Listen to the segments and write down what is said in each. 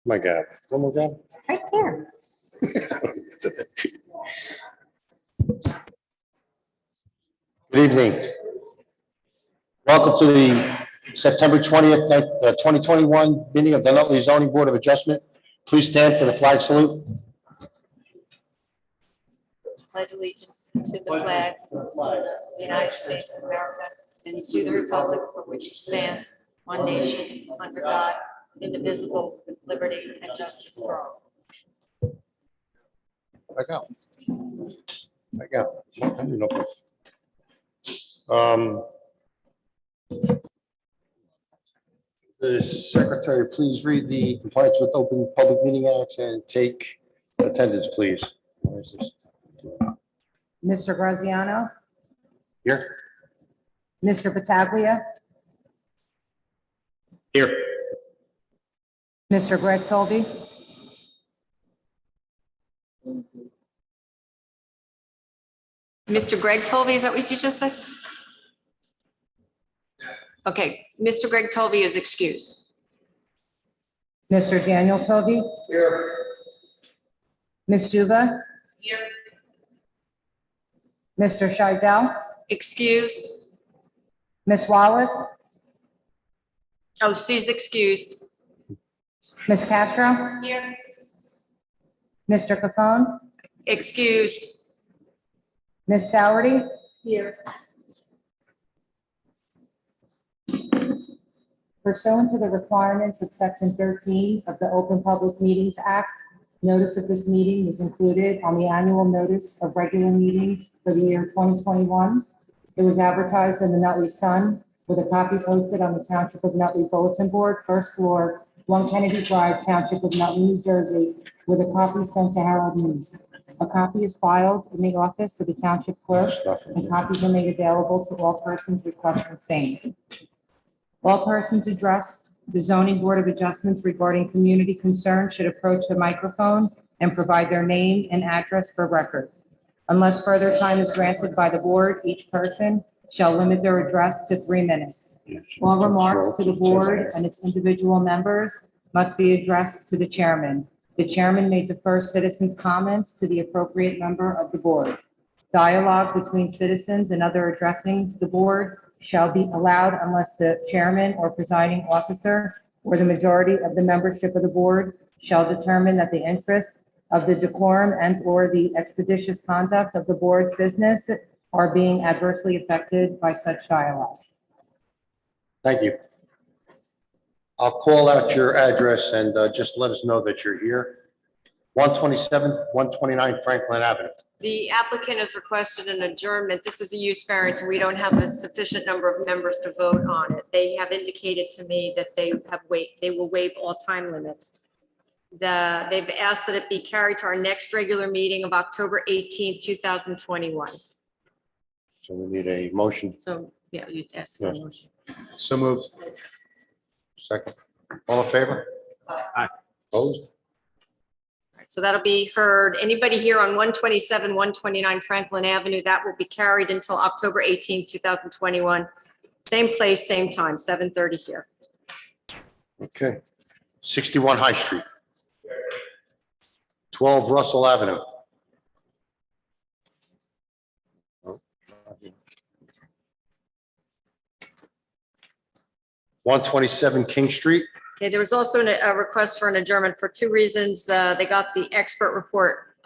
My God, one more time. Right there. Good evening. Welcome to the September 20th, 2021 meeting of the Nutley Zoning Board of Adjustment. Please stand for the flag salute. Pledge allegiance to the flag of the United States of America and to the republic for which it stands, one nation, under God, indivisible, with liberty and justice for all. Back out. Back out. The secretary, please read the compliance with open public meeting acts and take attendance, please. Where is this? Mr. Graziano, Here? Mr. Battaglia, Here. Mr. Greg Tolby, Mr. Greg Tolby, is that what you just said? Okay, Mr. Greg Tolby is excused. Mr. Daniel Tolby, Here. Ms. Juva, Here. Mr. Scheidel, Excused. Ms. Wallace, Oh, she's excused. Ms. Castro, Here. Mr. Capone, Excused. Ms. Dougherty, Here. pursuant to the requirements of Section 13 of the Open Public Meetings Act, notice of this meeting was included on the annual notice of regular meetings for the year 2021. It was advertised in the Nutley Sun with a copy posted on the Township of Nutley Bulletin Board, first floor, 1 Kennedy Drive, Township of Nutley, New Jersey, with a copy sent to Herald News. A copy is filed in the office of the Township Clerk, and copies are made available to all persons requesting same. All persons addressed the Zoning Board of Adjustments regarding community concerns should approach the microphone and provide their name and address for record. Unless further time is granted by the board, each person shall limit their address to 3 minutes. All remarks to the board and its individual members must be addressed to the chairman. The chairman may defer citizens' comments to the appropriate member of the board. Dialogue between citizens and other addressing the board shall be allowed unless the chairman or presiding officer or the majority of the membership of the board shall determine that the interests of the decorum and/or the expeditious conduct of the board's business are being adversely affected by such dialogue. Thank you. I'll call out your address and just let us know that you're here. 127, 129 Franklin Avenue. The applicant has requested an adjournment. This is a use variance, and we don't have a sufficient number of members to vote on it. They have indicated to me that they will waive all time limits. They've asked that it be carried to our next regular meeting of October 18th, 2021. So we need a motion. So, yeah, you'd ask for a Yes. motion. So moved. Second. All in favor? Aye. Opposed? So that'll be heard. Anybody here on 127, 129 Franklin Avenue, that will be carried until October 18th, 2021. Same place, same time, 7:30 here. Okay. 61 High Street. 12 Russell Avenue. 127 King Street. Okay, there was also a request for an adjournment for 2 reasons. They got the expert report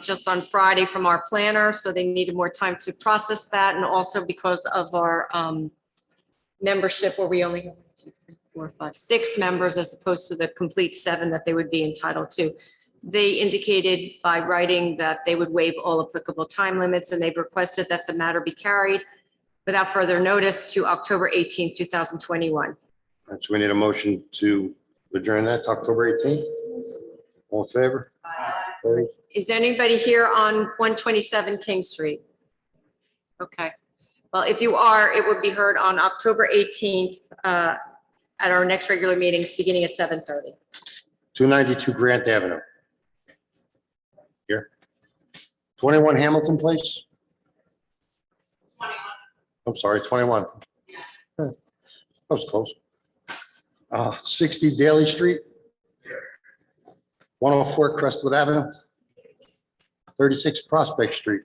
just on Friday from our planner, so they needed more time to process that, and also because of our membership, where we only have 1, 2, 3, 4, 5, 6 members as opposed to the complete 7 that they would be entitled to. They indicated by writing that they would waive all applicable time limits, and they've requested that the matter be carried without further notice to October 18th, 2021. And so we need a motion to adjourn that to October 18th. All in favor? Opposed? Is anybody here on 127 King Street? Okay. Well, if you are, it would be heard on October 18th at our next regular meeting, beginning at 7:30. 292 Grant Avenue. Here. 21 Hamilton Place? 21. I'm sorry, 21. That was close. 60 Daly Street? 104 Crestwood Avenue, 36 Prospect Street,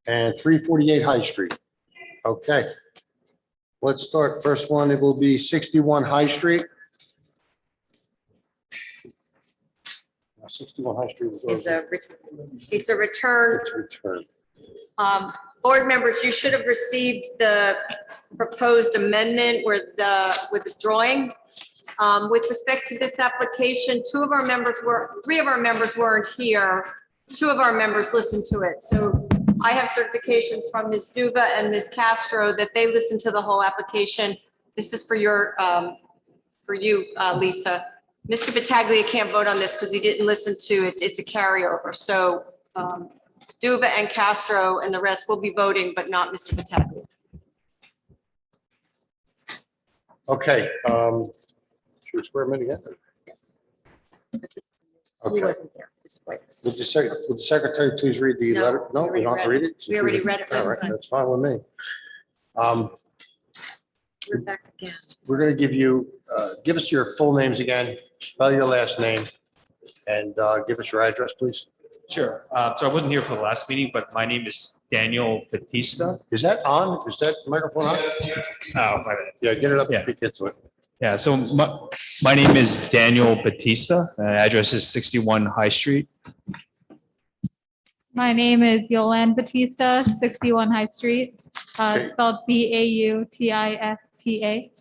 and 348 High Street. Okay. Let's start. First one, it will be 61 High Street. 61 High Street It's a return. return. Board members, you should have received the proposed amendment with the drawing. With respect to this application, three of our members weren't here. Two of our members listened to it. So I have certifications from Ms. Duva and Ms. Castro that they listened to the whole application. This is for you, Lisa. Mr. Battaglia can't vote on this because he didn't listen to it. It's a carryover. So Duva and Castro and the rest will be voting, but not Mr. Battaglia. Okay. Should we swear him in again? Yes. Okay. He wasn't there. Would the secretary please read the No, letter? No, we we don't have to already read it? We already read it All last right, time. that's fine with me. We're back again. We're going to give you, give us your full names again, spell your last name, and give us your address, please. Sure. So I wasn't here for the last meeting, but my name is Daniel Batista. Is that on? Is that microphone on? Oh, my bad. Yeah, get it up and Yeah. speak into it. Yeah, so my name is Daniel Batista. Address is 61 High Street. My name is Yolande Batista, 61 High Street, Okay. spelled Bautista. Okay,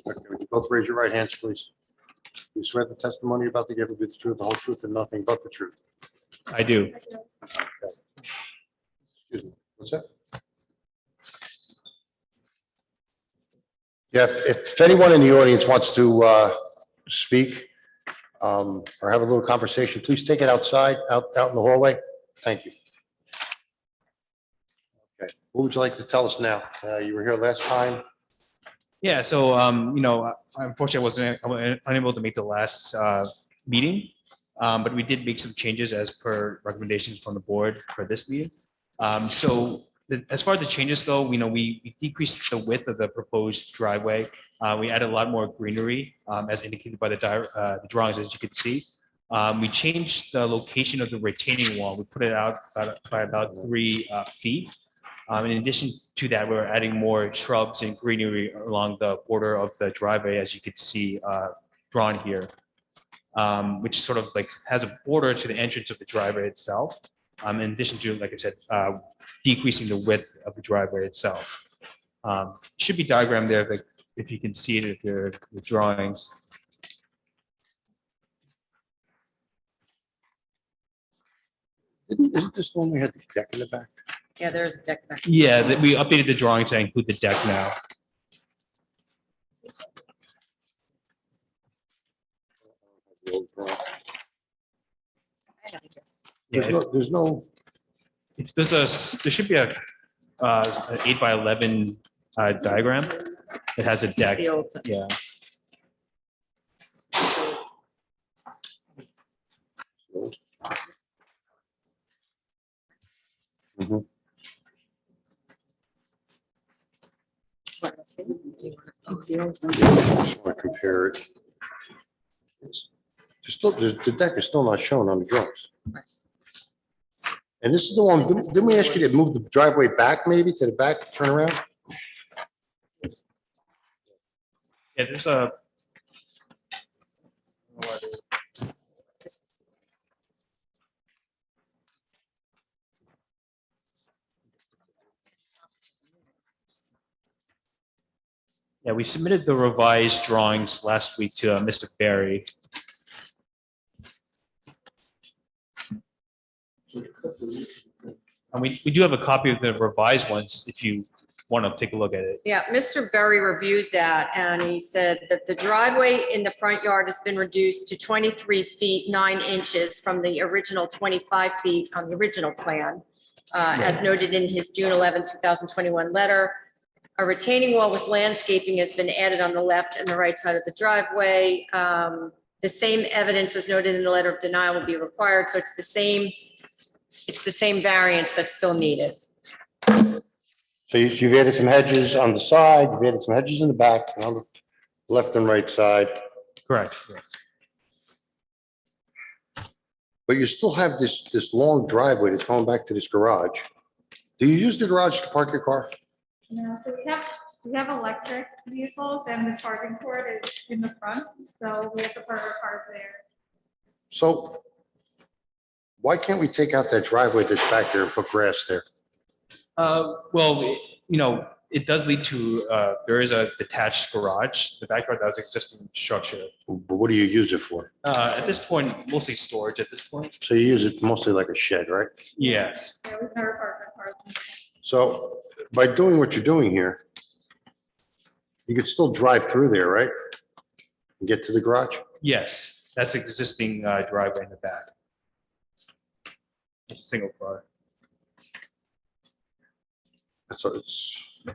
would you both raise your right hands, please? You swear the testimony you're about to give will be the truth, the whole truth, and nothing but the truth. I do. Excuse me, what's that? Yeah, if anyone in the audience wants to speak or have a little conversation, please take it outside, out in the hallway. Thank you. Okay, what would you like to tell us now? You were here last time. Yeah, so, unfortunately, I was unable to make the last meeting, but we did make some changes as per recommendations from the board for this meeting. As far as the changes go, we decreased the width of the proposed driveway. We added a lot more greenery, as indicated by the drawings, as you can see. We changed the location of the retaining wall. We put it out by about 3 feet. In addition to that, we're adding more shrubs and greenery along the border of the driveway, as you can see drawn here, which sort of like has a border to the entrance of the driveway itself. In addition to, like I said, decreasing the width of the driveway itself. Should be diagrammed there, like, if you can see it if you're the drawings. Isn't this the one we had the deck in the back? Yeah, there's a deck back. Yeah, we updated the drawing to include the deck now. Yeah, there should be an 8x11 diagram. It has a This is deck. the old. Yeah. Mhm. Yeah, I just want to compare it. The deck is still not shown on the drawings. And this is the one, didn't we ask you to move the driveway back maybe to the back, turn around? Yeah, there's a. Yeah, we submitted the revised drawings last week to Mr. Barry. And we do have a copy of the revised ones if you want to take a look at it. Yeah, Mr. Berry reviewed that and he said that the driveway in the front yard has been reduced to 23 feet 9 inches from the original 25 feet on the original plan. As noted in his June 11, 2021 letter. A retaining wall with landscaping has been added on the left and the right side of the driveway. The same evidence as noted in the letter of denial will be required. So it's the same variance that's still needed. So you've added some hedges on the side, you've added some hedges in the back, and on the left and right side. Correct. but you still have this long driveway that's going back to this garage. Do you use the garage to park your car? No, so we have electric vehicles and the charging port is in the front, so we have to park our cars there. So why can't we take out that driveway that's back there and put grass there? Well, it does lead to, there is a detached garage, the backyard that was existing structure. But what do you use it for? At this point, mostly storage at this point. So you use it mostly like a shed, right? Yes. Yeah, we've never parked our cars in there. So by doing what you're doing here, you could still drive through there, right? And get to the garage? Yes, that's existing driveway in the back. It's a single car. So it's, yeah,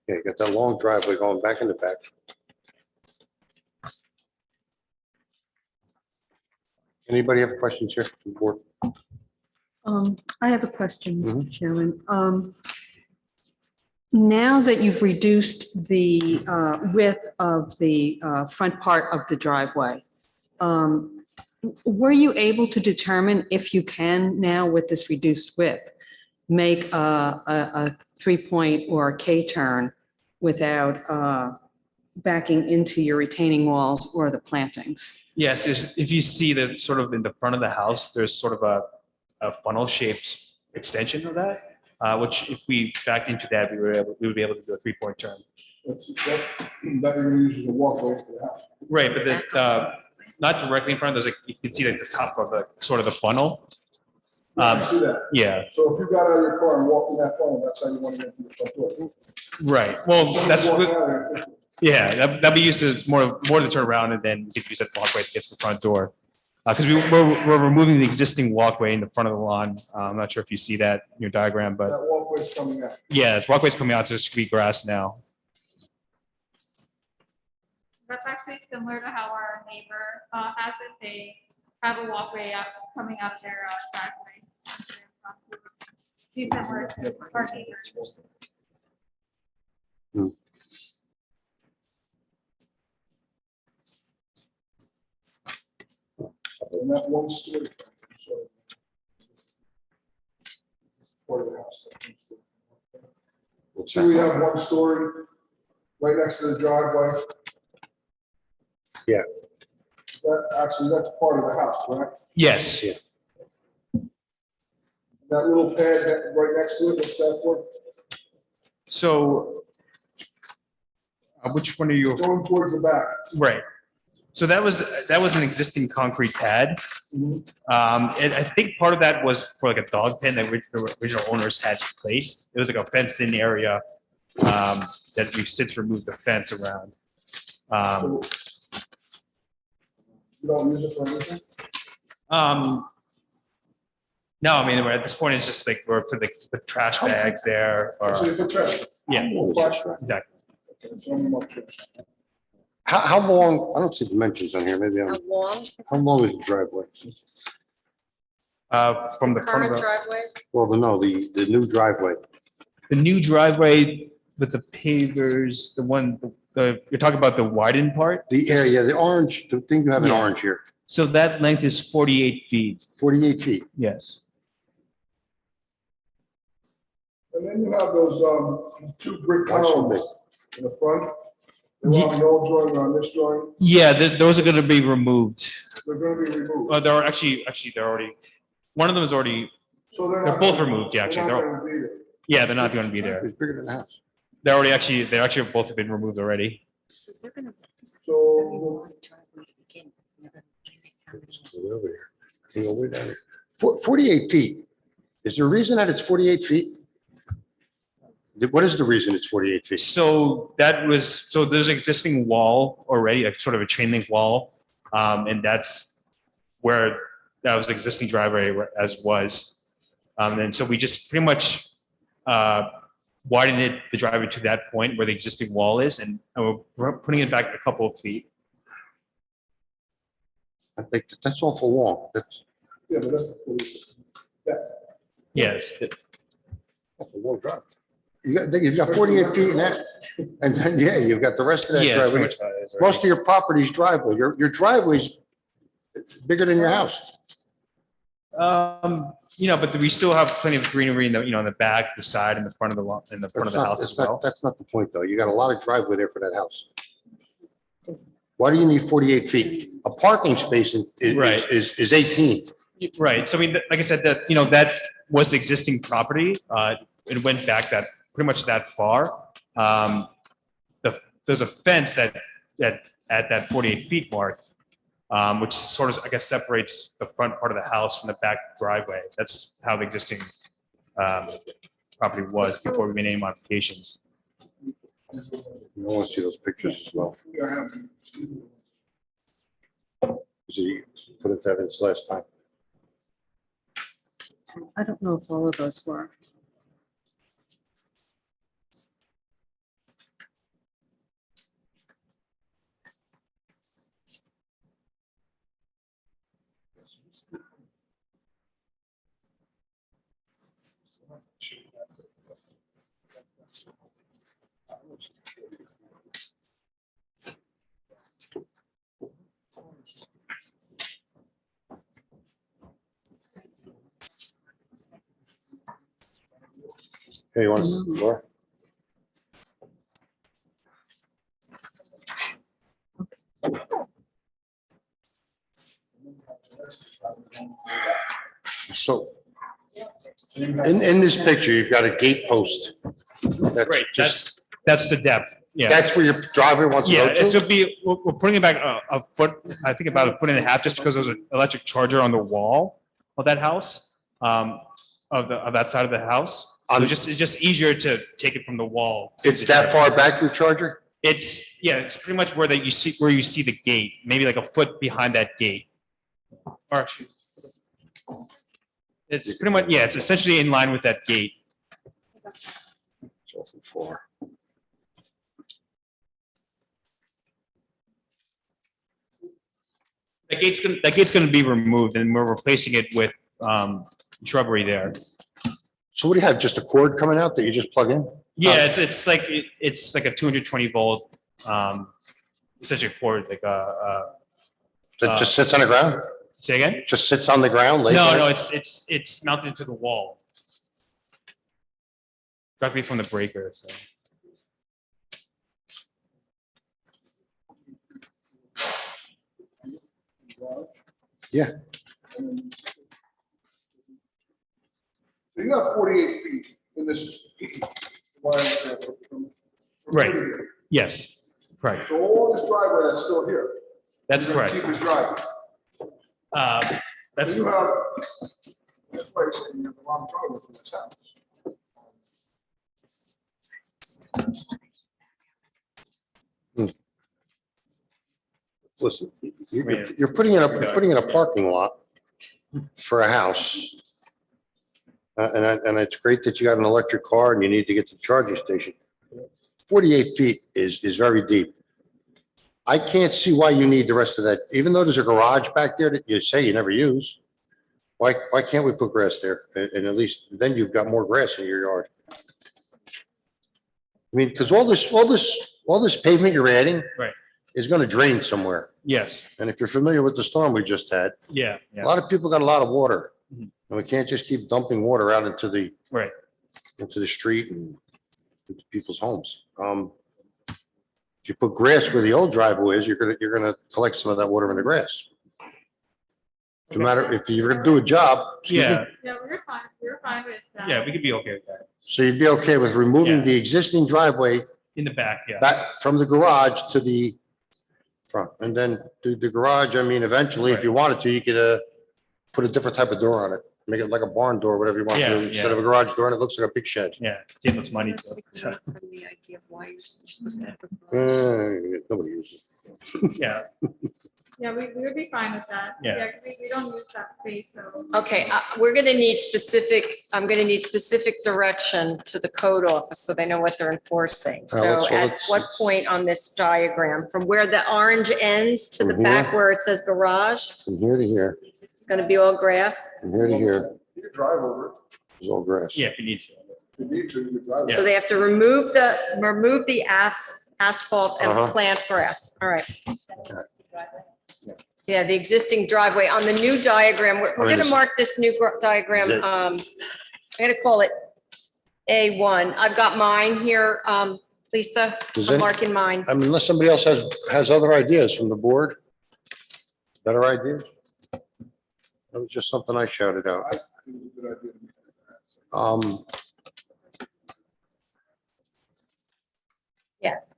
you got that long driveway going back in the back. Anybody have questions here? from the board? I have a question, Mr. Chairman. Now that you've reduced the width of the front part of the driveway, were you able to determine if you can now with this reduced width, make a 3-point or a K-turn without backing into your retaining walls or the plantings? Yes, if you see that sort of in the front of the house, there's sort of a funnel shaped extension of that, which if we backed into that, we would be able to do a 3-point turn. That you're gonna use as a walkway to the house. Right, but not directly in front, there's you can see like the top of the sort of the funnel. I see that. Yeah, So if you got out of your car and walked in that funnel, that's how you want to get to the front door. right. Well, that's Walk what, out of there. yeah, that'd be used to more to turn around and then we could use that walkway to get to the front door. Because we're removing the existing walkway in the front of the lawn. I'm not sure if you see that in your diagram, but That walkway's coming out. yeah, the walkway's coming out to the street grass now. That's actually similar to how our neighbor has it. They have a walkway up, coming up their driveway. Be similar to our neighbors. And that one story. So part of the house. that one story. What's So we that? have one story right next to the driveway. Yeah. That's part of the house, right? Yes. Yeah. That little pad right next to it, what's that for? So which one are you? Going towards the back. Right. So that was an existing concrete pad. And I think part of that was for like a dog pen that the original owners had placed. It was like a fenced in area that we've since removed the fence around. So you don't use it for anything? No, I mean, at this point, it's just like we're for the trash bags there or, So you put trash. yeah, Flash. exactly. Okay, so I'm not trash. How long, I don't see dimensions on here, maybe, How long how long is the driveway? From the front current of driveway? Well, no, the new driveway. the new driveway with the pavers, you're talking about the widened part? The area, the orange, the thing you have in Yeah. orange here, So that length is 48 feet. 48 feet. Yes. And then you have those, two brick Why should columns in the front. They're on the old drawing, or on this drawing, Yeah, those are going to be removed. they're gonna be removed. They're actually, they're already, one of them is already, So they're not both gonna- removed, yeah, actually. They're They're, not gonna be there. yeah, they're not going to be there. It's bigger than the house. They actually have both been removed already. So they're gonna. So- Way over here. You go way down here. 48 feet. Is there a reason that it's 48 feet? What is the reason it's 48 feet? So there's an existing wall already, like sort of a chain link wall. And that's where that was the existing driveway as was. And so we just pretty much widened the driveway to that point where the existing wall is, and we're putting it back a couple of feet. I think that's awful long. That's Yeah, but that's a fully, Yes. a long drive. You've got 48 feet in that, and then, yeah, you've got the rest of that Yeah. pretty driveway. much how it is already. Most of your property's driveway. Your driveway's bigger than your house. But we still have plenty of greenery in in the back, the side, and the front of the lawn, in the front of the house as well. That's not the point, though. You got a lot of driveway there for that house. Why do you need 48 feet? A parking space Right. is 18. Right. So I mean, like I said, that was the existing property. It went back pretty much that far. There's a fence that at that 48 feet mark, which sort of, I guess, separates the front part of the house from the back driveway. That's how the existing property was before we made any modifications. I want to see those pictures as well. So you put it that in last time. I don't know if all of those were. Hey, you want to, Laura? So in this picture, you've got a gate post. That's Right. just, That's the depth. Yeah. that's where your driveway wants to Yeah, go it's to? gonna be, we're putting it back a foot, I think about a foot and a half, just because there's an electric charger on the wall of that house, of that side of the house. So it's just easier to take it from the wall. to It's the that driveway. far back, your charger? It's pretty much where you see the gate, maybe like a foot behind that gate. Or actually, it's pretty much, it's essentially in line with that gate. It's awful far. That gate's gonna be removed, and we're replacing it with shrubbery there. So what do you have, just a cord coming out that you just plug in? Yeah, it's like a 220 volt, such a cord, like That just sits on the ground? say again? Just sits on the ground? lays No, on no, it? it's mounted to the wall. Directly from the breaker, so. Yeah. So you got 48 feet in this. Right. Yes, correct. So all this driveway that's still here. That's you're gonna correct. Keep his driveway. So That's, you have this place and you have a long driveway from this house. Listen, you're putting in a parking lot for a house. And it's great that you got an electric car and you need to get to the charging station. 48 feet is very deep. I can't see why you need the rest of that, even though there's a garage back there that you say you never use. Why can't we put grass there? And at least then you've got more grass in your yard. I mean, because all this pavement you're adding. Right. Is gonna drain somewhere. yes, And if you're familiar with the storm we just had, yeah, a lot of people got a lot of water. Mhm. And we can't just keep dumping water out into the right. street and into people's homes. If you put grass where the old driveway is, you're gonna collect some of that water in the grass. No matter if you're gonna do a job. excuse me, Yeah, Yeah, we're fine with that. yeah, we could be okay with that. So you'd be okay with removing Yeah. the existing driveway In the back, yeah. back from the garage to the front, and then the garage, I mean, eventually, if you wanted to, you could, put a different type of door on it, make it like a barn door, whatever you want to Yeah, do, instead yeah. of a garage door, and it looks like a big shed. Yeah, save us money. The idea of why you're supposed to have the- Nobody uses Yeah, we would be fine with that. Yeah. 'Cause we don't use that space, so. Okay, I'm gonna need specific direction to the code office so they know what they're enforcing. Well, So at what point on this diagram, from where the orange ends to the From back here? where it says garage, from here to here, it's gonna be all grass? from here to here, You can drive over it. is all grass. Yeah, if you need to. If you need to, you can drive. So they have to remove the asphalt and Uh-huh. plant grass. All right. Yeah, the existing driveway on the new diagram, we're mean, gonna this- mark this new diagram, Yeah. I'm gonna call it A1. I've got mine here, Lisa, Does I'm any- marking mine. I mean, unless somebody else has other ideas from the board? Better ideas? That was just something I shouted out. I think it's a good idea to make that. Yes,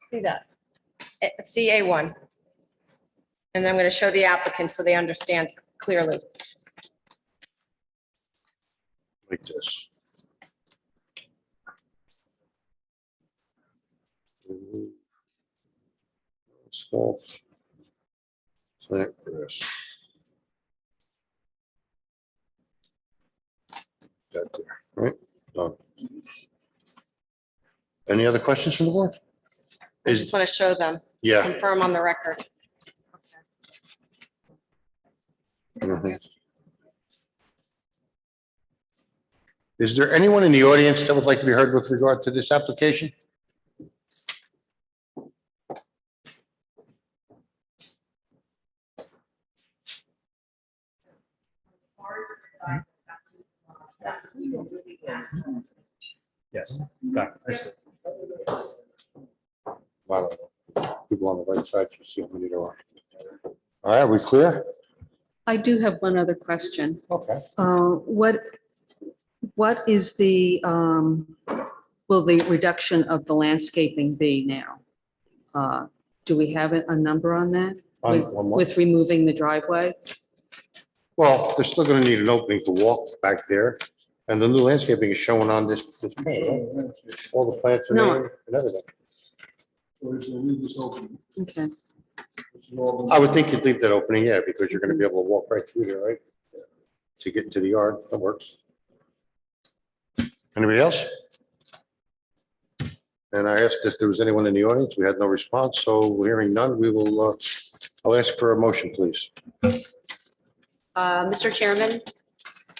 see that? See A1. And then I'm gonna show the applicant so they understand clearly. Like this. Sculpt. Plant grass. That there, right? Done. Any other questions from the board? I just wanna show them, Yeah. confirm on the record. Mhm. Is there anyone in the audience that would like to be heard with regard to this application? Yes. Got it. Wow. People on the right side, you see how many there are. All right, we clear? I do have one other question. Okay. What is the, will the reduction of the landscaping be now? Do we have a number on that? On what? With removing the driveway? Well, they're still gonna need an opening to walk back there, and the new landscaping is showing on this plan, right? All the plants are No. there and everything. So it's gonna leave this open. Okay. This is all I would think you'd leave that opening, yeah, because you're gonna be able to walk right through there, right? To get into the yard, that works. Anybody else? And I asked if there was anyone in the audience, we had no response, so hearing none, we will, I'll ask for a motion, please. Mr. Chairman,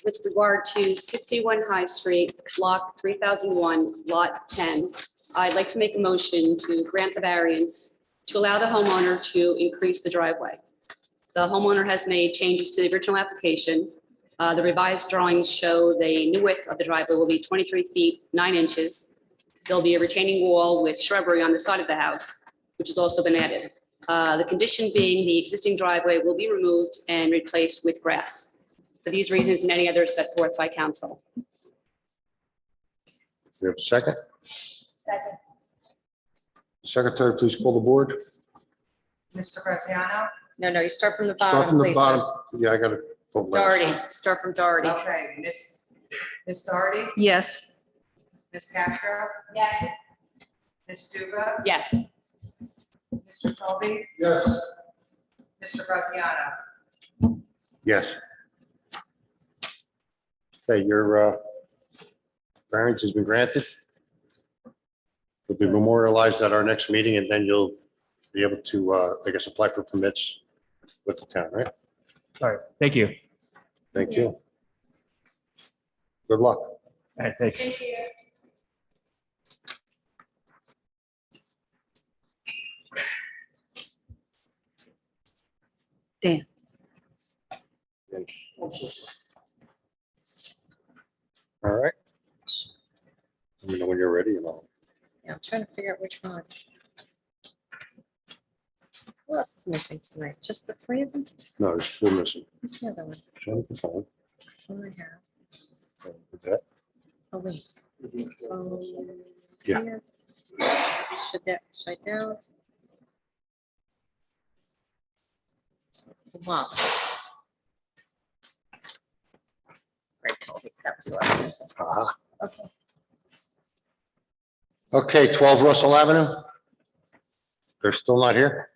with regard to 61 High Street, Block 3001, Lot 10, I'd like to make a motion to grant the variance to allow the homeowner to increase the driveway. The homeowner has made changes to the original application. The revised drawings show the new width of the driveway will be 23 feet, 9 inches. There'll be a retaining wall with shrubbery on the side of the house, which has also been added. The condition being the existing driveway will be removed and replaced with grass. For these reasons and any others set forth by council. We have a second? Second. Secretary, please call the board. Mr. Graziano? No, you start from the Start bottom, from the Lisa. bottom. Yeah, I got it. Doherty, start from Doherty. Okay, Ms. Doherty, Yes. Ms. Castro, Yes. Ms. Stuba, Yes. Mr. Colby, Yes, Mr. Graziano. Yes. Okay, your variance has been granted. It'll be memorialized at our next meeting, and then you'll be able to, I guess, apply for permits with the town, right? All right. Thank you. Thank you. Good luck. All right. Thanks. Thank you. Dan. All right. Let me know when you're ready and all. Yeah, I'm trying to figure out which one. Who else is missing tonight? Just the three of them? No, there's four missing. Who's the other one? Show me the phone. That's what I have. With that, Oh, wait. Phone Yeah. here. Should down. Wow. Great, Toby. That was what I was missing. aha. Okay. Okay, 12 Russell Avenue. They're still not here?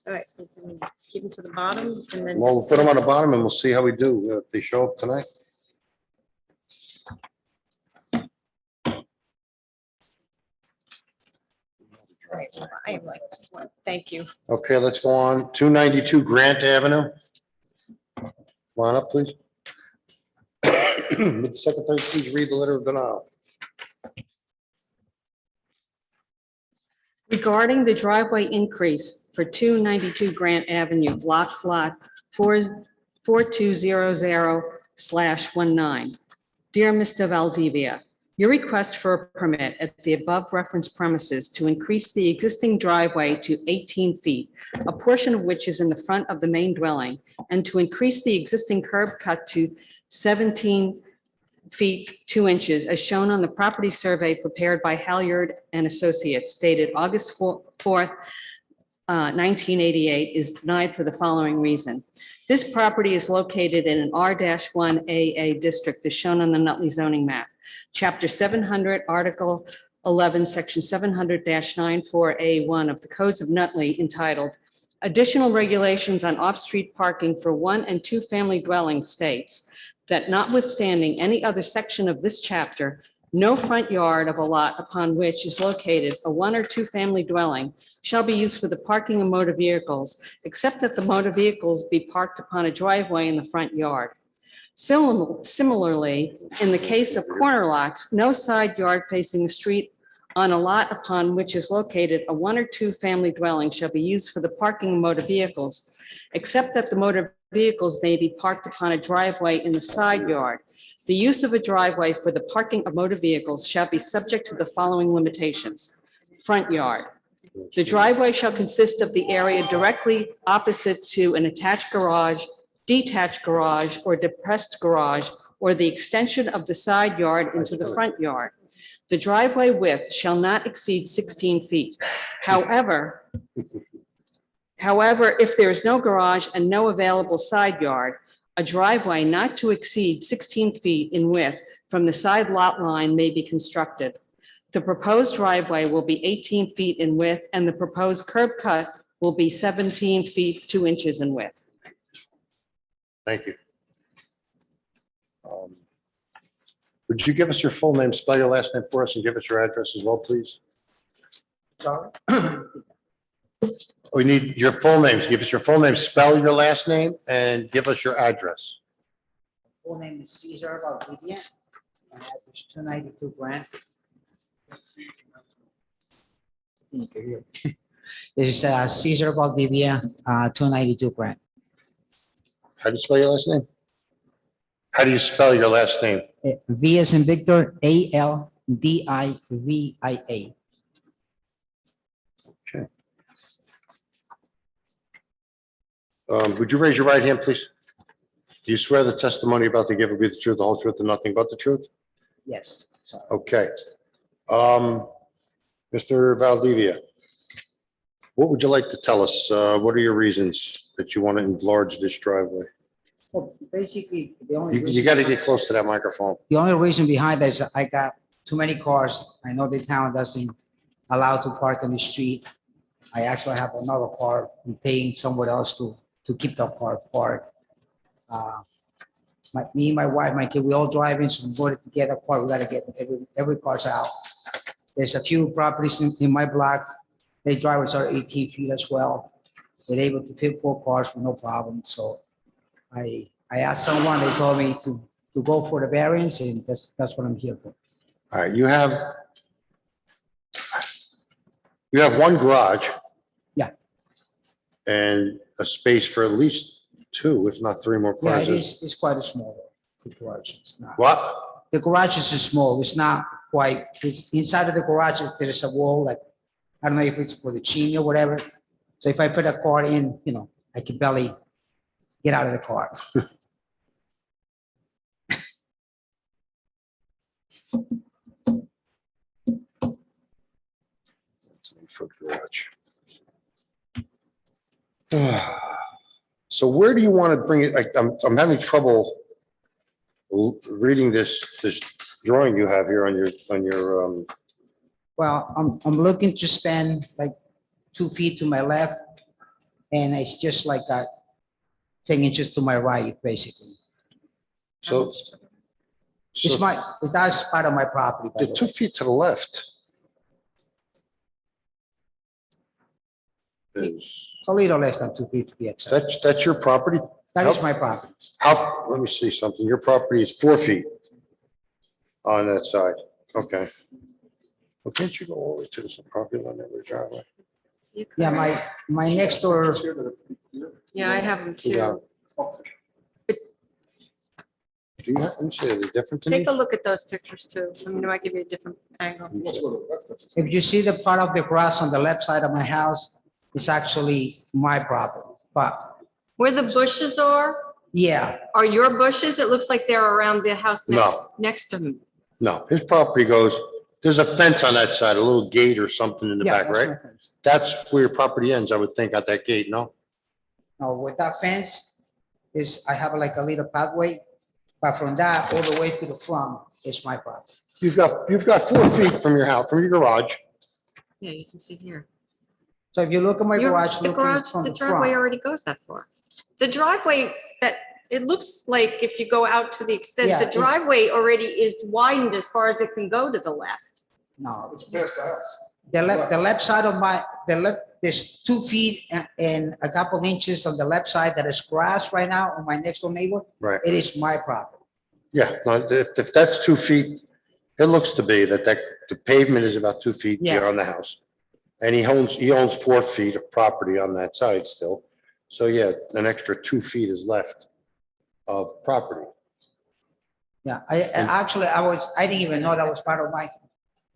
All right, so we can keep them to the bottom and then. Well, we'll put them on the just- bottom and we'll see how we do if they show up tonight. All right, I like that one. Thank you. Okay, let's go on. 292 Grant Avenue. Come on up, please. Would the secretary please read the letter of denial? Regarding the driveway increase for 292 Grant Avenue, block lot 4200/19. Dear Mr. Valdivia, your request for a permit at the above referenced premises to increase the existing driveway to 18 feet, a portion of which is in the front of the main dwelling, and to increase the existing curb cut to 17 feet 2 inches, as shown on the property survey prepared by Halyard and Associates dated August 4th, 1988, is denied for the following reason. This property is located in an R-1 AA district as shown on the Nutley zoning map. Chapter 700, Article 11, Section 700-94A1 of the Codes of Nutley entitled Additional Regulations on Off-Street Parking for One- and Two-Family Dwellings states that notwithstanding any other section of this chapter, no front yard of a lot upon which is located a one- or two-family dwelling shall be used for the parking of motor vehicles, except that the motor vehicles be parked upon a driveway in the front yard. Similarly, in the case of corner lots, no side yard facing the street on a lot upon which is located a one- or two-family dwelling shall be used for the parking of motor vehicles, except that the motor vehicles may be parked upon a driveway in the side yard. The use of a driveway for the parking of motor vehicles shall be subject to the following limitations. Front yard. The driveway shall consist of the area directly opposite to an attached garage, detached garage, or depressed garage, or the extension of the side yard into the front yard. The driveway width shall not exceed 16 feet. However, if there is no garage and no available side yard, a driveway not to exceed 16 feet in width from the side lot line may be constructed. The proposed driveway will be 18 feet in width, and the proposed curb cut will be 17 feet 2 inches in width. Thank you. Would you give us your full name, spell your last name for us, and give us your address as well, please? We need your full names. Give us your full name, spell your last name, and give us your address. Full name is Cesar Valdivia, and address 292 Grant. This is Cesar Valdivia, 292 Grant. How do you spell your last name? How do you spell your last name? V as in Victor, Aldivia. Would you raise your right hand, please? Do you swear the testimony about to give will be the truth, the whole truth, and nothing but the truth? Yes. Sorry. Okay. Mr. Valdivia, what would you like to tell us? What are your reasons that you want to enlarge this driveway? Well, basically, the only You reason got to get close to that microphone. behind that is I got too many cars. I know the town doesn't allow to park on the street. I actually have another car. I'm paying somewhere else to keep the car parked. Me, my wife, my kid, we all driving, so in order to get a car, we gotta get every car's out. There's a few properties in my block. Their drivers are 18 feet as well. They're able to fit 4 cars with no problem. So I asked someone, they told me to go for the variance, and that's what I'm here for. All right, you have one garage. Yeah. And a space for at least 2, if not 3 more Yeah, cars. it's quite a small garage. It's not- What? The garage is small. It's not quite, it's inside of the garage, there's a wall, like, I don't know if it's for the chimney or whatever. So if I put a car in, I can barely get out of the car. Foot garage. So where do you want to bring it? I'm having trouble reading this drawing you have here on your. Well, I'm looking to spend like 2 feet to my left, and it's just like 10 inches to my right, basically. So That's part of my property. by the the way. 2 feet to the left is, A little less than 2 feet to be exact. that's your property? That is my property. Let me see something. Your property is 4 feet on that side. Okay. Well, can't you go all the way to the property line of the driveway? You Yeah, could. my next door, Yeah, I have them Yeah. too. Do you, let me see, are they different to Take a these? look at those pictures too. I mean, it might give you a different angle. if you see the part of the grass on the left side of my house, it's actually my property. But Where the bushes yeah, are your bushes? It looks like they're around the house next to him. No, his property goes, there's a fence on that side, a little gate or something in the yeah, back, that's right? my fence. That's where your property ends, I would think, at that gate, no? Now, with that fence is, I have like a little pathway, but from that all the way to the front is my property. You've got 4 feet from your house, from your garage. Yeah, you can see here. So if you look at my garage, The looking garage, from the the driveway front, already goes that far. The driveway that, it looks like if you go out to the extent, Yeah, the it's- driveway already is widened as far as it can go to the left. no, It's past the house. the left side of there's 2 feet and a couple of inches on the left side that is grass right now on my next door neighbor. Right. It is my property. Yeah, no, if that's 2 feet, it looks to be that the pavement is about 2 feet here Yeah. on the house. And he owns 4 feet of property on that side still. So yeah, an extra 2 feet is left of property. Yeah, I didn't even know that was part of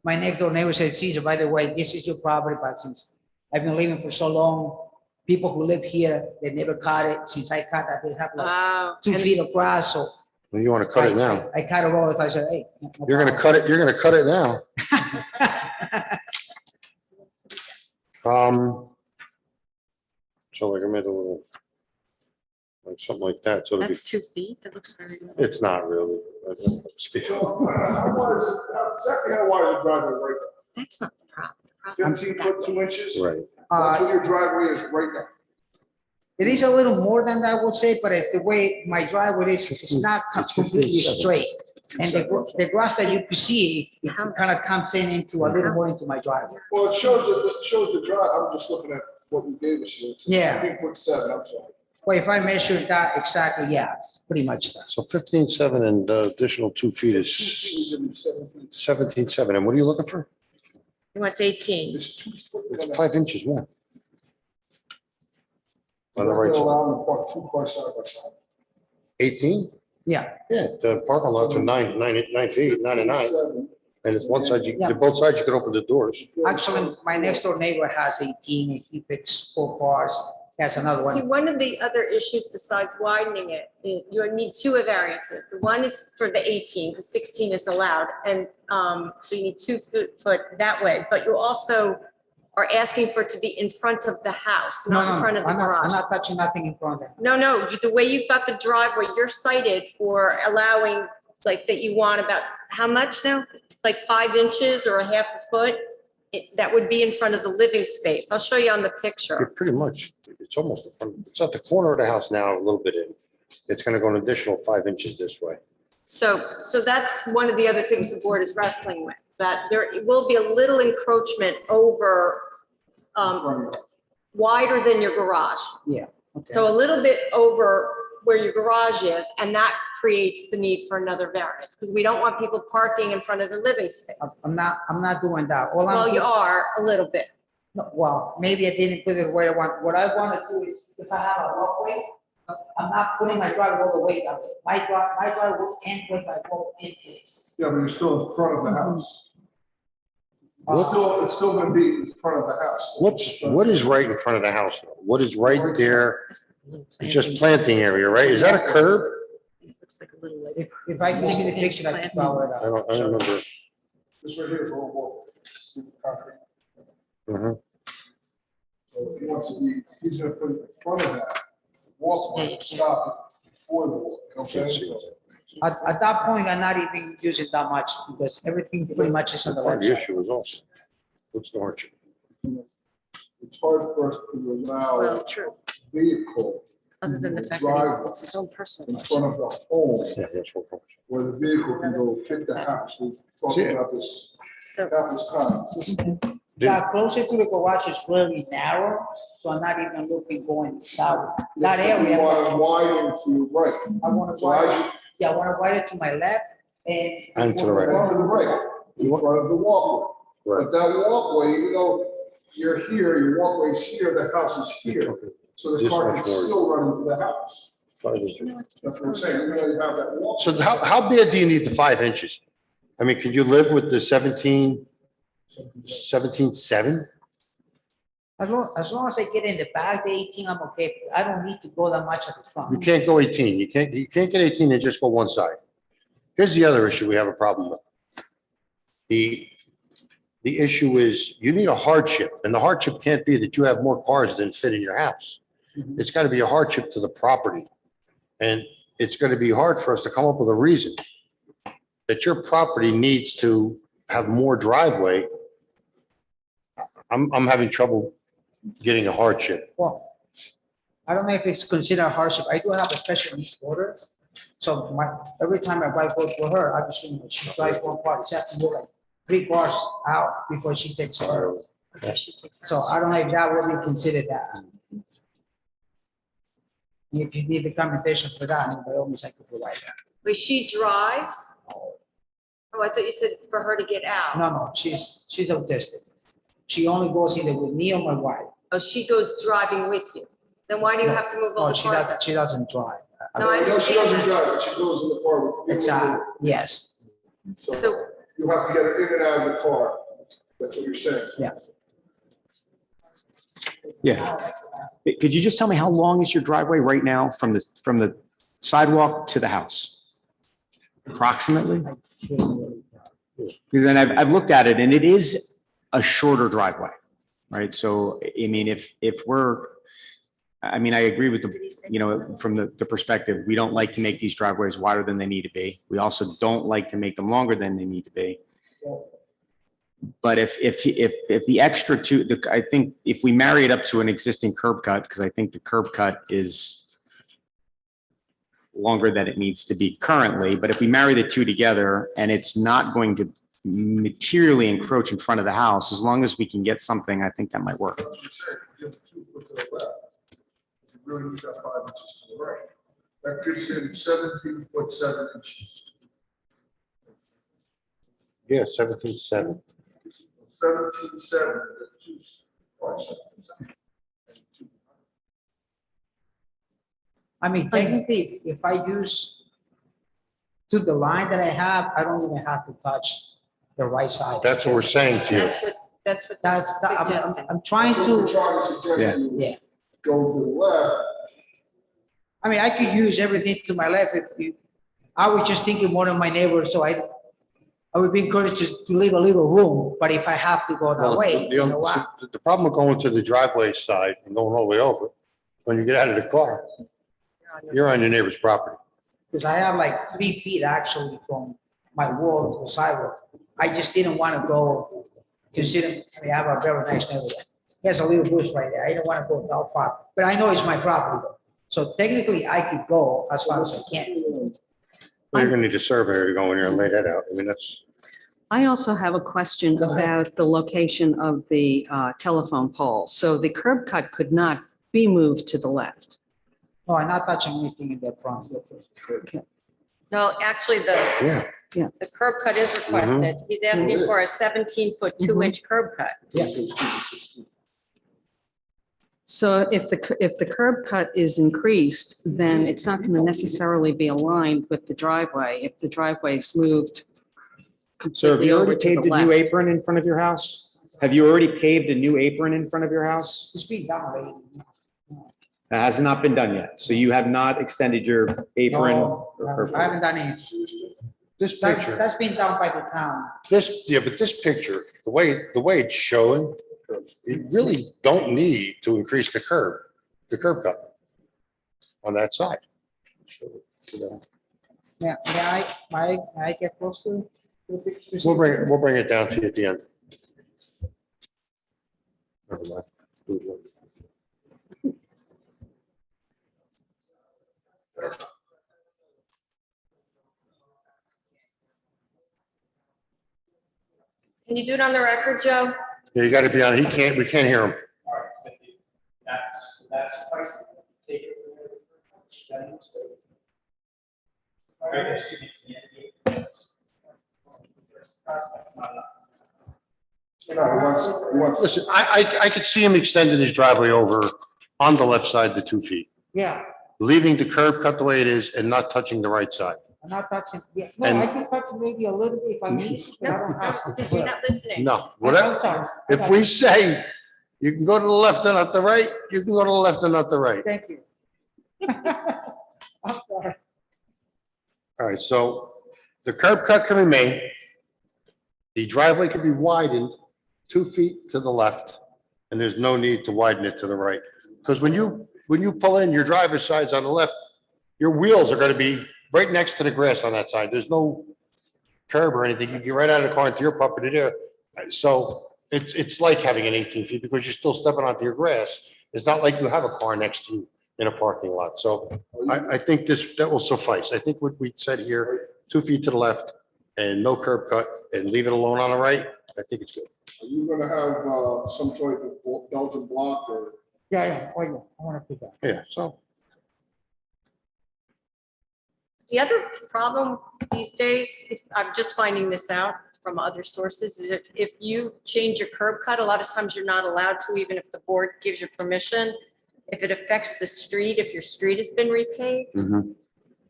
my next door neighbor said, Caesar, by the way, this is your property, but since I've been living for so long, people who live here, they never cut it. Since I cut that, they have like Wow. 2 feet of grass, so. Well, you want to cut it now. I cut it all, I said, hey. no You're gonna problem. cut it now. So like I made a little, like something like that, so it'll be, That's 2 feet. That looks very good. it's not really. So how wide is, exactly how wide is the driveway right That's not the problem. The now? problem's 15 that foot, way. 2 inches? Right, That's what your driveway is right now. It is a little more than that, I would say, but it's the way my driveway is, it's not It's completely 15.7. straight. And the grass that you can see, it kind of comes into a little more into my driveway. Well, it shows the drive, I'm just looking at what you gave us here. It's Yeah. 15.7, I'm sorry. Well, if I measure that exactly, yeah, it's pretty much that. so 15.7 and additional 2 feet is 17.7. And what are you looking for? He wants 18. It's 2 foot. It's 5 inches more. On the We're right side. allowing the park, 2 cars side by side. 18? Yeah, Yeah, the parking lots are 9 feet, 9 and 9. 15.7. And it's one side, Yeah. both sides, you can open the doors. actually, my next door neighbor has 18 and he picks 4 cars. That's another See, one. one of the other issues besides widening it, you need 2 variances. The one is for the 18, because 16 is allowed. And so you need 2 foot that way, but you also are asking for it to be in front of the house, No, not in no, front of the I'm garage. not touching nothing in front of it. No, the way you've got the driveway, you're cited for allowing, like, that you want about, how much now? It's like 5 inches or a half a foot. That would be in front of the living space. I'll show you on the You're picture. pretty much, it's almost, it's at the corner of the house now, a little bit in. It's gonna go an additional 5 inches this way. So that's one of the other things the board is wrestling with, that there will be a little encroachment over, wider than your garage. Yeah. Okay. So a little bit over where your garage is, and that creates the need for another variance, because we don't want people parking in front of the living space. I'm not doing that. All I'm Well, you doing- are a little bit. No, well, maybe I didn't put it where I want. What I want to do is, if I have a walkway, I'm not putting my driveway all the way down. My driveway will end where my walk-in is. Yeah, but you're still in front of the house. Uh, It's still gonna be in front of the house. What is right in front of the house? Though? What is right there? It's just planting area, right? Is that a curb? Looks like a little like. If I can give you the picture, I can draw it I out. don't remember. This right here is all walk. It's concrete. Mhm. So if he wants to be, he's gonna put it in front of that walkway, Yeah, you can't. stop it before the walk. You know what I'm saying? At that point, I'm not even using that much because everything pretty much is on the Part of left the side. issue is also, what's the hardship? It's hard for us to allow Well, true, vehicle other than the fact that Drive it's his own personal. in front of the home Yeah, that's what. where the vehicle can go hit the house. We've talked Yeah. about this So, countless times. Yeah, closer to the garage is really narrow, so I'm not even looking going that area. You want to widen to your right. I want to So as widen, you, yeah, I want to widen to my left and. And to the right. and to the right, in front of the walkway. Right. But that walkway, even though you're here, your walkway's here, the house is here. So the This car can much more. still run into the house. 5 inches. That's what I'm saying. You gotta have that walk. So how bad do you need the 5 inches? I mean, could you live with the 17.7? As long as I get in the back, the 18, I'm okay. I don't need to go that much at the You front. can't go 18. You can't get 18 and just go one side. Here's the other issue we have a problem with. The issue is you need a hardship, and the hardship can't be that you have more cars than fit in your house. Mhm. It's got to be a hardship to the property. And it's going to be hard for us to come up with a reason that your property needs to have more driveway. I'm having trouble getting a hardship. Well, I don't know if it's considered a hardship. I do have a special needs order. So every time my wife goes for her, I just, she drives one car. She has to go like 3 cars out before she takes her. So I don't know if that would be considered that. If you need the compensation for that, by all means, I could provide that. Wait, she drives? Oh, I thought you said for her to get out. No, she's autistic. She only goes either with me or my wife. Oh, she goes driving with you. Then why do you have to move all No, the cars? she doesn't drive. No, I No, she understand doesn't that. drive, but she goes in the car with you. Exactly, yes, So, You have to get her in and out of the car. That's what you're saying. yeah. Yeah. Could you just tell me how long is your driveway right now from the sidewalk to the house? Approximately? Because then I've looked at it and it is a shorter driveway, right? So, I mean, if we're, I mean, I agree with from the perspective, we don't like to make these driveways wider than they need to be. We also don't like to make them longer than they need to be. But if the extra two, I think if we marry it up to an existing curb cut, because I think the curb cut is longer than it needs to be currently, but if we marry the two together and it's not going to materially encroach in front of the house, as long as we can get something, I think that might work. That's what you're saying. You have 2 foot to the left. You really need that 5 inches to the right. That gives him 17.7 inches. Yeah, 17.7. 17.7, the 2 parts. I mean, technically, if I use to the line that I have, I don't even have to touch the right side. That's what we're saying to you. that's what That's, they're I'm suggesting. trying We're to, trying to suggest you yeah. go to the left. I mean, I could use everything to my left if you, I was just thinking more of my neighbors, so I would be encouraged to leave a little room, but if I have to go that Well, way, you know what? the problem with going to the driveway side and going all the way over, when you get out of the car, you're on your neighbor's property. Because I have like 3 feet actually from my wall to the sidewalk. I just didn't want to go, considering I have a very nice neighborhood. There's a little bush right there. I didn't want to go that far, but I know it's my property though. So technically I could go as far as I can. Well, you're gonna need a surveyor to go in there and lay that out. I mean, that's, I also have a question about the location of the telephone pole. So the curb cut could not be moved to the left. No, I'm not touching anything in the front. No, actually, yeah. the curb cut is requested. He's asking for a 17-foot, 2-inch curb cut. So if the curb cut is increased, then it's not going to necessarily be aligned with the driveway if the driveway is moved So have completely you over already to the paved a new left. apron in front of your house? Have you already paved a new apron in front of your house? It's been done already. That has not been done yet. So you have not extended your apron. No, or curb I haven't done it. This picture, That's been done by the town. but this picture, the way it's showing, you really don't need to increase the curb cut on that side. You know, Yeah, I get close to the picture. We'll bring it down to you at the end. Never mind. Can you do it on the record, Joe? Yeah, you gotta be on, we can't hear him. That's. Listen, I could see him extending his driveway over on the left side to 2 feet, Yeah, leaving the curb cut the way it is and not touching the right side. I'm not touching, yeah, no, And- I can touch maybe a little bit if I need to, but I don't have to. You're not listening. No, I'm whatever, sorry. if we say you can go to the left and not the right, you can go to the left and not the right. Thank you. I'm sorry. All right, so the curb cut can remain. The driveway can be widened 2 feet to the left, and there's no need to widen it to the right. Because when you pull in, your driver's side's on the left, your wheels are gonna be right next to the grass on that side. There's no curb or anything. You get right out of the car into your property there. So it's like having an 18 feet because you're still stepping onto your grass. It's not like you have a car next to you in a parking lot. So I think that will suffice. I think what we said here, 2 feet to the left and no curb cut and leave it alone on the right, I think it's good. Are you gonna have some type of Belgian block or? Yeah, oh, yeah, I want to do that. Yeah, so. The other problem these days, I'm just finding this out from other sources, is if you change your curb cut, a lot of times you're not allowed to, even if the board gives you permission. If it affects the street, if your street has been repaved,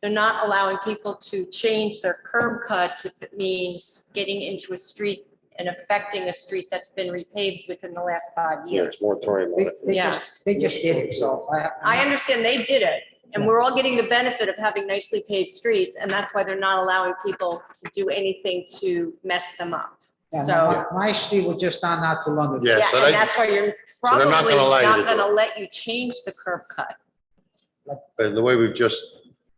they're not allowing people to change their curb cuts if it means getting into a street and affecting a street that's been repaved within the last 5 Yeah, years. it's moratorium on it. Yeah. They just did it, so I understand they did it, and we're all getting the benefit of having nicely paved streets, and that's why they're not allowing people to do anything to mess them up. Yeah, So, my street was just done not too long ago. Yeah, yeah, so and that- that's why you're so they're not probably gonna allow you not to do gonna it. let you change the curb cut. And the way we've just,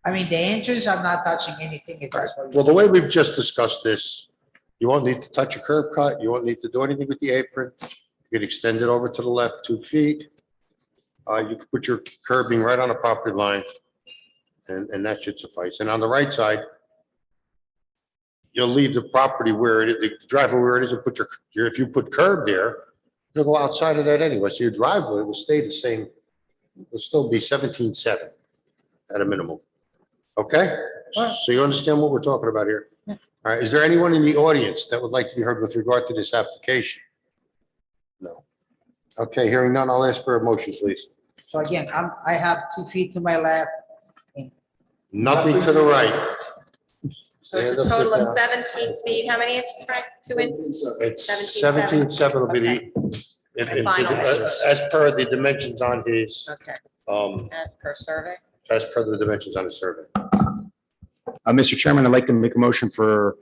I mean, the entrance, I'm not touching anything. If that's what you- well, the way we've just discussed this, you won't need to touch a curb cut. You won't need to do anything with the apron. You can extend it over to the left 2 feet. You can put your curbing right on the property line and that should suffice. And on the right side, you'll leave the property where it is, the driveway where it is, and put if you put curb there, you'll go outside of that anyway. So your driveway will stay the same. It'll still be 17.7 at a minimum. Okay? So you understand what we're talking about here? All right, is there anyone in the audience that would like to be heard with regard to this application? No. Okay, hearing none, I'll ask for a motion, please. So again, I have 2 feet to my left. Nothing to the right. So it's a total of 17 feet. How many inches, Frank? 2 inches? It's 17.7. 17.7 will be The final. as per the dimensions on his, Okay, as as per survey. per the dimensions on his survey. Mr. Chairman, I'd like to make a motion for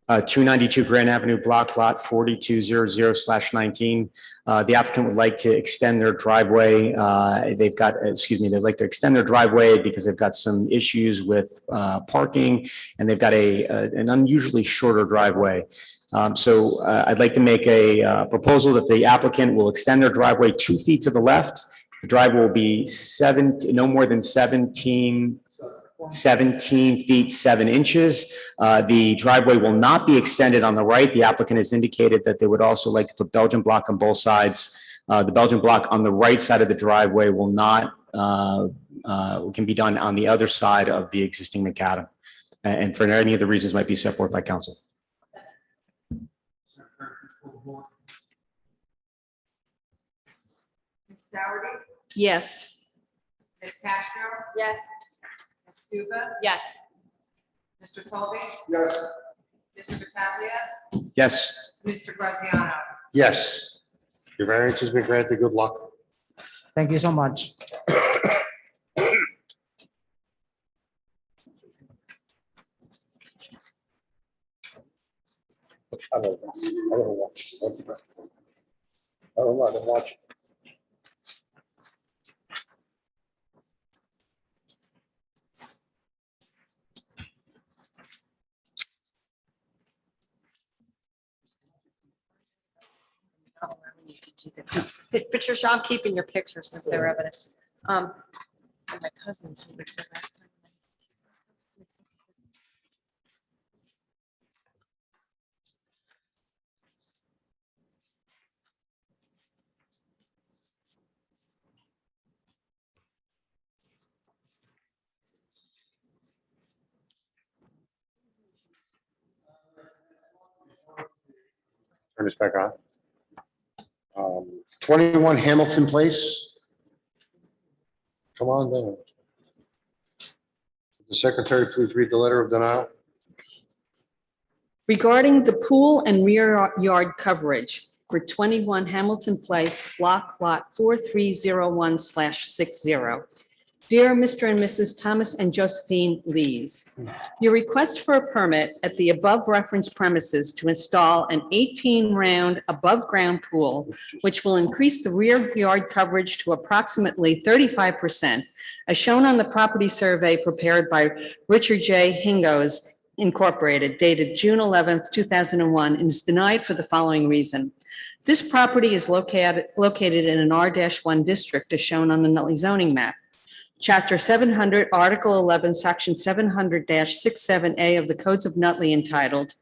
292 Grand Avenue, block lot 4200/19. The applicant would like to extend their driveway. They'd like to extend their driveway because they've got some issues with parking and they've got an unusually shorter driveway. So I'd like to make a proposal that the applicant will extend their driveway 2 feet to the left. The driveway will be no more than 17 feet, 7 inches. The driveway will not be extended on the right. The applicant has indicated that they would also like to put Belgian block on both sides. The Belgian block on the right side of the driveway will not, can be done on the other side of the existing macadam. And for any of the reasons might be set forth by council. Ms. Dougherty? Yes. Ms. Castro? Yes. Ms. Stuba? Yes. Mr. Colby? Yes. Mr. Battaglia? Yes. Mr. Graziano? Yes. Your variance has been granted. Good luck. Thank you so much. I don't watch. I don't know, I don't watch. Patricia, I'm keeping your pictures since they're evidence. My cousins who lived there last time. Turn this back on. 21 Hamilton Place. Come on down. The secretary, please read the letter of denial. Regarding the pool and rear yard coverage for 21 Hamilton Place, block lot 4301/60. Dear Mr. and Mrs. Thomas and Josephine Lees, your request for a permit at the above referenced premises to install an 18-round above-ground pool, which will increase the rear yard coverage to approximately 35%, as shown on the property survey prepared by Richard J. Hingos Incorporated, dated June 11th, 2001, and is denied for the following reason. This property is located in an R-1 district, as shown on the Nutley zoning map. Chapter 700, Article 11, Section 700-67A of the Codes of Nutley, entitled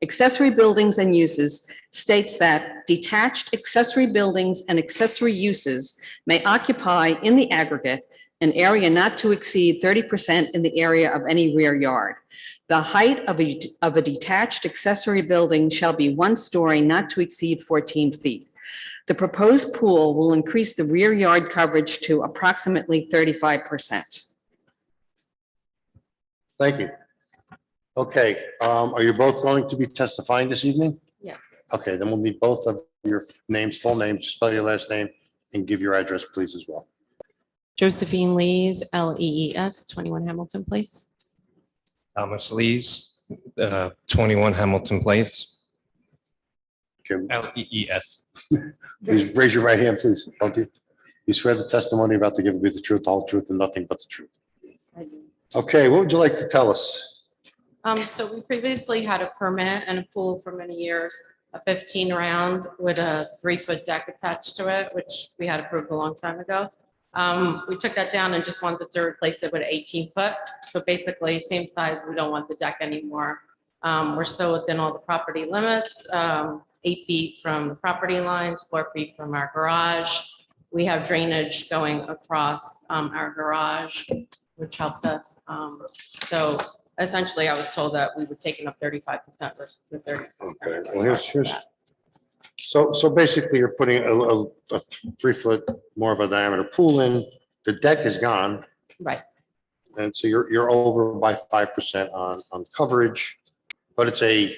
Accessory Buildings and Uses, states that detached accessory buildings and accessory uses may occupy in the aggregate an area not to exceed 30% in the area of any rear yard. The height of a detached accessory building shall be 1 story, not to exceed 14 feet. The proposed pool will increase the rear yard coverage to approximately 35%. Thank you. Okay, are you both going to be testifying this evening? Yes. Okay, then we'll need both of your names, full names, spell your last name, and give your address, please, as well. Josephine Lees, Lees, 21 Hamilton Place. Thomas Lees, 21 Hamilton Place, Okay, Lees. please raise your right hand, please. Both of you. You swear the testimony about to give will be the truth, the whole truth, and nothing but the truth. Okay, what would you like to tell us? So we previously had a permit and a pool for many years, a 15 round with a 3-foot deck attached to it, which we had approved a long time ago. We took that down and just wanted to replace it with 18-foot. So basically same size. We don't want the deck anymore. We're still within all the property limits, 8 feet from the property lines, 4 feet from our garage. We have drainage going across our garage, which helps us. So essentially I was told that we were taking up 35% versus the 30%. Okay, well, here's, so basically you're putting a 3-foot more of a diameter pool in, the deck is gone. Right. And so you're over by 5% on coverage, but it's an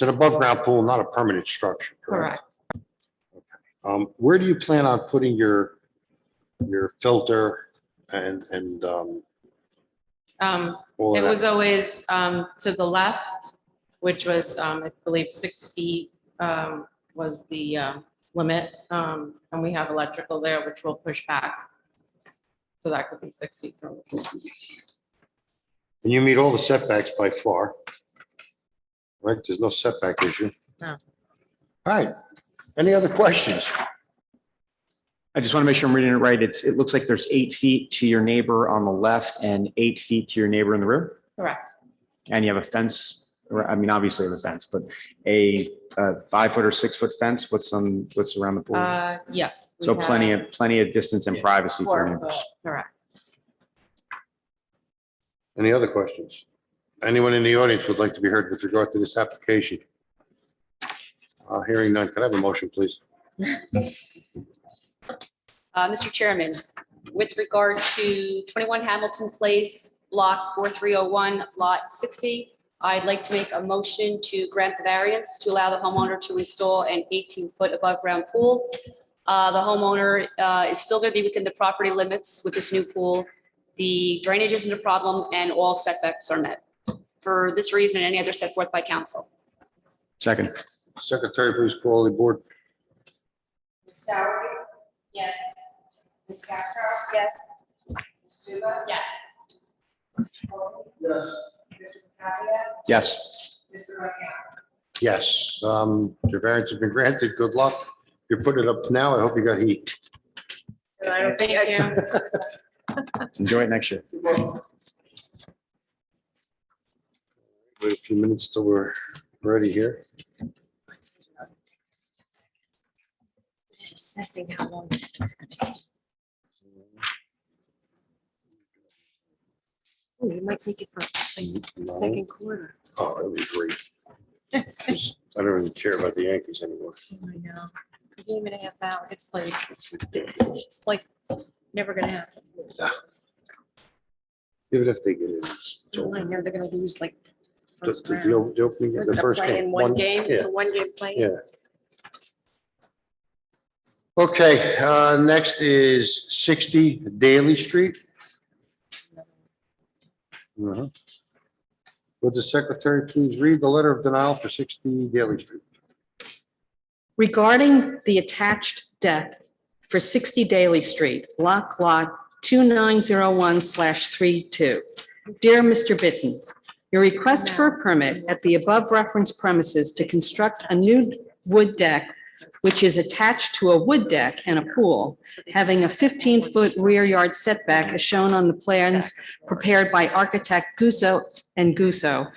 above ground pool, not a permanent structure. Correct. Where do you plan on putting your filter and all It of was that? always to the left, which was, I believe, 6 feet was the limit. And we have electrical there, which will push back. So that could be 6 feet from the pool. And you meet all the setbacks by far. Right, there's no setback issue. No. All right, any other questions? I just want to make sure I'm reading it right. It looks like there's 8 feet to your neighbor on the left and 8 feet to your neighbor in the rear. Correct. And you have a fence, or I mean, obviously you have a fence, but a 5-foot or 6-foot fence, what's around the pool? Yes. we So have plenty of distance and privacy for your 4 neighbors. foot, correct. Any other questions? Anyone in the audience would like to be heard with regard to this application? Hearing none, can I have a motion, please? Mr. Chairman, with regard to 21 Hamilton Place, Block 4301, Lot 60, I'd like to make a motion to grant the variance to allow the homeowner to install an 18-foot above-ground pool. The homeowner is still going to be within the property limits with this new pool. The drainage isn't a problem and all setbacks are met. For this reason and any other set forth by council. Second. Secretary, please call the board. Ms. Souter, Yes. Ms. Castro, Yes. Ms. Stuba, Yes. Mr. Colby, Yes. Mr. Battaglia, Yes. Mr. Rosiano. Yes, your variance has been granted. Good luck. You're putting it up now. I hope you got heat. I don't think you. Enjoy it next year. Wait a few minutes till we're ready here. Assessing how long this is going to take. Oh, you might take it for like No. second quarter. Oh, that'd be great. I don't really care about the Yankees anymore. I know. A game and a half out. It's like never gonna happen. Even if they get in. It's over. I know they're gonna lose like. first The round. the opening, Was the it a first play game. in one game? It's a one-game play? Yeah. Okay, next is 60 Daly Street. Mhm. Would the secretary please read the letter of denial for 60 Daly Street? Regarding the attached deck for 60 Daly Street, lot 2901/32. Dear Mr. Bitten, your request for a permit at the above referenced premises to construct a new wood deck, which is attached to a wood deck and a pool, having a 15-foot rear yard setback as shown on the plans prepared by architect Gusso and Gusso,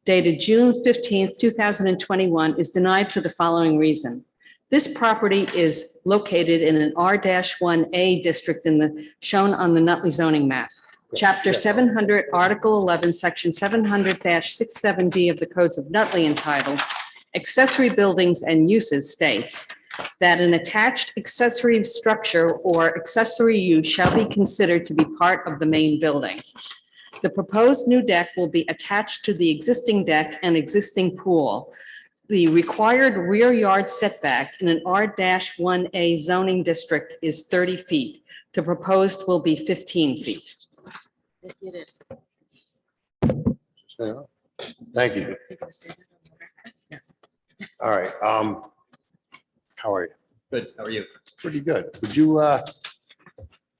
dated June 15th, 2021, is denied for the following reason. This property is located in an R-1A district shown on the Nutley zoning map. Chapter 700, Article 11, Section 700-67D of the Codes of Nutley entitled Accessory Buildings and Uses states that an attached accessory structure or accessory use shall be considered to be part of the main building. The proposed new deck will be attached to the existing deck and existing pool. The required rear yard setback in an R-1A zoning district is 30 feet. The proposed will be 15 feet. It is. Thank you. All right, how are you? Good, how are you? Pretty good. Would you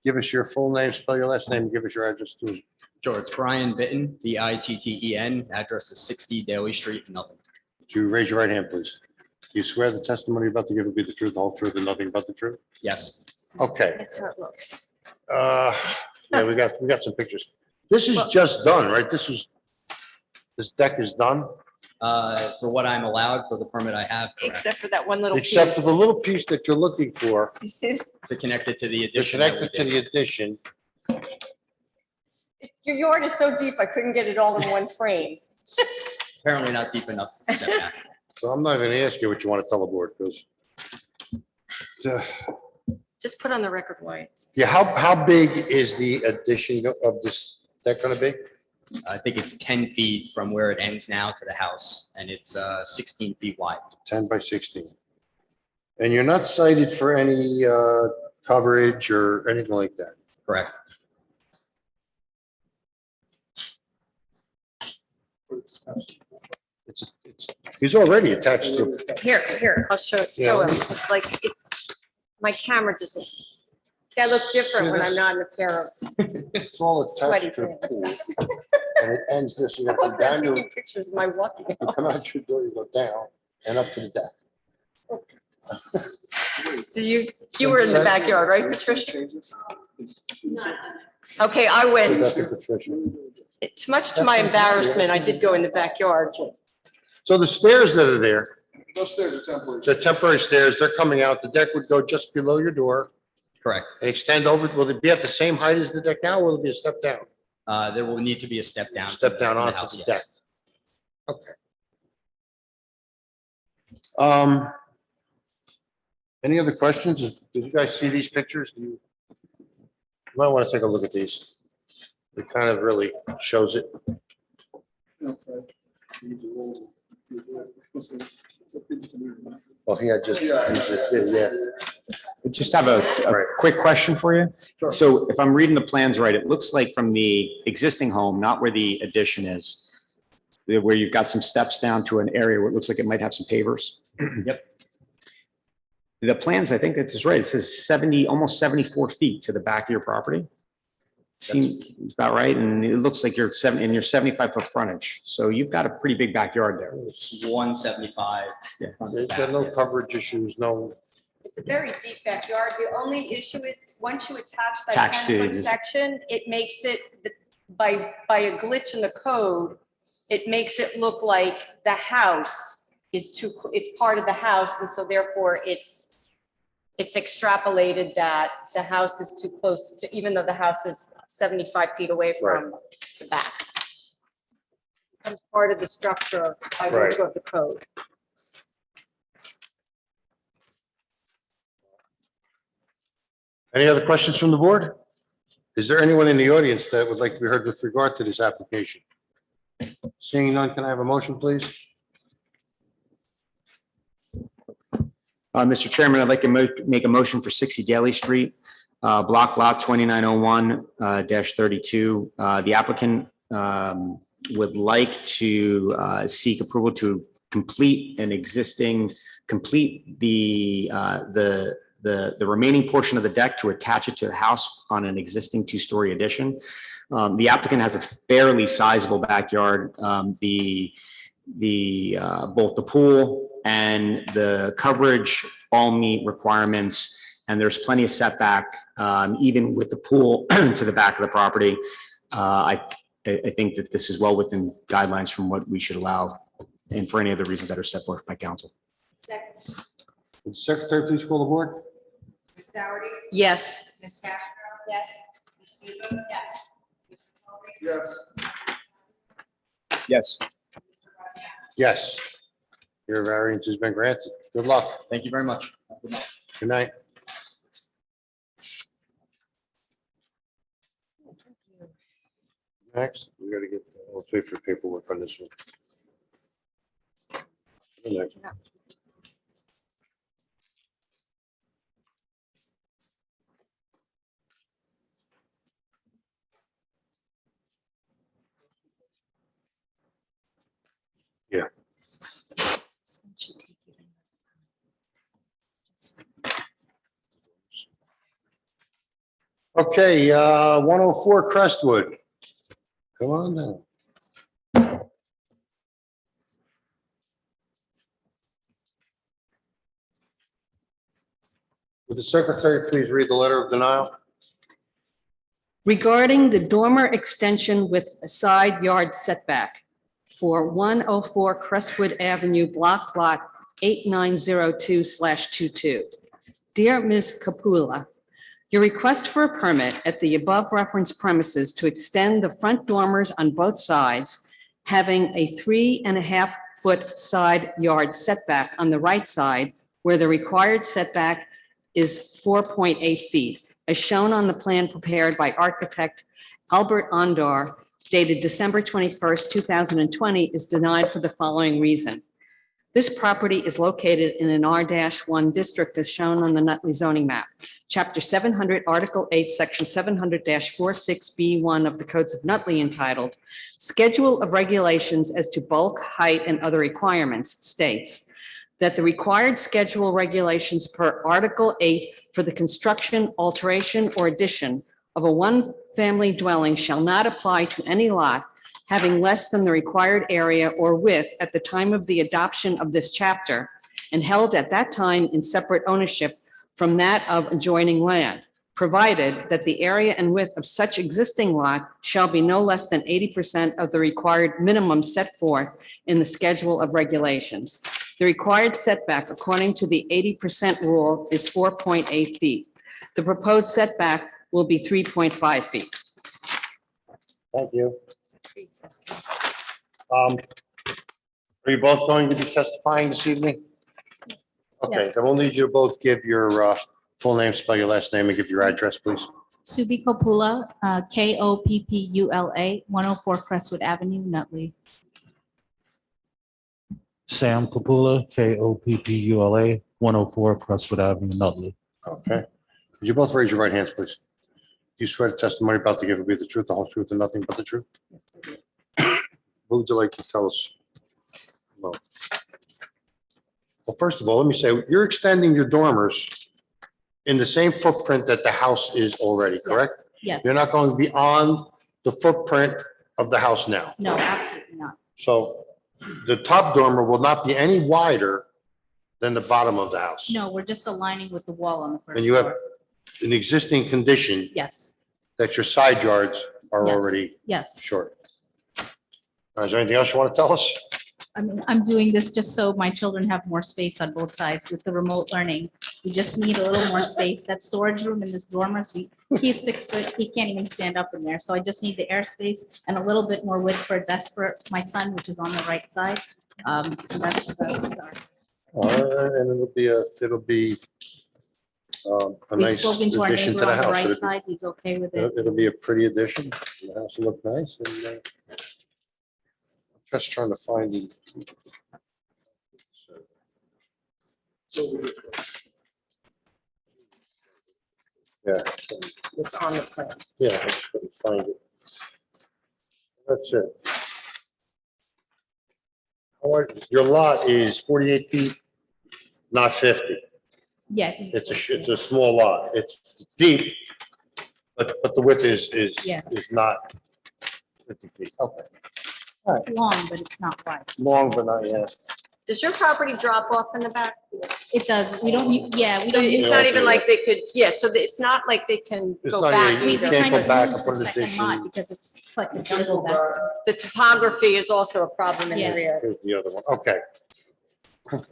give us your full name, spell your last name, and give us your address too? Sure, it's Brian Bitten, Bitten. Address is 60 Daly Street, Nutley. Would you raise your right hand, please? Do you swear the testimony you're about to give will be the truth, the whole truth, and nothing but the truth? Yes. Okay. That's how it looks. Yeah, we got some pictures. This is just done, right? This deck is done, For what I'm allowed for the permit I have, correct, Except for that one little piece. except for the little piece that you're looking for. This is- to connect it to the You're addition. that we connected to did. the addition. Your yard is so deep, I couldn't get it all in one frame. Apparently not deep enough. to step back. So I'm not gonna ask you what you want to tell the board, because. Just put on the record why. Yeah, how big is the addition of this deck gonna be? I think it's 10 feet from where it ends now to the house, and it's 16 feet wide. 10 by 16. And you're not cited for any coverage or anything like that? Correct. He's already attached to. Here, I'll show him. It's like, my camera doesn't. See, I look different when I'm not in a pair of It's all sweaty attached to a pants. pool. And it ends this, you I have to hope go they're down, you taking pictures of my walking. come out your door, you go down and up to the deck. You were in the backyard, right, Patricia? Okay, I went. Patricia. It's much to my embarrassment, I did go in the backyard. So the stairs that are there, Those stairs are temporary. the temporary stairs, they're coming out. The deck would go just below your door Correct. and extend over. Will it be at the same height as the deck now? Or will it be a step down? There will need to be a step down. Step down from onto house, the yes. deck. Okay. Any other questions? Did you guys see these pictures? You might want to take a look at these. It kind of really shows it. Well, he just did, yeah. I just have a quick question for you. So if I'm reading the plans right, it looks like from the existing home, not where the addition is, where you've got some steps down to an area where it looks like it might have some pavers. Yep. The plans, I think that's right. It says 70, almost 74 feet to the back of your property. Seems, it's about right. And it looks like you're 75-foot frontage. So you've got a pretty big backyard there. It's 175. Yeah. There's got no coverage issues, no. It's a very deep backyard. The only issue is, once you attach that Attach to 10-foot this- section, it makes it, by a glitch in the code, it makes it look like the house is too, it's part of the house, and so therefore it's extrapolated that the house is too close to, even though the house is 75 feet away from the back. becomes part of the structure by Right. virtue of the code. Any other questions from the board? Is there anyone in the audience that would like to be heard with regard to this application? Seeing none, can I have a motion, please? Mr. Chairman, I'd like to make a motion for 60 Daly Street, block lot 2901-32. The applicant would like to seek approval to complete the remaining portion of the deck to attach it to the house on an existing two-story addition. The applicant has a fairly sizable backyard. Both the pool and the coverage all meet requirements, and there's plenty of setback, even with the pool to the back of the property. I think that this is well within guidelines from what we should allow, and for any of the reasons that are set forth by council. Second. Would the secretary please call the board? Ms. Dougherty? Yes. Ms. Castro? Yes. Ms. Studo? Yes. Mr. Foley? Yes. Yes. Mr. Rossi? Yes. Your variance has been granted. Good luck. Thank you very much. Good night. Next, we gotta get, we'll pay for paperwork on this one. Next. Yeah. Okay, 104 Crestwood. Come on down. Would the secretary please read the letter of denial? Regarding the dormer extension with a side yard setback for 104 Crestwood Avenue, block lot 8902/22. Dear Ms. Capula, your request for a permit at the above referenced premises to extend the front dormers on both sides, having a 3.5-foot side yard setback on the right side where the required setback is 4.8 feet, as shown on the plan prepared by architect Albert Ondar, dated December 21st, 2020, is denied for the following reason. This property is located in an R-1 district as shown on the Nutley zoning map, Chapter 700, Article 8, Section 700-46B1 of the Codes of Nutley, entitled Schedule of Regulations as to Bulk, Height, and Other Requirements, states that the required schedule regulations per Article 8 for the construction, alteration, or addition of a one-family dwelling shall not apply to any lot having less than the required area or width at the time of the adoption of this chapter and held at that time in separate ownership from that of adjoining land, provided that the area and width of such existing lot shall be no less than 80% of the required minimum set forth in the schedule of regulations. The required setback, according to the 80% rule, is 4.8 feet. The proposed setback will be 3.5 feet. Thank you. Are you both going to be testifying this evening? Okay, Yes. I will need you to both give your full name, spell your last name, and give your address, please. Subi Kopula, Koppula, 104 Crestwood Avenue, Nutley. Sam Kapula, Koppula, 104 Crestwood Avenue, Nutley. Okay. Would you both raise your right hands, please? Do you swear the testimony about to give will be the truth, the whole truth, and nothing but the truth? What would you like to tell us? Well, first of all, let me say, you're extending your dormers in the same footprint that the house is already, correct? Yes. You're not going to be on the footprint of the house now. No, absolutely not. So the top dormer will not be any wider than the bottom of the house. No, we're just aligning with the wall on the first And you have floor. an existing condition Yes, that your side yards are Yes. already yes. short. Is there anything else you want to tell us? I mean, I'm doing this just so my children have more space on both sides with the remote learning. We just need a little more space. That storage room in this dormers, he's 6 foot, he can't even stand up in there. So I just need the airspace and a little bit more width for a desk for my son, which is on the right side. And that's the start. And it'll be a We've nice spoken to our addition to neighbor the on the house. right It'll side. He's okay with be- it. It'll be a pretty addition. The house will look nice. And I'm just trying to find the. Yeah. It's on the plan. Yeah, I just couldn't find it. That's it. Your lot is 48 feet, not 50. Yeah. It's a small lot. It's deep, but the width is Yeah. not 50 feet. Okay. It's long, but it's not wide. Long, but not yet. Does your property drop off in the back? It does. We don't, yeah, we So don't. it's not even like they could, yeah, so it's not like they can It's go not, back yeah, you either. can't Kind go of back moved and put the an second lot addition. because it's like a jungle back there. The topography is also a problem in the Yeah. rear. Here's the other one. Okay.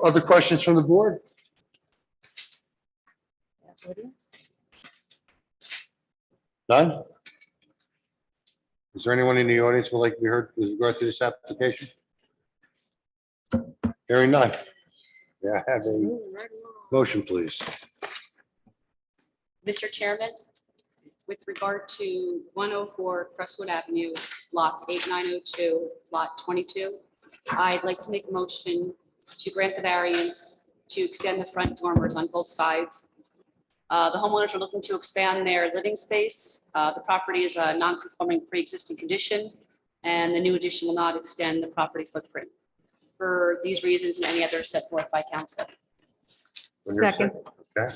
Other questions from the board? None? Is there anyone in the audience who would like to be heard with regard to this application? Hearing none. Yeah, I have a motion, please. Mr. Chairman, with regard to 104 Crestwood Avenue, Lot 8902, Lot 22, I'd like to make a motion to grant the variance to extend the front dormers on both sides. The homeowners are looking to expand their living space. The property is a non-conforming pre-existing condition, and the new addition will not extend the property footprint. For these reasons and any others set forth by council. When you're Second. Okay.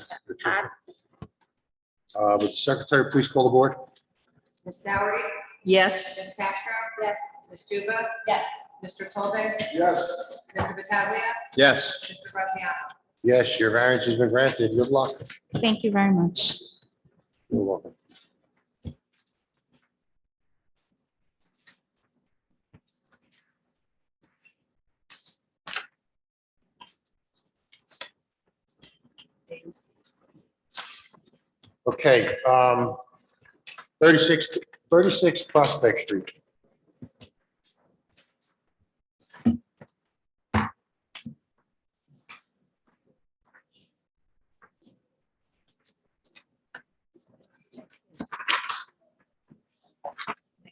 Would the secretary please call the board? Ms. Dougherty? Yes. Ms. Castro? Yes. Ms. Stuba? Yes. Mr. Colvin? Yes. Mr. Battaglia? Yes. Mr. Graziano? Yes, your variance has been granted. Good luck. Thank you very much. You're welcome. Okay, 36 Prospect Street.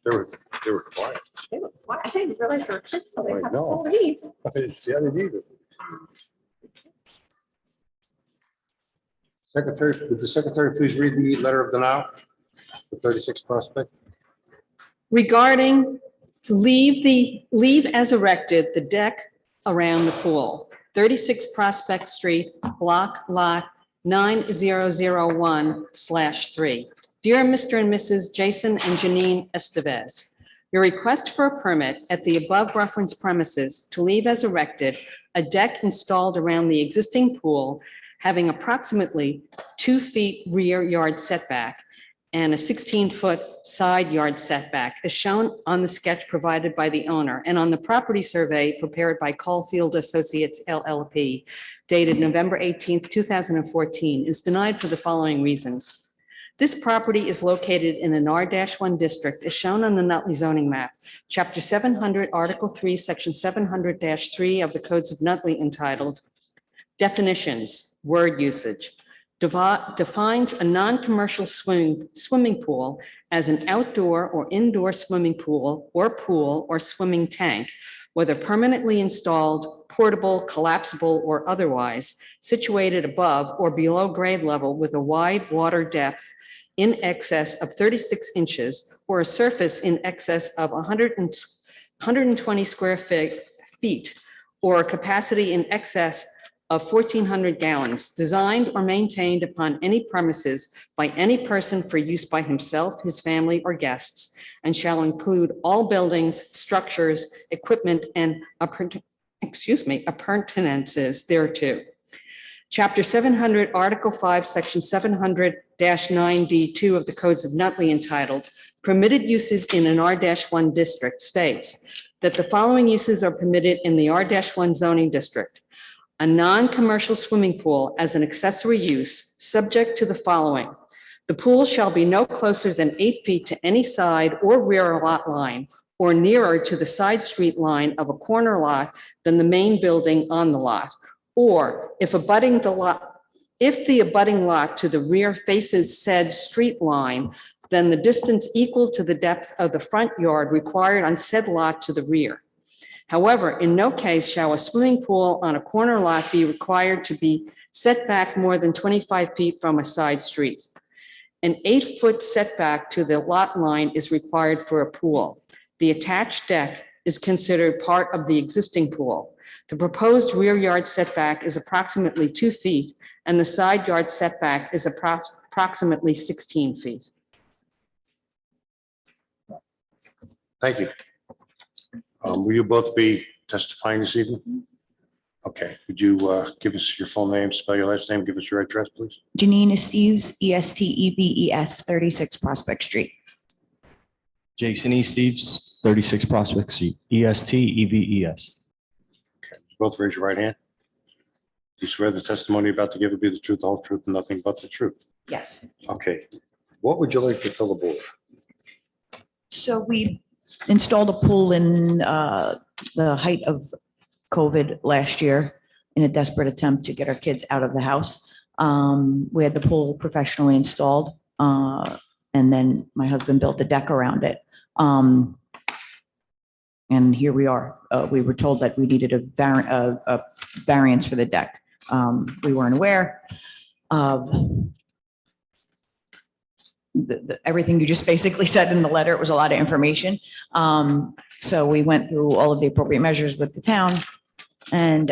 They were quiet. I didn't realize there were kids, so they I had to know. leave. Yeah, they need it. Secretary, would the secretary please read the letter of denial for 36 Prospect? Regarding to leave as erected the deck around the pool, 36 Prospect Street, block lot 9001/3. Dear Mr. and Mrs. Jason and Janine Estevez, your request for a permit at the above referenced premises to leave as erected a deck installed around the existing pool having approximately 2 feet rear yard setback and a 16-foot side yard setback as shown on the sketch provided by the owner and on the property survey prepared by Caulfield Associates LLP dated November 18th, 2014 is denied for the following reasons. This property is located in an R-1 district as shown on the Nutley zoning map, Chapter 700, Article 3, Section 700-3 of the Codes of Nutley entitled Definitions, Word Usage, defines a non-commercial swimming pool as an outdoor or indoor swimming pool or swimming tank, whether permanently installed, portable, collapsible, or otherwise, situated above or below grade level with a wide water depth in excess of 36 inches or a surface in excess of 120 square feet or a capacity in excess of 1,400 gallons, designed or maintained upon any premises by any person for use by himself, his family, or guests, and shall include all buildings, structures, equipment, and appurtenances thereto. Chapter 700, Article 5, Section 700-9D2 of the Codes of Nutley entitled Permitted Uses in an R-1 District states, that the following uses are permitted in the R-1 zoning district. A non-commercial swimming pool as an accessory use, subject to the following. The pool shall be no closer than 8 feet to any side or rear lot line, or nearer to the side street line of a corner lot than the main building on the lot. Or if the abutting lot to the rear faces said street line, then the distance equal to the depth of the front yard required on said lot to the rear. However, in no case shall a swimming pool on a corner lot be required to be set back more than 25 feet from a side street. An 8-foot setback to the lot line is required for a pool. The attached deck is considered part of the existing pool. The proposed rear yard setback is approximately 2 feet, and the side yard setback is approximately 16 feet. Thank you. Will you both be testifying this evening? Okay, would you give us your full name, spell your last name, give us your address, please? Janine Esteves, Esteves, 36 Prospect Street. Jason E. Steves, 36 Prospect Street, Esteves. Both raise your right hand. Do you swear the testimony you're about to give will be the truth, the whole truth, and nothing but the truth? Yes. Okay. What would you like to tell the board? So we installed a pool in the height of COVID last year in a desperate attempt to get our kids out of the house. We had the pool professionally installed, and then my husband built a deck around it. And here we are. We were told that we needed a variance for the deck. We weren't aware of everything you just basically said in the letter. It was a lot of information. So we went through all of the appropriate measures with the town, and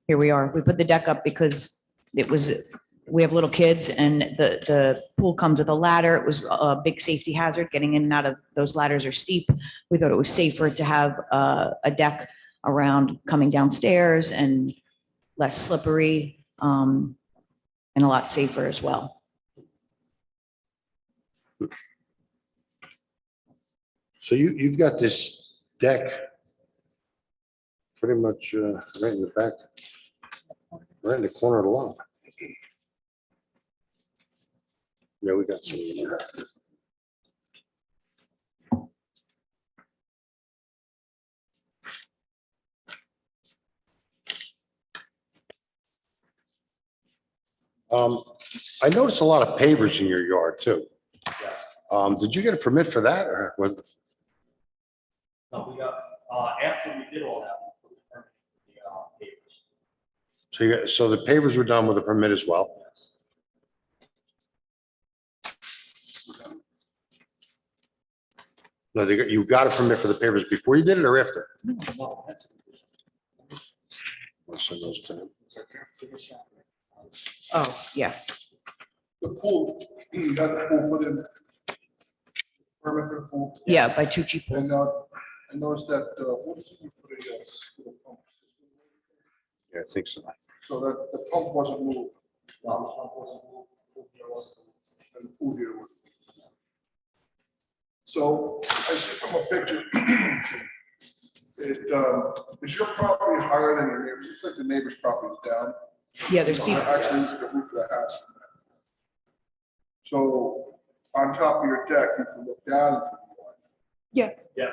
here we are. We put the deck up because we have little kids, and the pool comes with a ladder. It was a big safety hazard. Getting in and out of those ladders are steep. We thought it was safer to have a deck around coming downstairs and less slippery, and a lot safer as well. So you've got this deck pretty much right in the back, right in the corner of the lot. Yeah, we got some. I noticed a lot of pavers in your yard too. Did you get a permit for that, or was? No, we got, after we did all that, we put the permit in the papers. So the pavers were done with a permit as well? No, you got a permit for the pavers before you did it or after? No, that's. I'll send those to him. Oh, yeah. The pool, you got the pool put in. Permit for the pool. Yeah, by Tucci Pool. And I noticed that, what is it for the school pump? Yeah, I think so. So that the pump wasn't moved. No, the pump wasn't moved, the pool here wasn't moved. And the pool here was. So I see from a picture, is your property higher than your neighbor's? Looks like the neighbor's property is down. Yeah, there's deep. Actually, look at the roof of the house. So on top of your deck, you can look down into the yard. Yeah. Yeah.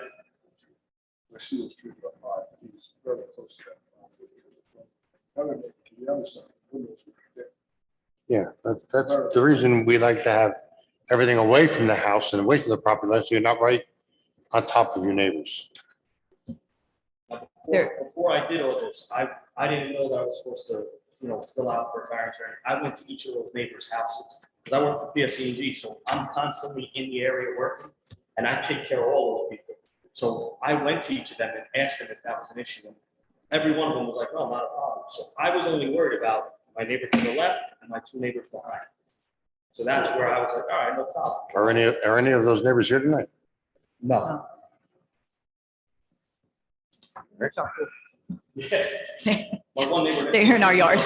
I see those trees up high. He's very close to that. Other, to the other side. Windows right there. Yeah, that's the reason we like to have everything away from the house and away from the property line, so you're not right on top of your neighbors. Before I did all this, I didn't know that I was supposed to, fill out for variance or anything. I went to each of those neighbors' houses, because I work for PSE&G, so I'm constantly in the area working, and I take care of all those people. So I went to each of them and asked them if that was an issue. And every one of them was like, no, not a problem. So I was only worried about my neighbor to the left and my two neighbors behind. So that's where I was like, all right, no problem. Are any of those neighbors here tonight? No. Yeah. My one neighbor. They're in our yard.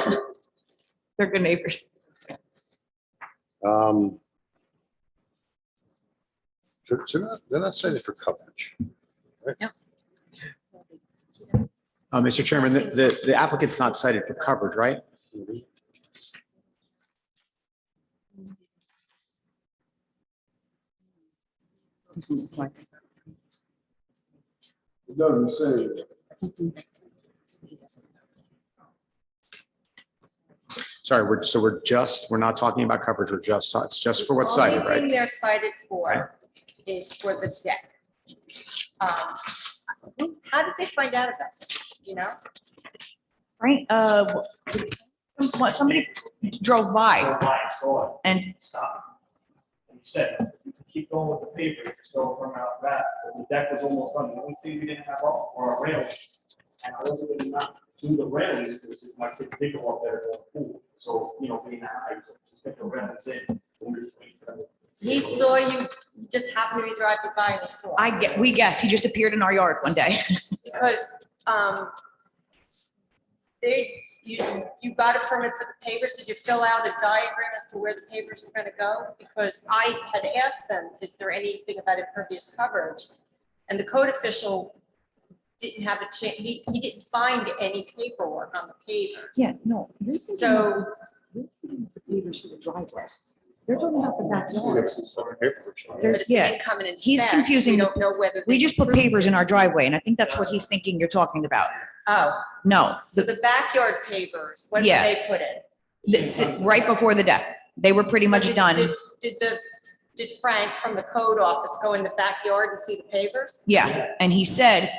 They're good neighbors. They're not cited for coverage. Right? No. Mr. Chairman, the applicant's not cited for coverage, right? It doesn't say. Sorry, we're not talking about coverage, it's just for what's cited, The only thing right? they're cited for is for the deck. How did they find out about this, you know? Right, somebody drove by and Stop. And he said, "You can keep going with the paper, just don't come out that, but the deck was almost done, the only thing we didn't have up were our railings. And I wasn't gonna not do the railings, because my kids did go up there to the pool, so, you know, being that high, just stick the railings in. And we're just waiting for them to- He saw you, you just happened to be driving by and he saw. we guess, he just appeared in our yard one day. Because, you got a permit for the pavers, did you fill out a diagram as to where the pavers were gonna go? Because I had asked them, is there anything about impervious coverage? And the code official didn't have a chance, he didn't find any paperwork on the pavers. Yeah, no. So, Pavers for the driveway. They're talking about the backyard. but if they Yeah, didn't come and he's inspect, confusing we the- don't know whether. we they just put approved pavers it. in our driveway, and I think that's what he's thinking you're talking about. Oh, No, so the backyard pavers, when did Yeah. they put in? it's right before the deck. They were pretty So much did- done. Did Frank from the code office go in the backyard and see the pavers? Yeah, and he said,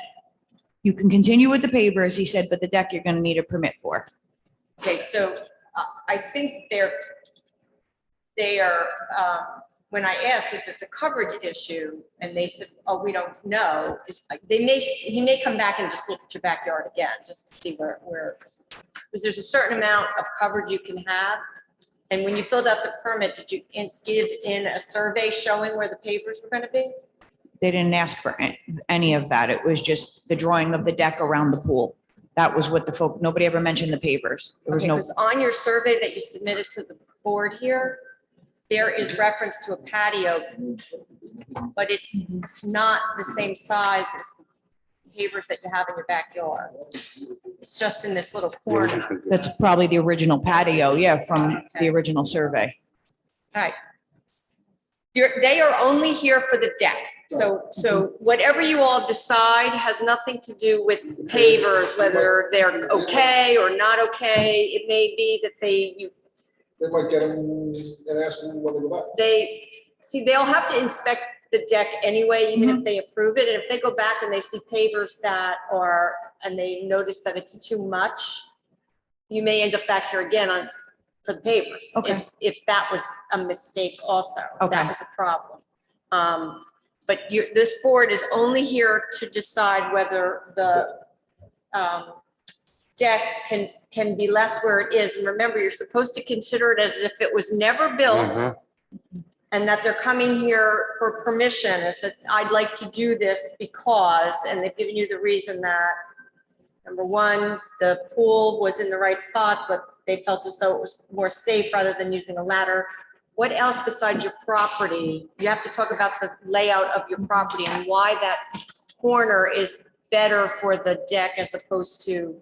you can continue with the pavers, he said, but the deck you're gonna need a permit for. Okay, so I think they are, when I asked, is it a coverage issue? And they said, oh, we don't know. It's like, he may come back and just look at your backyard again, just to see where, because there's a certain amount of coverage you can have. And when you filled out the permit, did you give in a survey showing where the pavers were gonna be? They didn't ask for any of that. It was just the drawing of the deck around the pool. That was what nobody ever mentioned the pavers. There was Okay, no, because on your survey that you submitted to the board here, there is reference to a patio, but it's not the same size as the pavers that you have in your backyard. It's just in this little corner. that's probably the original patio, yeah, from the original survey. All right. They are only here for the deck. So whatever you all decide has nothing to do with pavers, whether they're okay or not okay. It may be that They might get them and ask them whether to go back. they'll have to inspect the deck anyway, even if they approve it. And if they go back and they see pavers and they notice that it's too much, you may end up back here again for the pavers. Okay. If that was a mistake also, if Okay. that was a problem. But this board is only here to decide whether the deck can be left where it is. And remember, you're supposed to consider it as if it was never built. Mhm. And that they're coming here for permission, is that I'd like to do this because, and they've given you the reason that, number one, the pool was in the right spot, but they felt as though it was more safe rather than using a ladder. What else besides your property? You have to talk about the layout of your property and why that corner is better for the deck as opposed to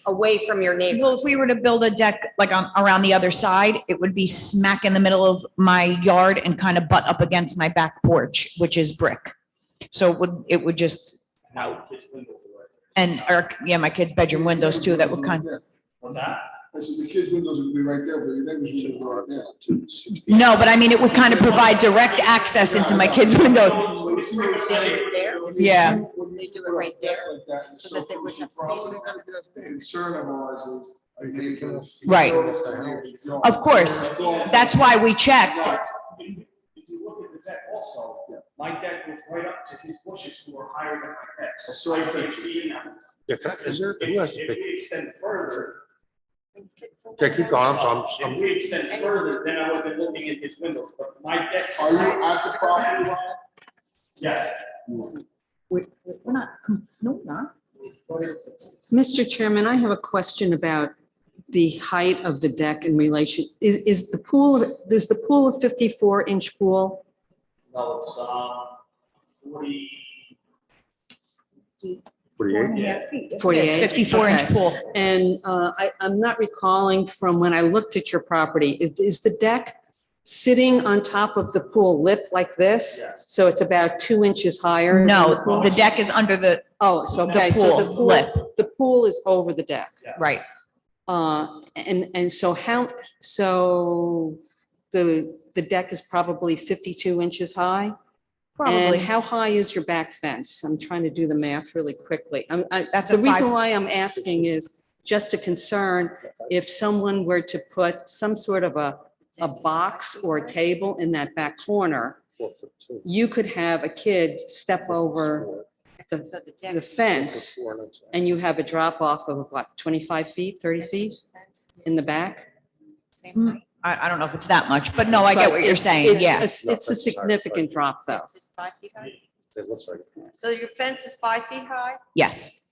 away from your Well, neighbors. if we were to build a deck like around the other side, it would be smack in the middle of my yard and kind of butt up against my back porch, which is brick. So it would just, Now, kids' windows and my kid's bedroom windows too, that would kind of. What's that? I said, the kids' windows would be right there, but your neighbor's windows are right there. No, but I mean, it would kind of provide direct access into my kids' windows. They do it there? Yeah. They do it right there, so that they wouldn't have space. Concern of ours is. our neighbors. Right. Of course, that's why we checked. If you look at the deck also, my deck was right up to his bushes who are higher than my deck, so I can't see in that. Yeah, is there, who has the If pic- we extend further, Okay, keep going, I'm if we extend further, then I would have been looking at his windows, but my deck. Are you at the property line? Yeah. We're not, no, not. Mr. Chairman, I have a question about the height of the deck in relation, is the pool a 54-inch pool? No, it's 40. 48. 48. 54-inch Okay. pool. And I'm not recalling from when I looked at your property, is the deck sitting on top of the pool lip like this? Yes. So it's about 2 inches higher? than the No, pool? the deck is under the, Oh, so, okay, so the pool lip. the pool is over the deck. right. And so so the deck is probably 52 inches high? And Probably. how high is your back fence? I'm trying to do the math really quickly. That's The a reason 5. why I'm asking is just a concern, if someone were to put some sort of a box or a table in that back corner, you could have a kid step over the fence and you have a drop off of what, 25 feet, 30 feet in the back? I don't know if it's that much, but no, I get what you're saying. Yeah. It's a significant drop though. Fence is 5 feet high? It looks like. So your fence is 5 feet high Yes.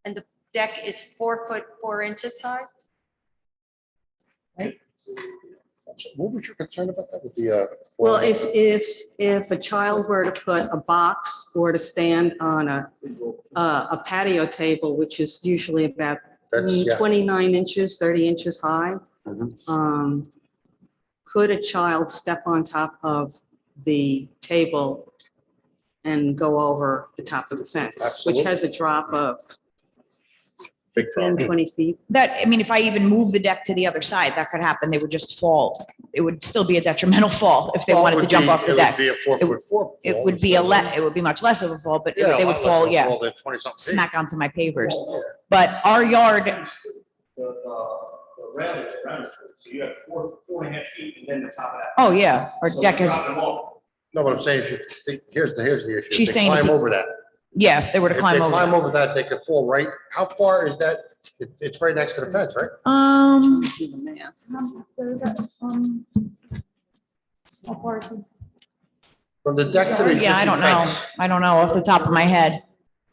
and the deck is 4 foot 4 inches high? What was your concern about that with the? Well, if a child were to put a box or to stand on a patio table, which is usually about That's, yeah. 29 inches, 30 inches high, Mhm. could a child step on top of the table and go over the top of the fence, which has a drop of 10, 20 feet? That, I mean, if I even move the deck to the other side, that could happen. They would just fall. It would still be a detrimental fall if they Well, it wanted to would jump be- off the it deck. would be a 4 foot 4. It would be it would be much less of a fall, but they would fall, yeah, smack onto my pavers. But our yard, The railings around it, so you have 4.5 feet and then the top of that. oh, yeah, our So deck you is, drop them off. No, but I'm saying, if you think- here's the issue. If She's they saying if Climb you- over that. yeah, if they were to If climb they over. climb over that, they could fall right. How far is that? It's right next to the fence, right? Do the math. From the deck to the Yeah, I existing don't know. fence. I don't know off the top of my head.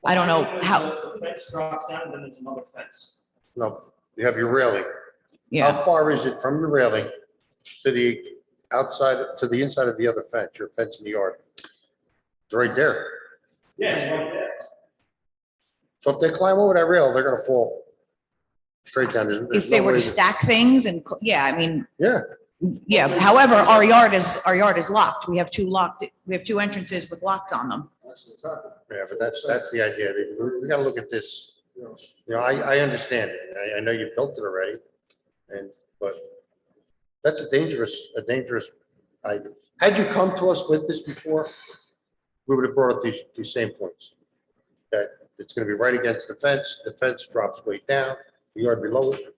I don't know how, The fence drops down and then there's another fence. No, you have your railing. yeah. How far is it from the railing to the outside, to the inside of the other fence, your fence in the yard? It's right there. Yeah, it's right there. So if they climb over that rail, they're gonna fall straight down. There's If they no were way to stack things and, yeah, I mean, Yeah, yeah. However, our yard is locked. We have two entrances with locks on them. yeah, but that's the idea. We gotta look at this. You know, I understand it. I know you built it already. But that's a dangerous item. Had you come to us with this before, we would have brought up these same points. That it's gonna be right against the fence drops way down, the yard below it.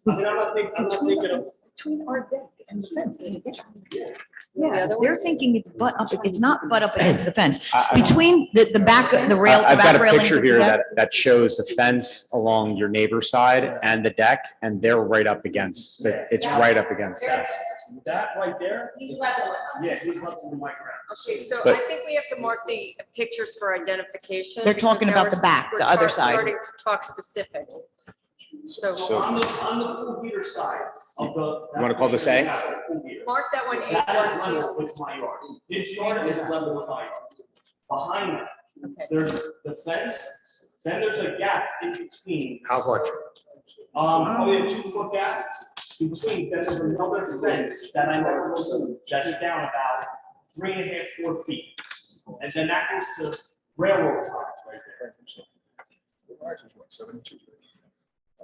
I mean, I'm not thinking of. Between our deck and the fence. Yeah, they're thinking it's not butt up against the fence. Between the back, the rail, the I've got back a railings picture of the here deck. that shows the fence along your neighbor's side and the deck, and they're right up against, it's right up against that. That right there. He's level. Yeah, he's level with my ground. Okay, so But- I think we have to mark the pictures for identification. They're talking because now about the we're- back, we're the other start- side. Starting to talk specifics. So So on the pool heater side of the. You wanna call this A? Pool heater. mark that one That is A1, level with my yard. This yard is level with my yard. Behind that, Okay. there's the fence, then there's a gap in between. How much? Probably a 2 foot gap between, then there's another fence that I never removed, that's down about 3.5, 4 feet. And then that goes to railroad ties right there.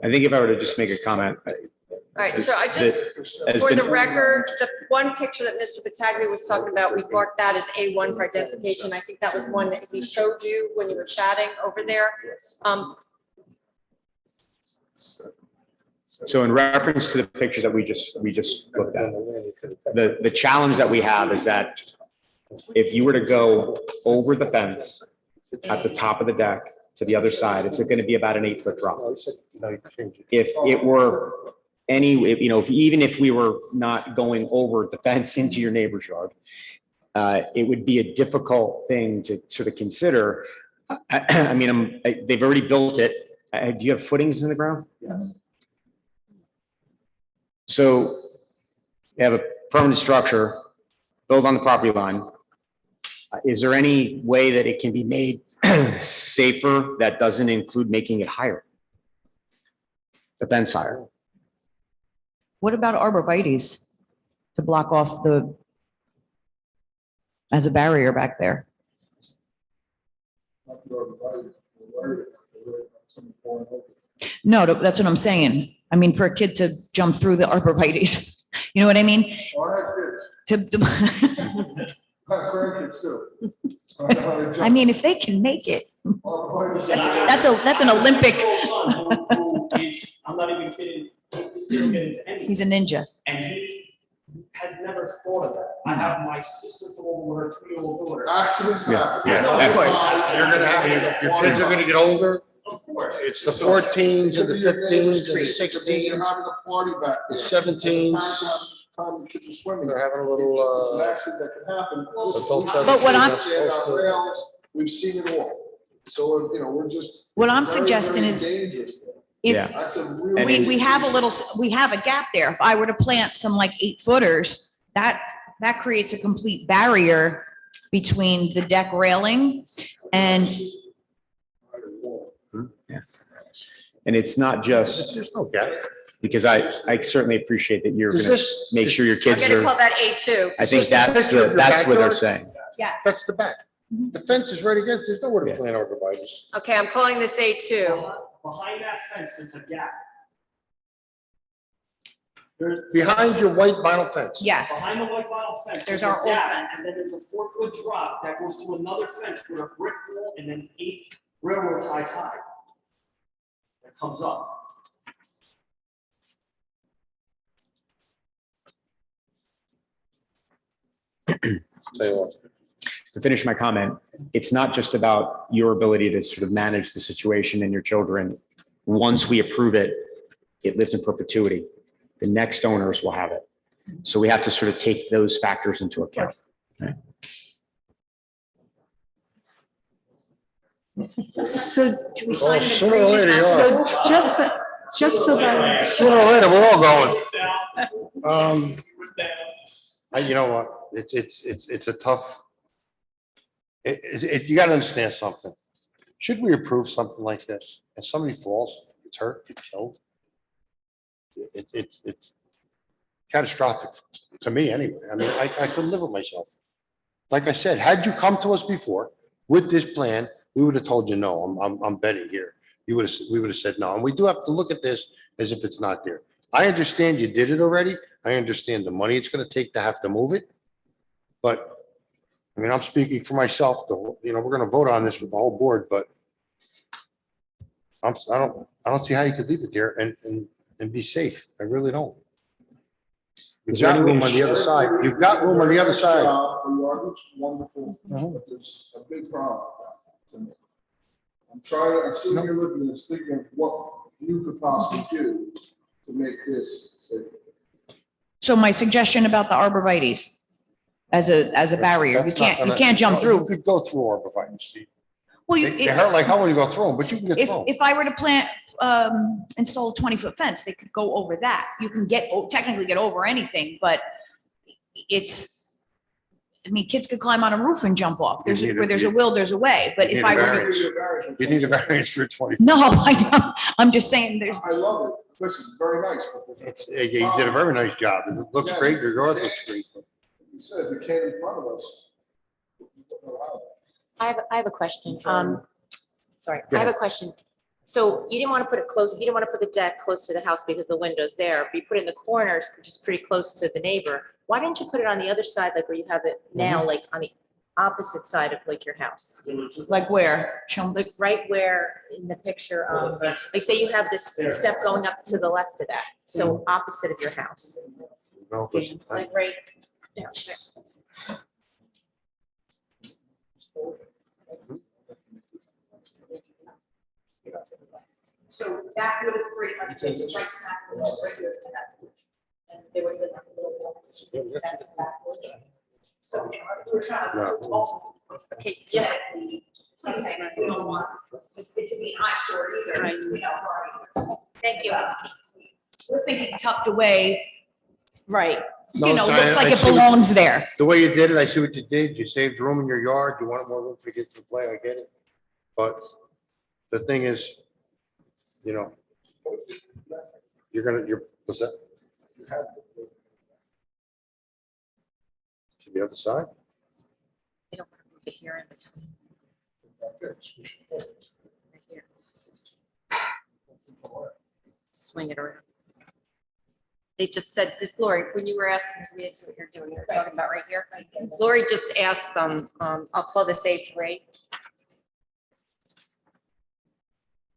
I think if I were to just make a comment. All right, so I just, has for the been- record, the one picture that Mr. Pataglia was talking about, we marked that as A1 for identification. I think that was one that he showed you when you were chatting over there. So in reference to the pictures that we just looked at, the challenge that we have is that if you were to go over the fence at the top of the deck to the other side, it's going to be about an 8-foot drop. If it were even if we were not going over the fence into your neighbor's yard, it would be a difficult thing to sort of consider. I mean, they've already built it. Do you have footings in the ground? Yes. So they have a permanent structure built on the property line. Is there any way that it can be made safer that doesn't include making it higher? The fence higher? What about arborvitae's to block off as a barrier back there? No, that's what I'm saying. I mean, for a kid to jump through the arborvitae's, you know what I mean? Grandkids too. I mean, if they can make it, that's an Olympic. I'm not even kidding. He's gonna get into anything. He's a ninja. And he has never thought of that. I have my sister told her 2-year-old daughter. Accidents happen. Yeah, No, of course. I- You're gonna have, your kids are gonna get older. Of course. It's the 14s and the 15s and the You're 16s, having a party back the there. 17s. Time the kids are swimming. They're having a It's an little, accident that can happen. adult We've seen But what I'm- kids stand on rails. We've seen it all. So, we're just. What I'm very, suggesting very is dangerous there. Yeah. That's a really. We have a gap there. If I were to plant some like 8-footers, that creates a complete barrier between the deck railing and And it's not just, there's no gap. because I certainly appreciate that you're Is gonna this- make sure your I'm kids gonna call are, that A2. I think Is this the that's, picture of your that's what they're backyard? saying. Yeah. That's the back. The fence is right against, there's nowhere to plant arborvitae's. Okay, I'm calling this A2. Behind that fence, there's a gap. There's. Behind your white vinyl fence. yes. Behind the white vinyl fence. There's a our old gap, fence. And then there's a 4-foot drop that goes to another fence with a brick wall and then 8 railroad ties high. That comes up. Tell you what. To finish my comment, it's not just about your ability to sort of manage the situation and your children. Once we approve it, it lives in perpetuity. The next owners will have it. So we have to sort of take those factors into account. right? So, Well, sooner or later, you are. so just so that, Sooner or later, we're all going. You know what, it's a tough. You gotta understand something. Should we approve something like this and somebody falls, gets hurt, gets killed? It's catastrophic to me anyway. I mean, I couldn't live with myself. Like I said, had you come to us before with this plan, we would have told you, no, I'm betting here. We would have said no. And we do have to look at this as if it's not there. I understand you did it already. I understand the money it's gonna take to have to move it. But, I mean, I'm speaking for myself, though, we're gonna vote on this with the whole board, but I don't see how you could leave it there and be safe. I really don't. You've Is there got any way room to on the other side. You've got room on the other side. The yard looks wonderful, but there's a big problem with that to me. I'm sitting here looking at this, thinking of what you could possibly do to make this safe. So my suggestion about the arborvitae's as a barrier, you That's not can't gonna- jump You through. could go through arborvitae's. Well, They hurt like hell when you go through them, but you can get through them. if I were to install a 20-foot fence, they could go over that. You can technically get over anything, but I mean, kids could climb on a roof and jump off. Where there's a will, there's a way. But You if need I a were variance. You need a variance for 20. no, I don't. I'm just saying I love it. Listen, it's very nice, but You did a very nice job. It looks great. Your yard looks great. you said if it came in front of us. I have a question. Sorry, Go I have a ahead. question. So you didn't want to put it close, you didn't want to put the deck close to the house because the window's there, but you put it in the corners, which is pretty close to the neighbor. Why didn't you put it on the other side, like where you have it now, like on the opposite side of like your house? like where? Show 'em. Like right where in the picture, like say you have this step going up to the left of that, so opposite of your house, No, like right, yeah, there. So that would have pretty much been right smack in the middle, right here to that porch. And they would have been like a little. That's the back porch. So we're trying to also, okay, yeah. We don't want it to be an eyesore either, right? We don't want it. Thank you. We're thinking tucked away. Right. No, you know, so looks I like it see what- belongs there. The way you did it, I see what you did. You saved room in your yard. You wanted more room to get to play. I get it. But the thing is, you know, what's that? To the other side? They don't want to move it here in between. Right here. Swing it around. They just said this, Lori, when you were asking this, we didn't see what you're doing. You're talking about right here. Lori just asked them, I'll call this A3.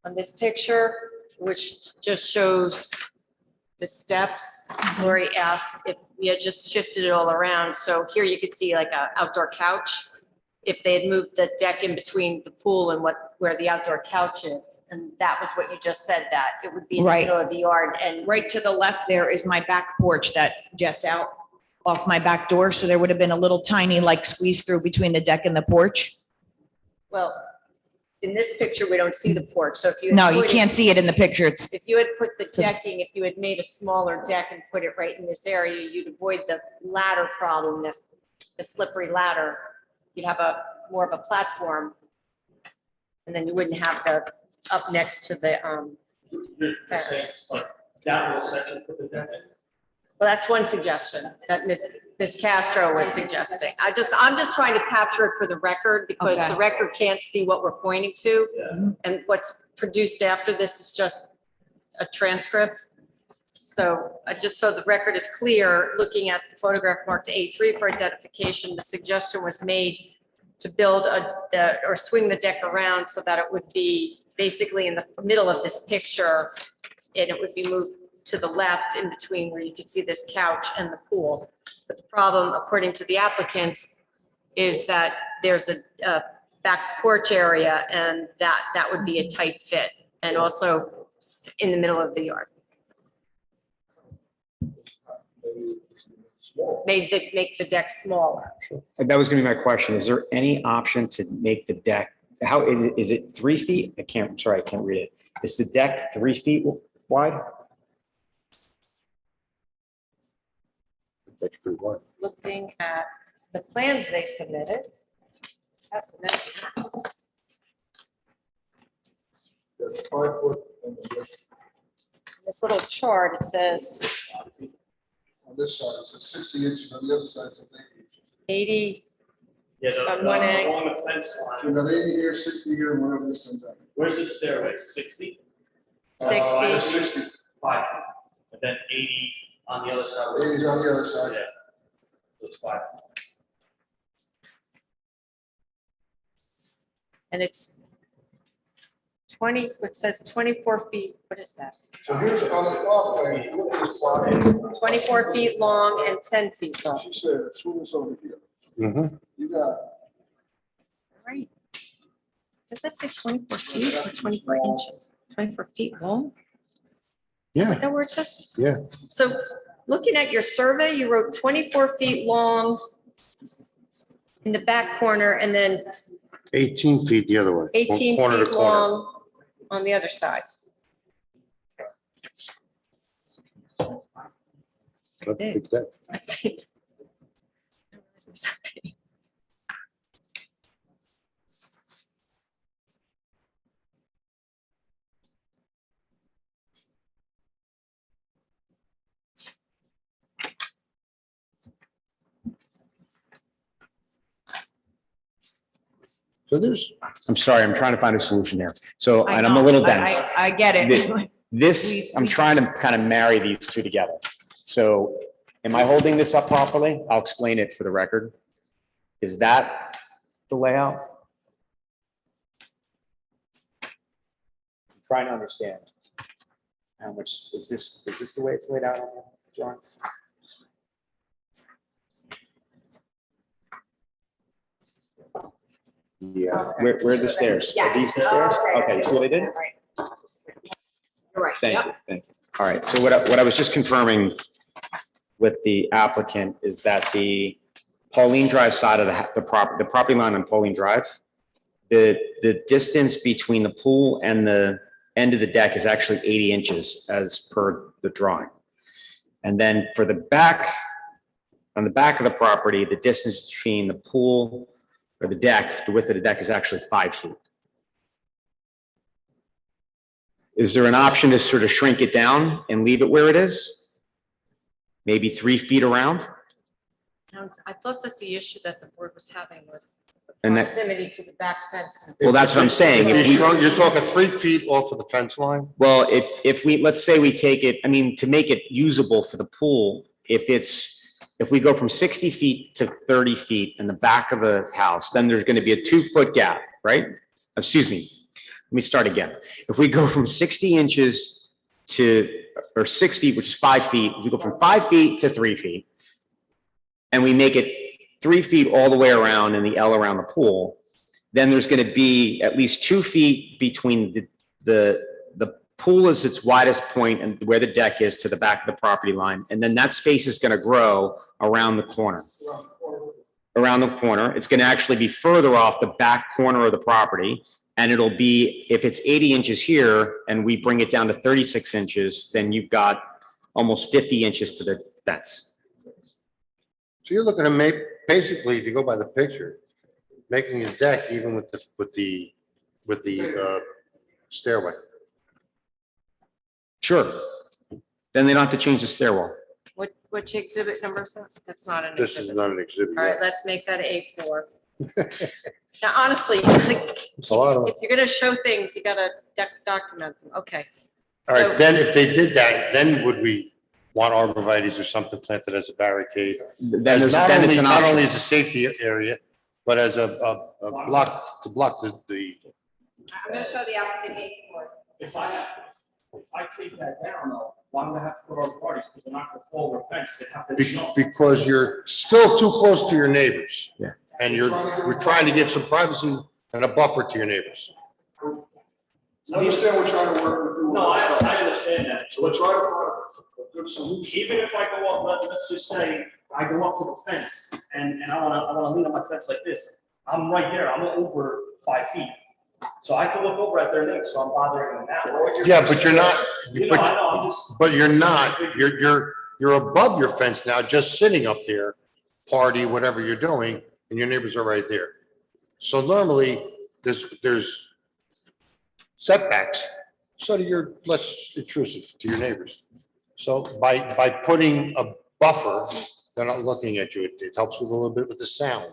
On this picture, which just shows the steps, Lori asked if we had just shifted it all around. So here you could see like a outdoor couch. If they had moved the deck in between the pool and where the outdoor couch is, and that was what you just said, that it would be in the Right. middle of the yard. And Right to the left there is my back porch that jets out off my back door. So there would have been a little tiny like squeeze through between the deck and the porch. well, in this picture, we don't see the porch. So if you. had No, you put it- can't see it in the picture. It's, If you had put the decking, if you had made a smaller deck and put it right in this area, you'd avoid the ladder problem, the slippery ladder. You'd have more of a platform. And then you wouldn't have the, up next to the, You're saying, like, that little section, put the deck in? well, that's one suggestion that Ms. Castro was suggesting. I'm just trying to capture it for the record because Okay. the record can't see what we're pointing to. And what's produced after this is just a transcript. So just so the record is clear, looking at the photograph marked A3 for identification, the suggestion was made to build or swing the deck around so that it would be basically in the middle of this picture, and it would be moved to the left in between where you could see this couch and the pool. But the problem, according to the applicant, is that there's a back porch area and that would be a tight fit and also in the middle of the yard. Make the deck smaller. That was gonna be my question. Is there any option to make the deck, how, is it 3 feet? I can't, sorry, I can't read it. Is the deck 3 feet wide? That's pretty wide. Looking at the plans they submitted. That's the next one. That's 5 foot. And This little chart, it says on this side, it says 60 inches, on the other side, it's 80 inches. 80, Yeah, On one end. along the fence You line. got 80 here, 60 here, and whatever this comes out. Where's the stairway? 60? 60. 60, 5 feet. And then 80 on the other side. 80 is on the other side. Yeah. So it's 5. and it's 20, it says 24 feet, what is that? So here's on the top plan, if you look at this slide. 24 feet long and 10 feet long. She said, swing this over here. Mhm. You got Right. Does that say 24 feet or 24 inches? 24 feet long? Is Yeah, that where it says? yeah. So looking at your survey, you wrote 24 feet long in the back corner and then 18 feet the other way. 18 corner to feet corner. long on the other side. That's a big deck. That's big. So there's, I'm sorry, I'm trying to find a solution here. So, I and I'm a know, little I- dense. I get it. This, I'm trying to kind of marry these two together. So am I holding this up properly? I'll explain it for the record. Is that the layout? I'm trying to understand. How much, is this the way it's laid out on the drawings? yeah. Where are the stairs? Are these the stairs? Okay, you see what I did? You're right. Thank Yep. you, thank you. All right, so what I was just confirming with the applicant is that the Pauline Drive side of the property line on Pauline Drive, the distance between the pool and the end of the deck is actually 80 inches as per the drawing. And then for the back On the back of the property, the distance between the pool or the deck, the width of the deck is actually 5 feet. Is there an option to sort of shrink it down and leave it where it is? Maybe 3 feet around? I thought that the issue that the board was having was the And that- proximity to the back fence. Well, that's what I'm saying. If we- You're talking 3 feet off of the fence line? Well, if we, let's say we take it, I mean, to make it usable for the pool, if we go from 60 feet to 30 feet in the back of the house, then there's going to be a 2-foot gap, right? Excuse me. Let me start again. If we go from 60 inches or 6 feet, which is 5 feet, we go from 5 feet to 3 feet, and we make it 3 feet all the way around in the L around the pool, then there's going to be at least 2 feet between the pool is its widest point and where the deck is to the back of the property line. And then that space is going to grow around the corner. Around the corner. It's going to actually be further off the back corner of the property. And it'll be, if it's 80 inches here and we bring it down to 36 inches, then you've got almost 50 inches to the fence. So you're looking to make, basically, if you go by the picture, making his deck even with the stairway. Sure. Then they don't have to change the stairwell. Which exhibit number is that? That's not an This is exhibit. not an exhibit. All right, let's make that A4. Now, honestly, like, It's a lot of. if you're gonna show things, you gotta document them. Okay. All So- right, then if they did that, then would we want arborvitae's or something planted as a barricade? Then As it's an option. not only as a safety area, but as a block, to block the. I'm gonna show the applicant A4. If I take that down though, why would I have to put all the parties? Because they're not gonna fall over fence, they have to jump. Because you're still too close to your neighbors. Yeah. And we're trying to give some privacy and a buffer to your neighbors. You understand we're trying to work with you. No, I understand that. So we're trying to find a good solution. Even if I go up, let's just say, I go up to the fence and I wanna lean on my fence like this. I'm right there, I'm over 5 feet. So I can look over at their neck, so I'm bothering them that way. Yeah, but you're not, You know, I know, I'm just. but you're not, you're above your fence now, just sitting up there, party, whatever you're doing, and your neighbors are right there. So normally, there's setbacks, so that you're less intrusive to your neighbors. So by putting a buffer, they're not looking at you. It helps with a little bit with the sound.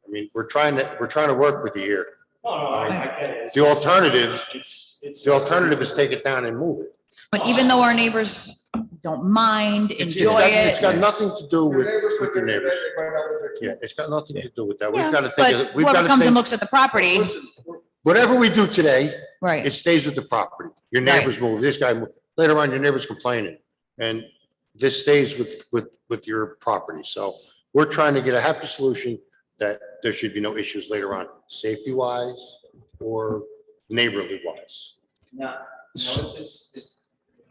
I mean, we're trying to work with you here. No, I get it. The alternative, It's- the alternative is take it down and move it. But even though our neighbors don't mind, It's enjoy got- it. It's got nothing to do Your with neighbors, your neighbors. Yeah. Yeah, it's got nothing to do with that. We've Yeah, got to think, But we've got whoever to comes and think, looks at the property, Listen, whatever we do today, right, it stays with the property. Your Right. neighbors move, this guy, later on, your neighbor's complaining. And this stays with your property. So we're trying to get a happy solution that there should be no issues later on, safety wise or neighborly wise. Now, it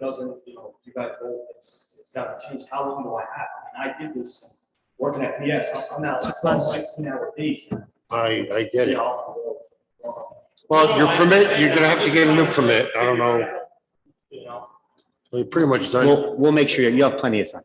doesn't, you guys vote, it's gotta change. How long do I have? I mean, I did this working at PS. I'm now 16-hour days. I get You it. know, Well, your permit, you're gonna have to get a new permit. I don't know. You know, We're pretty much done. We'll make sure you have plenty of time.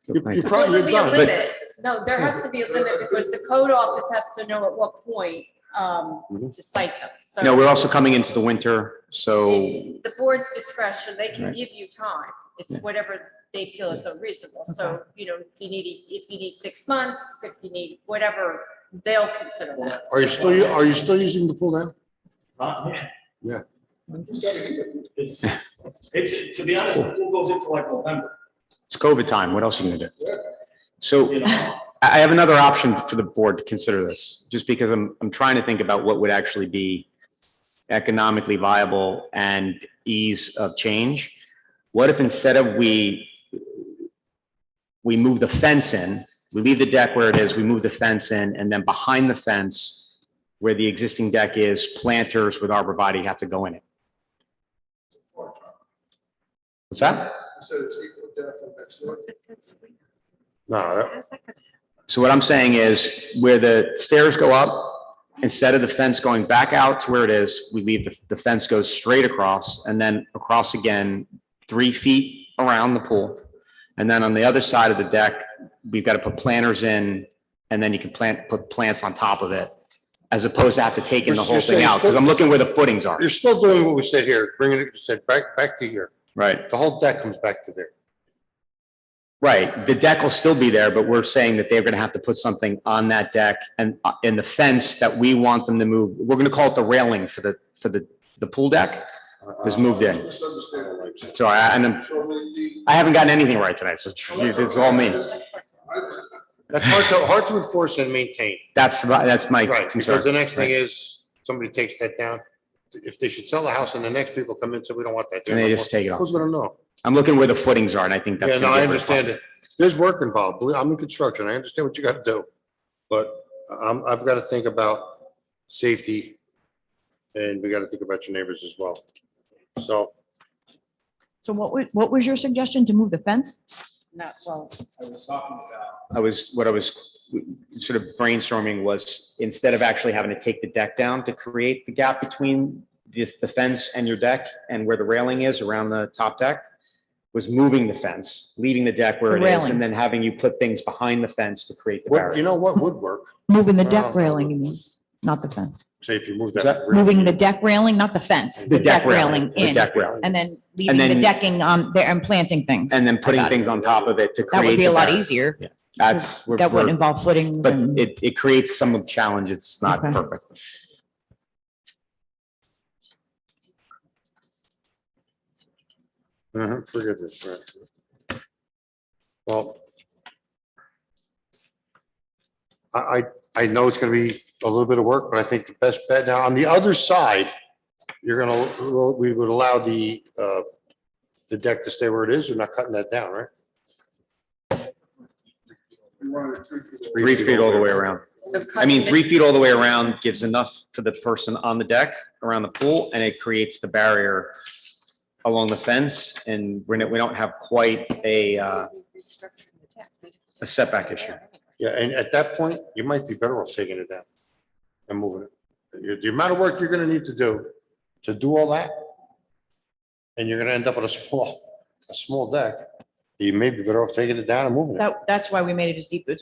You're Well, probably there'll be a done, but limit. No, there has to be a limit because the code office has to know at what point to cite them. So No, we're also coming into the winter, so it's the board's discretion. They can Right. give you time. It's whatever they feel is unreasonable. So, if you need 6 months, if you need whatever, they'll consider that. are you still using the pool now? yeah. Yeah. It's, to be honest, the pool goes into like November, it's COVID time. What else are you gonna do? So you know? I have another option for the board to consider this, just because I'm trying to think about what would actually be economically viable and ease of change. What if instead of we move the fence in, we leave the deck where it is, we move the fence in, and then behind the fence where the existing deck is, planters with arborvitae have to go in it. What's that? You said it's 8 foot down from next door. No, How's that gonna- So what I'm saying is where the stairs go up, instead of the fence going back out to where it is, we leave the fence goes straight across and then across again, 3 feet around the pool. And then on the other side of the deck, we've got to put planters in, and then you can put plants on top of it, as opposed to have to take the whole thing out, because I'm looking where the footings are. You're still doing what we said here, bringing it, you said back to here. Right. The whole deck comes back to there. Right, the deck will still be there, but we're saying that they're gonna have to put something on that deck and in the fence that we want them to move. We're gonna call it the railing for the pool deck is moved in. Misunderstanding what I'm saying. So I haven't gotten anything right tonight, so it's all me. That's hard to enforce and maintain. That's my Right, concern. because the next thing is, somebody takes that down. If they should sell the house and the next people come in, so we don't want that. there And they no just more. take it off. Who's gonna know? I'm looking where the footings are, and I think that's. Yeah, no, gonna I get rid of understand it. it. There's work involved. I'm in construction. I understand what you gotta do. But I've gotta think about safety. And we gotta think about your neighbors as well. So, So what was your suggestion to move the fence? No, well, I was talking about. What I was sort of brainstorming was, instead of actually having to take the deck down to create the gap between the fence and your deck and where the railing is around the top deck, was moving the fence, leaving the deck where The it is, railing. and then having you put things behind the fence to create the you barrier. know what would work? Moving the deck railing, you mean, not the fence. Say if you move Is that. Moving the deck railing, not the fence, the deck railing The in, deck railing. and then leaving then- the decking on there and planting things. And then putting I got it. things on top of it to create. That would be the a lot barrier. easier. Yeah. That's. That wouldn't involve footings But and. it creates some challenge. It's not Okay. perfect. Forget this, right. Well, I know it's gonna be a little bit of work, but I think the best bet now, on the other side, we would allow the deck to stay where it is. You're not cutting that down, right? We wanted it 3 feet. 3 feet all the way around. I mean, 3 feet all the way around gives enough for the person on the deck around the pool, and it creates the barrier along the fence, and we don't have quite a setback issue. Yeah, and at that point, you might be better off taking it down and moving it. The amount of work you're gonna need to do all that, and you're gonna end up with a small deck, you may be better off taking it down and moving it. That's why we made it as deep as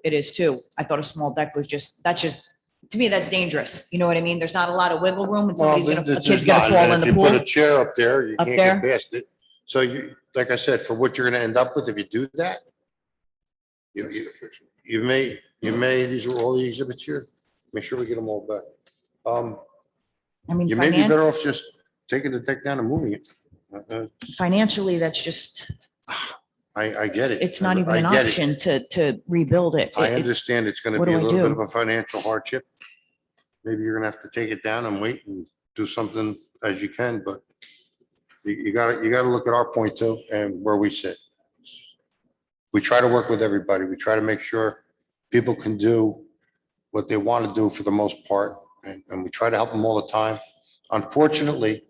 it is too. I thought a small deck was to me, that's dangerous. You know what I mean? There's not a lot of wiggle room and Well, a it's kid's just gonna not. fall And in the if you put a pool. chair up there, you Up can't there? get past it. So you, like I said, for what you're gonna end up with, if you do that, you may, these are all the exhibits here. Make sure we get them all back. I mean, You may be better off just taking the deck down and moving it. financially, that's just, I get it. it's not even an I get it. option to rebuild it. I understand it's gonna what be do a I little bit do? of a financial hardship. Maybe you're gonna have to take it down and wait and do something as you can, but you gotta look at our point too and where we sit. We try to work with everybody. We try to make sure people can do what they want to do for the most part, and we try to help them all the time. Unfortunately,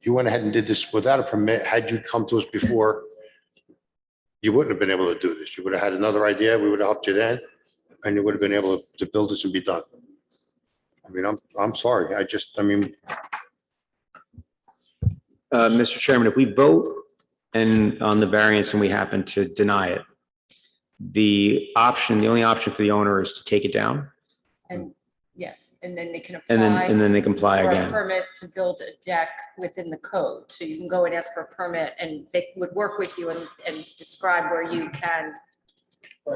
you went ahead and did this without a permit. Had you come to us before, you wouldn't have been able to do this. You would have had another idea. We would have helped you then, and you would have been able to build this and be done. I mean, I'm sorry. Mr. Chairman, if we vote and on the variance and we happen to deny it, the only option for the owner is to take it down, and yes, and then they can and apply. then they comply for a again. permit to build a deck within the code. So you can go and ask for a permit and they would work with you and describe where you can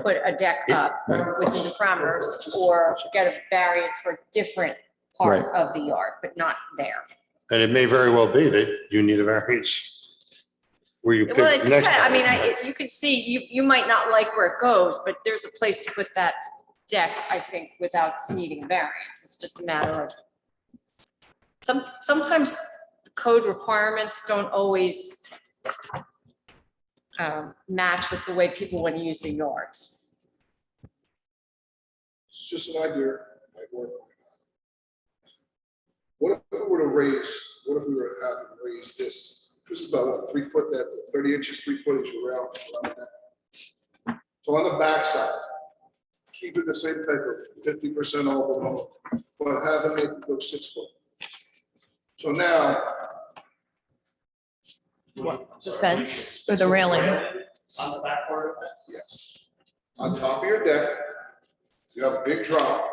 put a deck up within the parameters or get a variance for a different part Right. of the yard, but not there. And it may very well be that you need a variance. Where you pick Well, it next depends. I time. mean, you can see, you might not like where it goes, but there's a place to put that deck, I think, without needing variance. It's just a matter of sometimes the code requirements don't always match with the way people want to use the yards. It's just an idea. Might work. What if we were to have to raise this? This is about what, 3 foot, that 30 inches, 3 foot is around that. So on the backside, keep it the same type of 50% over, but have it make it go 6 foot. So now. The fence or the railing? On the back part of the fence? Yes. on top of your deck, you have a big drop.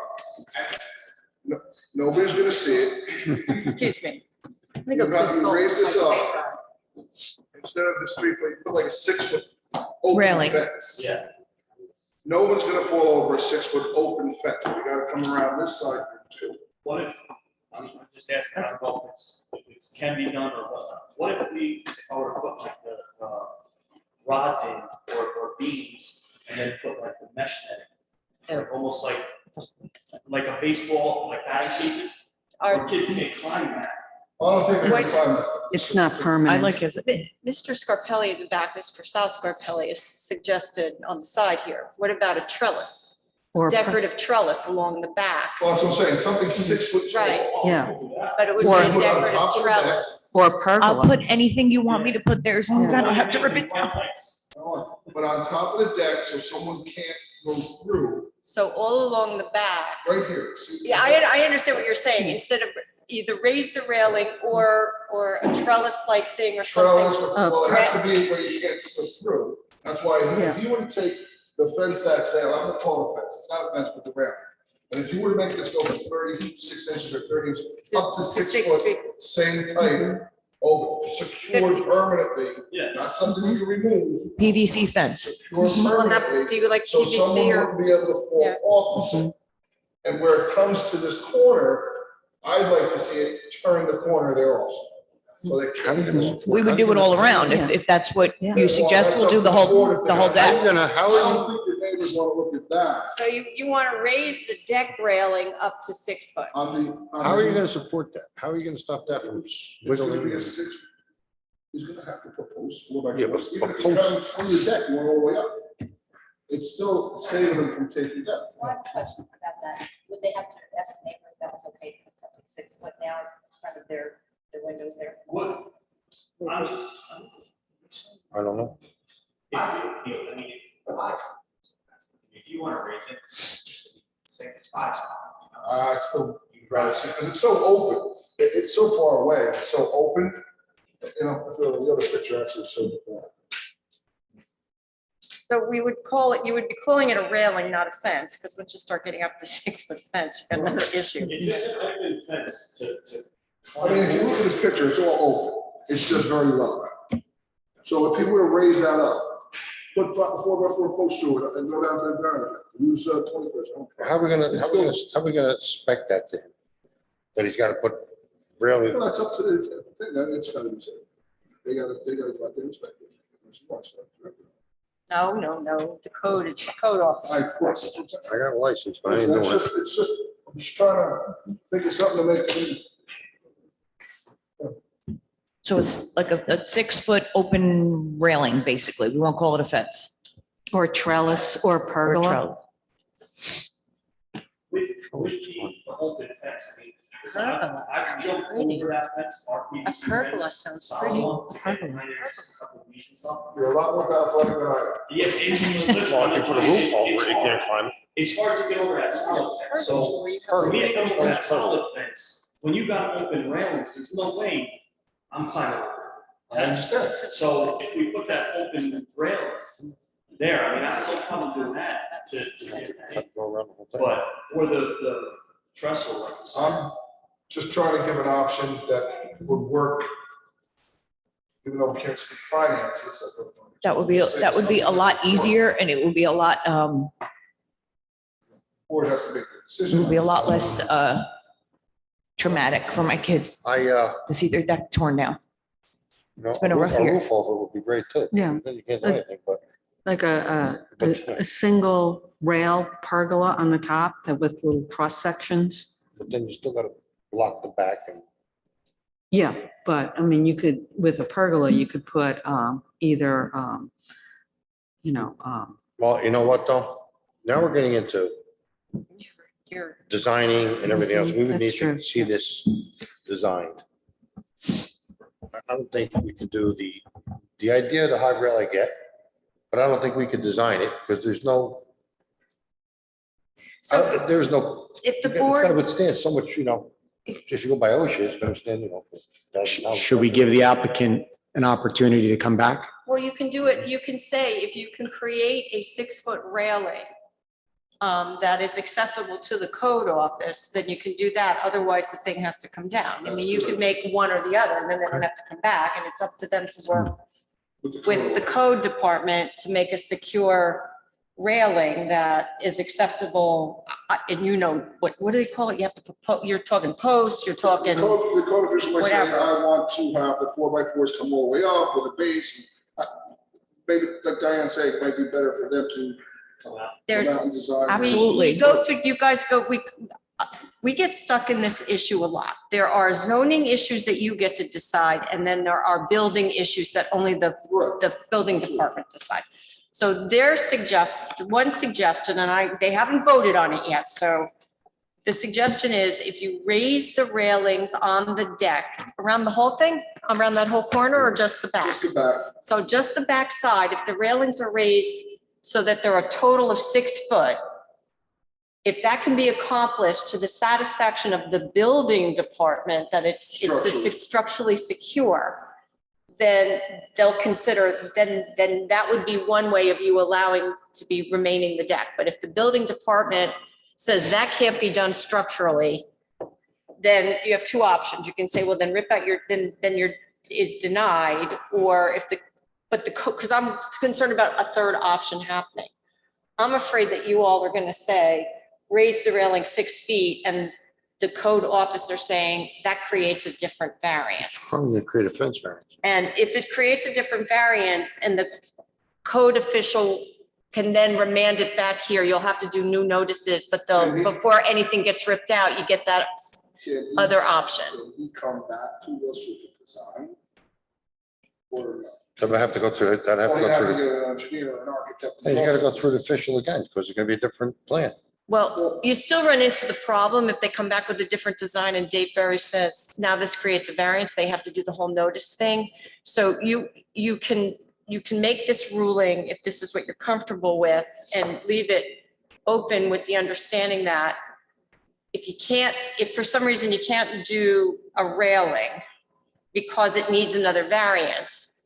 Nobody's gonna see it. Excuse me. Let me You go got, you consult raise this my up, paper. instead of this 3 foot, you put like a 6 foot open Railing. fence. Yeah. No one's gonna fall over a 6 foot open fence. You gotta come around this side too. What if, I'm just asking, I don't know if it's can be done or what. What if if I were to put like the rods in or beams and then put like the mesh netting? Like almost like a baseball, like batting cages, or kids can't climb that. I don't think Wait. it's fun. It's not permanent. Mr. Scarpelli at the back, Mr. Sal Scarpelli has suggested on the side here, what about a trellis? Or, Decorative trellis along the back, Well, that's what I'm saying, something 6 foot tall. right, yeah, but it would be Or- a Put it on top decorative of the trellis. or I'll pergola. put anything you want me to put there as long as I don't have to rip it down. But on top of the deck, so someone can't go through, So all along the back, right here. See? yeah, I understand what you're saying, instead of either raise the railing or a trellis-like thing or Trellis, something. well, it has to be where you can't slip through. That's why if you were to take the fence that's there, I'm gonna call it a fence, it's not a fence, but the railing. And if you were to make this go from 36 inches or 30 inches up to 6 foot, feet. same type, secured 50. permanently, Yeah. not something you can remove, PVC fence. secure Well, now, permanently. do you like So someone PVC or? wouldn't be able to fall Yeah. off of it. And where it comes to this corner, I'd like to see it turn the corner there also. So they can. We would do it all around. If that's what Yeah. you suggest, we'll do the whole deck. How I don't think your neighbors want to look at that So you want to raise the deck railing up to 6 foot? on the. how are you gonna support that? How are you gonna stop that from It's gonna be wiggling? a 6. He's gonna have to propose 4 by Yeah, 4. but Even if you posts- come from your deck, you want all the way up. It's still saving them from taking that. One question about that, would they have to estimate if that was okay to put something 6 foot down in front of their windows there? What? I'm just. I don't know. I mean, if you want to raise it, say it's 5. I still rather see, because it's so open, it's so far away, it's so open. You know, the other picture actually shows that. So we would call it, you would be calling it a railing, not a fence, because once you start getting up to 6 foot fence, you got another issue. If it's an open fence to. I mean, if you look at this picture, it's all open, it's just very low. So if you were to raise that up, put 4 by 4 posts through it and go down to the ground, use 21st. How are we gonna spec that to him? That he's gotta put really, Well, that's up to the thing, it's gonna be safe. They gotta go out there and inspect it. No, the code office. Of course. I got a license, but I ain't doing it. It's just, I'm just trying to think of something to make it. So it's like a 6 foot open railing, basically. We won't call it a fence. or trellis or Or pergola. trellis. With the open fence, I mean. Pergola I sounds jumped pretty. over that fence, our PVC A pergola fence, sounds solid pretty. one, to get behind there, just a couple of weeks and stuff. You're a lot more athletic than I am. Yeah, it's. Well, if you put a roof over it, you can't climb it. It's hard to get over that solid fence, so for me to come over that solid fence, when you got open railings, there's no way I'm climbing over. I understand. So if we put that open railing there, I mean, I have no problem doing that to get that in. Go around the whole thing. But, or the trestle, like you said. I'm just trying to give an option that would work. Even though we can't speak finances. That would be a lot easier and it would be a lot, Board has to make the it decision. would be a lot less traumatic for my kids to see their deck torn down. It's been a rough year. roof over would be great too. Yeah. Then you can't do anything, but. Like a single rail pergola on the top that with little cross sections. But then you still gotta block the back and. Yeah, but I mean, you could, with a pergola, you could put either, Well, you know what though? Now we're getting into You're, designing and everything else. We would need That's to true. see this designed. I don't think we could do the idea of the high rail I get, but I don't think we could design it because there's no, so there's no. if the It's gotta board, withstand so much, if you go by OSHA, it's gonna stand, Should we give the applicant an opportunity to come back Well, you can do it, you can say, if you can create a 6-foot railing that is acceptable to the code office, then you can do that. Otherwise, the thing has to come down. I mean, you could make one or the other, and then they don't have to come back, and it's up to them to work with the code department to make a secure railing that is acceptable. And you know, what do they call it? You have to propose, you're talking posts, you're talking, The code official might say, whatever. I want to have the 4x4s come all the way up with a base. Maybe, like Diane said, it might be better for them to come out and design. we go through, you guys go, we get stuck in this issue a lot. There are zoning issues that you get to decide, and then there are building issues that only the building department decide. So one suggestion, and they haven't voted on it yet, so the suggestion is if you raise the railings on the deck, around the whole thing, around that whole corner, or just the back? Just the back. So just the back side, if the railings are raised so that they're a total of 6 foot, if that can be accomplished to the satisfaction of the building department, that it's structurally secure, then they'll consider, then that would be one way of you allowing to be remaining the deck. But if the building department says that can't be done structurally, then you have two options. You can say, well, then rip out then your is denied, or if because I'm concerned about a third option happening. I'm afraid that you all are going to say, raise the railing 6 feet, and the code officer saying that creates a different variance. Probably create a fence variance. And if it creates a different variance and the code official can then remand it back here, you'll have to do new notices, but before anything gets ripped out, you get that other option. Can he come back to us with the design? Or Then we have to go through it, that have to you go have to through. get an engineer or an architect. You gotta go through the official again, because it's gonna be a different plan. Well, you still run into the problem if they come back with a different design and Dateberry says, now this creates a variance, they have to do the whole notice thing. So you can make this ruling if this is what you're comfortable with, and leave it open with the understanding that if for some reason you can't do a railing because it needs another variance,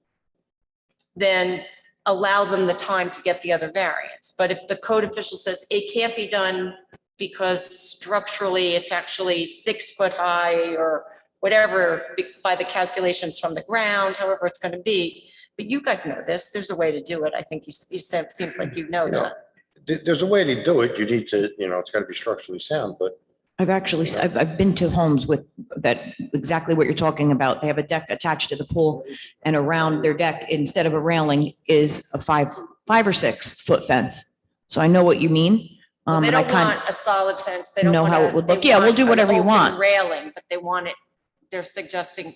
then allow them the time to get the other variance. But if the code official says it can't be done because structurally it's actually 6 foot high or whatever by the calculations from the ground, however it's going to be. But you guys know this, there's a way to do it. I think you said, it seems like you know that. There's a way to do it. You need to, it's gotta be structurally sound, but I've been to homes with that, exactly what you're talking about. They have a deck attached to the pool, and around their deck, instead of a railing, is a 5 or 6 foot fence. So I know what you mean. Well, they And I don't kind want a solid fence. They don't know want how it would they look. Yeah, we'll want do an whatever you open want. Railing, but they want it, they're suggesting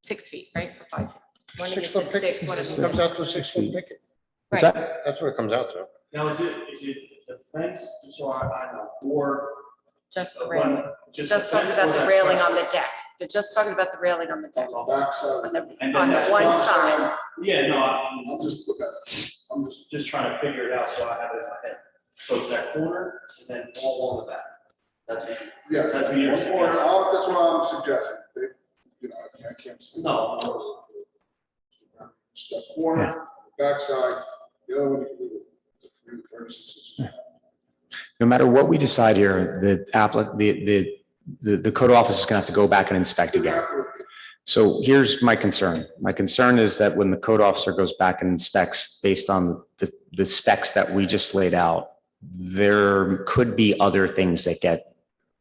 6 feet, right? Or 5 feet. One of you 6 foot said picket, 6, one of you it comes said- out to a 6 foot picket. Right. That's what it comes out to. Now, is it the fence, just so I know, or? Just the one- railing. Just talking fence about or the that railing truss? on the deck. They're just talking about the railing on the deck. Backside. On the, And on then the that's one one side. Yeah, no, I'm just trying to figure it out so I have it in my head. So it's that corner and then all along the back. That's what. Yes, That's what you're that's suggesting. what I'm suggesting. I can't see. No. Just that corner, backside, the other one you can do with the 36 inches. No matter what we decide here, the code office is gonna have to go back and inspect again. So here's my concern. My concern is that when the code officer goes back and inspects based on the specs that we just laid out, there could be other things that get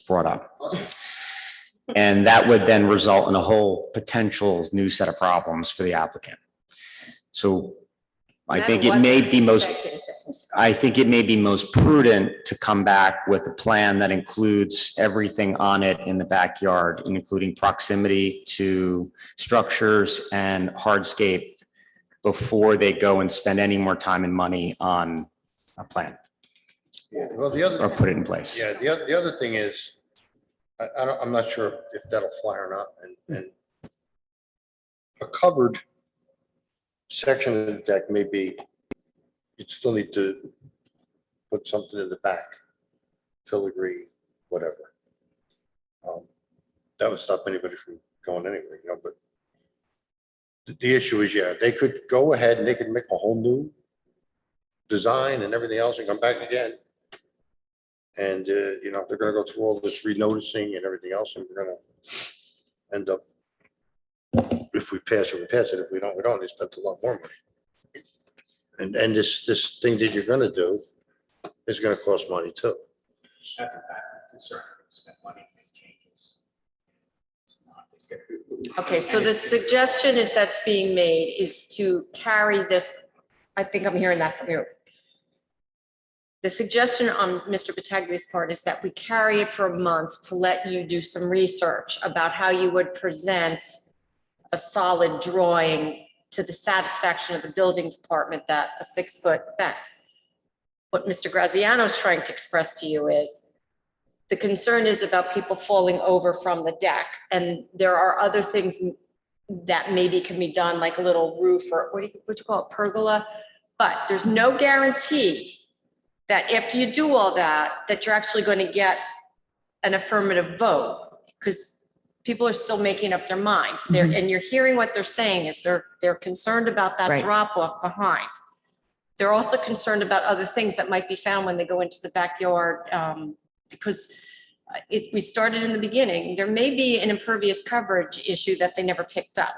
brought up. And that would then result in a whole potential new set of problems for the applicant. So I think it may be most prudent to come back with a plan that includes everything on it in the backyard, including proximity to structures and hardscape, before they go and spend any more time and money on a plan. Yeah, well, the other. Or put it in place. Yeah, the other thing is, I'm not sure if that'll fly or not, and a covered section of the deck may be, you'd still need to put something in the back, filigree, whatever. That would stop anybody from going anywhere, but the issue is, yeah, they could go ahead and they could make a whole new design and everything else and come back again. And, you know, they're gonna go through all this renoticing and everything else, and we're gonna end up, if we pass it, we pass it. If we don't, we don't. They spent a lot more money. And this thing that you're gonna do is gonna cost money too. That's a fact. Concern. Spend money, make changes. It's not, it's good. Okay, so the suggestion is that's being made is to carry this, I think I'm hearing that from you. The suggestion on Mr. Pataglia's part is that we carry it for a month to let you do some research about how you would present a solid drawing to the satisfaction of the building department that a 6-foot fence. What Mr. Graziano is trying to express to you is the concern is about people falling over from the deck. And there are other things that maybe can be done, like a little roof or what do you call it, pergola? But there's no guarantee that after you do all that, that you're actually going to get an affirmative vote, because people are still making up their minds. And you're hearing what they're saying is they're concerned about that Right. drop off behind. They're also concerned about other things that might be found when they go into the backyard, because we started in the beginning, there may be an impervious coverage issue that they never picked up.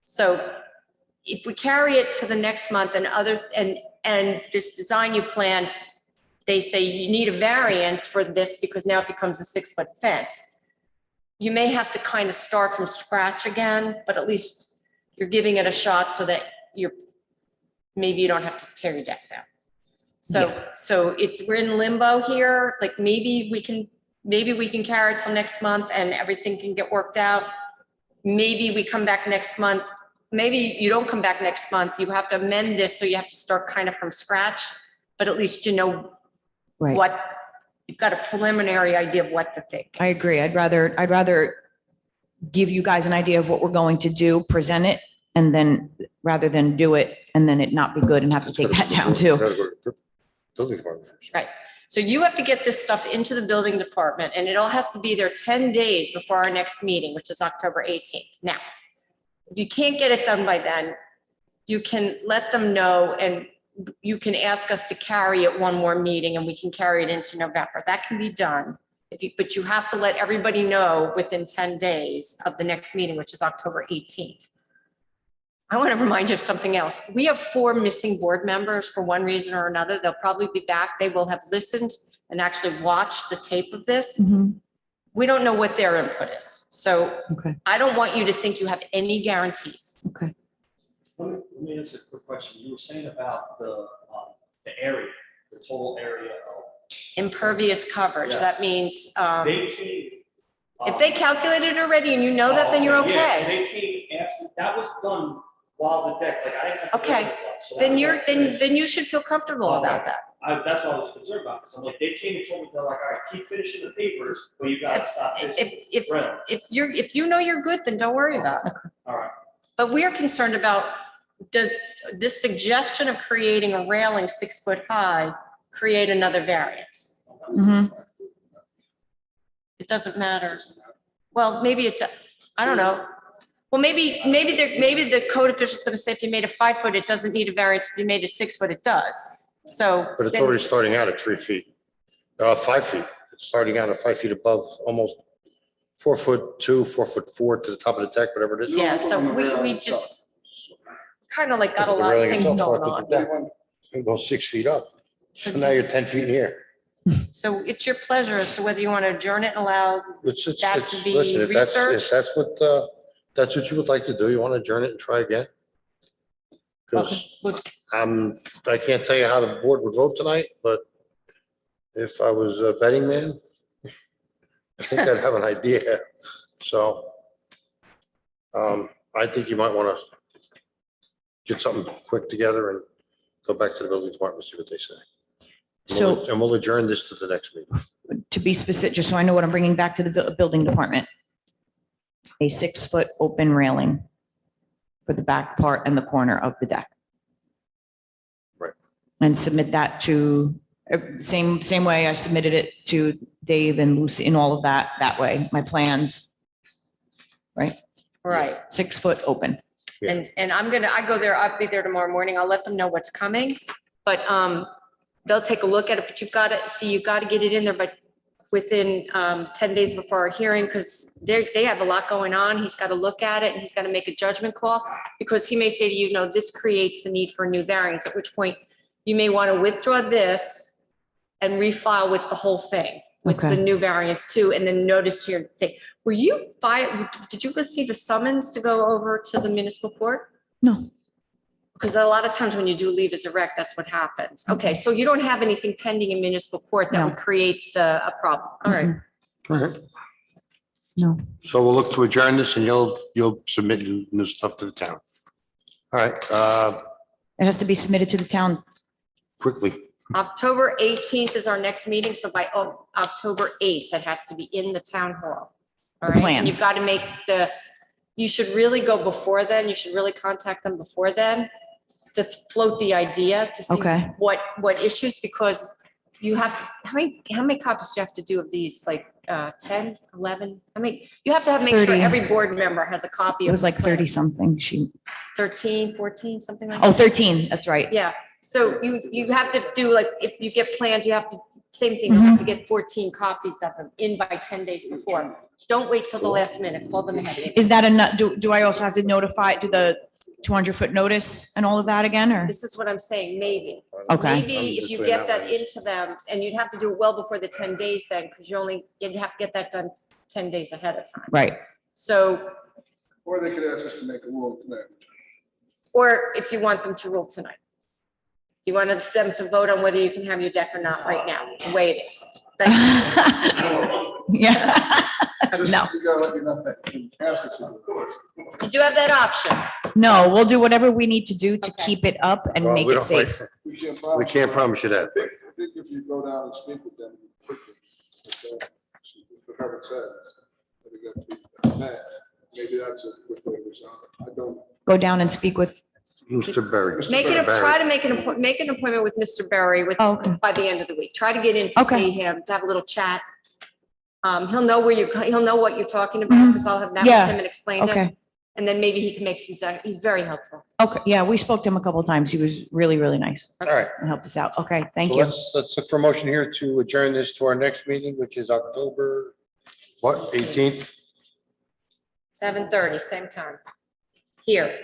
So if we carry it to the next month and this design you planned, they say you need a variance for this because now it becomes a 6-foot fence. You may have to kind of start from scratch again, but at least you're giving it a shot so that maybe you don't have to tear your deck down. So we're in limbo here. Like maybe we can carry it till next month and everything can get worked out. Maybe we come back next month. Maybe you don't come back next month. You have to amend this, so you have to start kind of from scratch, but at least you know Right. what, you've got a preliminary idea of what to think. I agree. I'd rather give you guys an idea of what we're going to do, present it, and then rather than do it and then it not be good and have to take that down too. Building department first. Right. So you have to get this stuff into the building department, and it all has to be there 10 days before our next meeting, which is October 18th. Now, if you can't get it done by then, you can let them know and you can ask us to carry it one more meeting and we can carry it into November. That can be done. But you have to let everybody know within 10 days of the next meeting, which is October 18th. I want to remind you of something else. We have 4 missing board members for one reason or another. They'll probably be back. They will have listened and actually watched the tape of this. We don't know what their input is. So I don't want you to think you have any guarantees. Okay. Let me ask a quick question. You were saying about the area, the total area of. Impervious coverage. Yes. That means They came. if they calculated it already and you know that, then you're Yeah, okay. They came after, that was done while the deck, like I didn't have. to Okay. do it, so that Then was like finished. then you should feel comfortable about that. That's what I was concerned about, because I'm like, they came and told me, they're like, all right, keep finishing the papers, but you gotta stop finishing. If you know you're good, then don't worry about it. All right. But we are concerned about, does this suggestion of creating a railing 6 foot high create another variance? It doesn't matter. Well, maybe I don't know. Well, maybe the code official is going to say if you made it 5 foot, it doesn't need a variance. If you made it 6 foot, it does. So. But it's then- already starting out at 3 feet, 5 feet. It's starting out at 5 feet above, almost 4'2", 4'4" to the top of the deck, whatever it is. Yeah, so we just kind of like got a The lot of railing things itself going off the on. deck. It goes 6 feet up. So now you're 10 feet in here. So it's your pleasure as to whether you want to adjourn it and allow that to be Listen, if researched. that's what you would like to do, you want to adjourn it and try again? Because I can't tell you how the board would vote tonight, but if I was a betting man, I think I'd have an idea. So I think you might want to get something quick together and go back to the building department, see what they say. And we'll adjourn this to the next meeting. To be specific, just so I know what I'm bringing back to the building department. A 6 foot open railing for the back part and the corner of the deck. Right. And submit that to, same way I submitted it to Dave and Lucy and all of that way, my plans. Right? Right. 6 foot open. And I go there, I'll be there tomorrow morning. I'll let them know what's coming. But they'll take a look at it, but you've got to get it in there, but within 10 days before our hearing, because they have a lot going on. He's got to look at it and he's got to make a judgment call, because he may say to you, no, this creates the need for a new variance, at which point you may want to withdraw this and refile with the whole thing, with the new variance too, and then notice to your thing. Did you receive a summons to go over to the municipal court? No. Because a lot of times when you do leave as a rec, that's what happens. Okay, so you don't have anything pending in municipal court that No. would create a problem. All right. All right. No. So we'll look to adjourn this and you'll submit new stuff to the town. All right, It has to be submitted to the town. quickly. October 18th is our next meeting, so by October 8th, it has to be in the town hall. All The right, plans. and you've got to make you should really go before then. You should really contact them before then to float the idea to see Okay. what issues, because you have to, how many copies do you have to do of these? Like 10, 11? You have to make sure 30. every board member has a copy. It was of like the plan. 30 something. 13, 14, something like that. Oh, 13, that's right. Yeah, so you have to do, like, if you get plans, you have to, same thing, you have to get 14 copies of them in by 10 days before. Don't wait till the last minute, call them ahead. Is that enough? Do I also have to notify, do the 200-foot notice and all of that again, or? This is what I'm saying, maybe. Okay. Maybe if you get that into them, and you'd have to do it well before the 10 days then, because you'd have to get that done 10 days ahead of time. Right. So, Or they could ask us to make a rule tonight. or if you want them to rule tonight. Do you want them to vote on whether you can have your deck or not right now, the way it is? Yeah. Just, No. you gotta let me know that. You ask us. Did you have that option? No, we'll do whatever we need to do to keep it up and Well, make we it don't- safe. We can't promise you that. I think if you go down and speak with them quickly, whatever it says, I think that'd be bad. Maybe that's a quick way to resolve it. I don't. Go down and speak with, Mr. Berry. Try to make an appointment with Mr. Berry by the end of the week. Try to get in to Okay. see him, to have a little chat. He'll know he'll know what you're talking about, because I'll have met with Yeah. him and explained it. Okay. And then maybe he can make some, he's very helpful. okay, yeah, we spoke to him a couple of times. He was really, really nice All right. and helped us out. Okay, thank So you. let's look for a motion here to adjourn this to our next meeting, which is October, 18th? 7:30, same time. Here.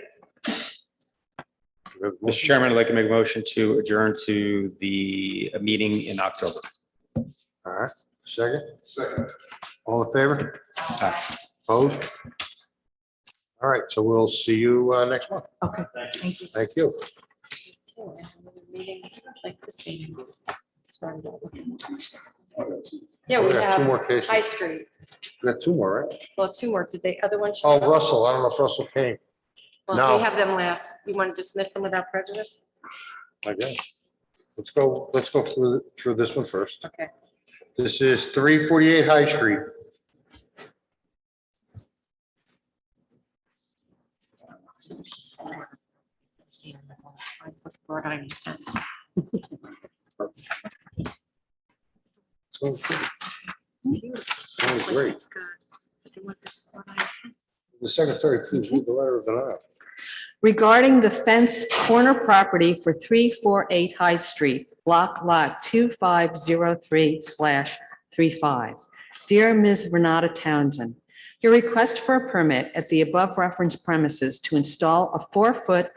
Mr. Chairman, I'd like to make a motion to adjourn to the meeting in October. All right, second, Second. all in favor? Opposed? All right, so we'll see you next month. Okay, thank you. Thank you. Meeting like this meeting. Oh, Yeah, we We got two have more cases. High Street. We got two more, right? Well, two more. Did the other one? show Oh, up? Russell, I don't know if Russell came. Well, no. we have them last. We want to dismiss them without prejudice? I guess. Let's go through this one first. Okay. This is 348 High Street. So, oh, great. The secretary, please read the letter of denial. Regarding the fence corner property for 348 High Street, block lot 2503/35. Dear Ms. Renata Townsend, your request for a permit at the above referenced premises to install a 4-foot,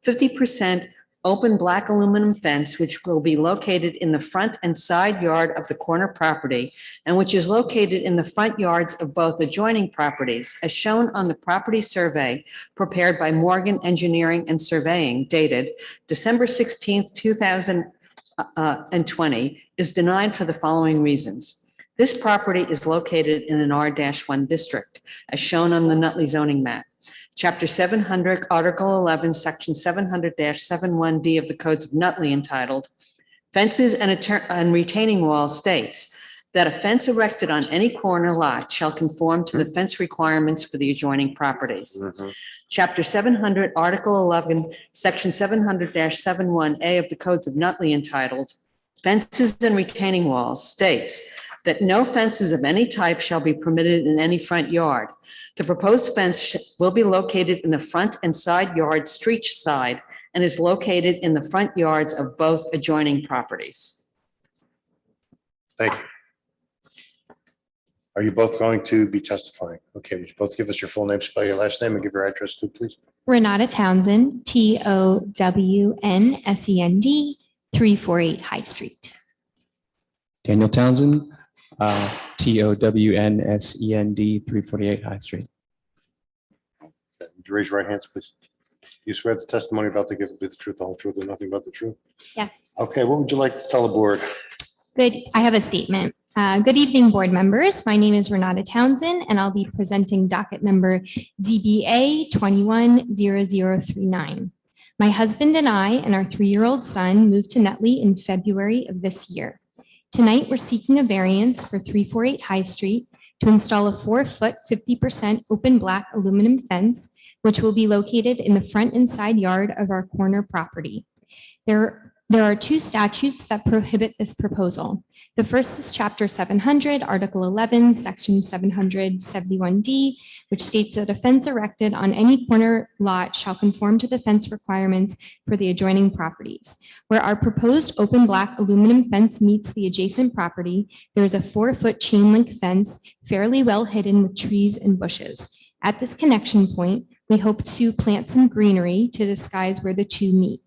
50% open black aluminum fence, which will be located in the front and side yard of the corner property, and which is located in the front yards of both adjoining properties, as shown on the property survey prepared by Morgan Engineering and Surveying dated December 16th, 2020, is denied for the following reasons. This property is located in an R-1 district, as shown on the Nutley zoning map. Chapter 700, Article 11, Section 700-71D of the Codes of Nutley entitled Fences and Retaining Walls states that a fence erected on any corner lot shall conform to the fence requirements for the adjoining properties. Chapter 700, Article 11, Section 700-71A of the Codes of Nutley entitled Fences and Retaining Walls states that no fences of any type shall be permitted in any front yard. The proposed fence will be located in the front and side yard, street side, and is located in the front yards of both adjoining properties. Thank you. Are you both going to be testifying? Okay, would you both give us your full name, spell your last name, and give your address too, please? Renata Townsend, TOWNSEND, 348 High Street. Daniel Townsend, TOWNSEND, 348 High Street. Would you raise your right hands, please? You swear the testimony about to give will be the truth, the whole truth, and nothing but the truth? Yeah. Okay, what would you like to tell the board? Good. I have a statement. Good evening, board members. My name is Renata Townsend, and I'll be presenting docket number ZBA 210039. My husband and I and our 3-year-old son moved to Nutley in February of this year. Tonight, we're seeking a variance for 348 High Street to install a 4-foot, 50% open black aluminum fence, which will be located in the front and side yard of our corner property. There are 2 statutes that prohibit this proposal. The first is Chapter 700, Article 11, Section 771D, which states that a fence erected on any corner lot shall conform to the fence requirements for the adjoining properties. Where our proposed open black aluminum fence meets the adjacent property, there is a 4-foot chain link fence fairly well hidden with trees and bushes. At this connection point, we hope to plant some greenery to disguise where the 2 meet.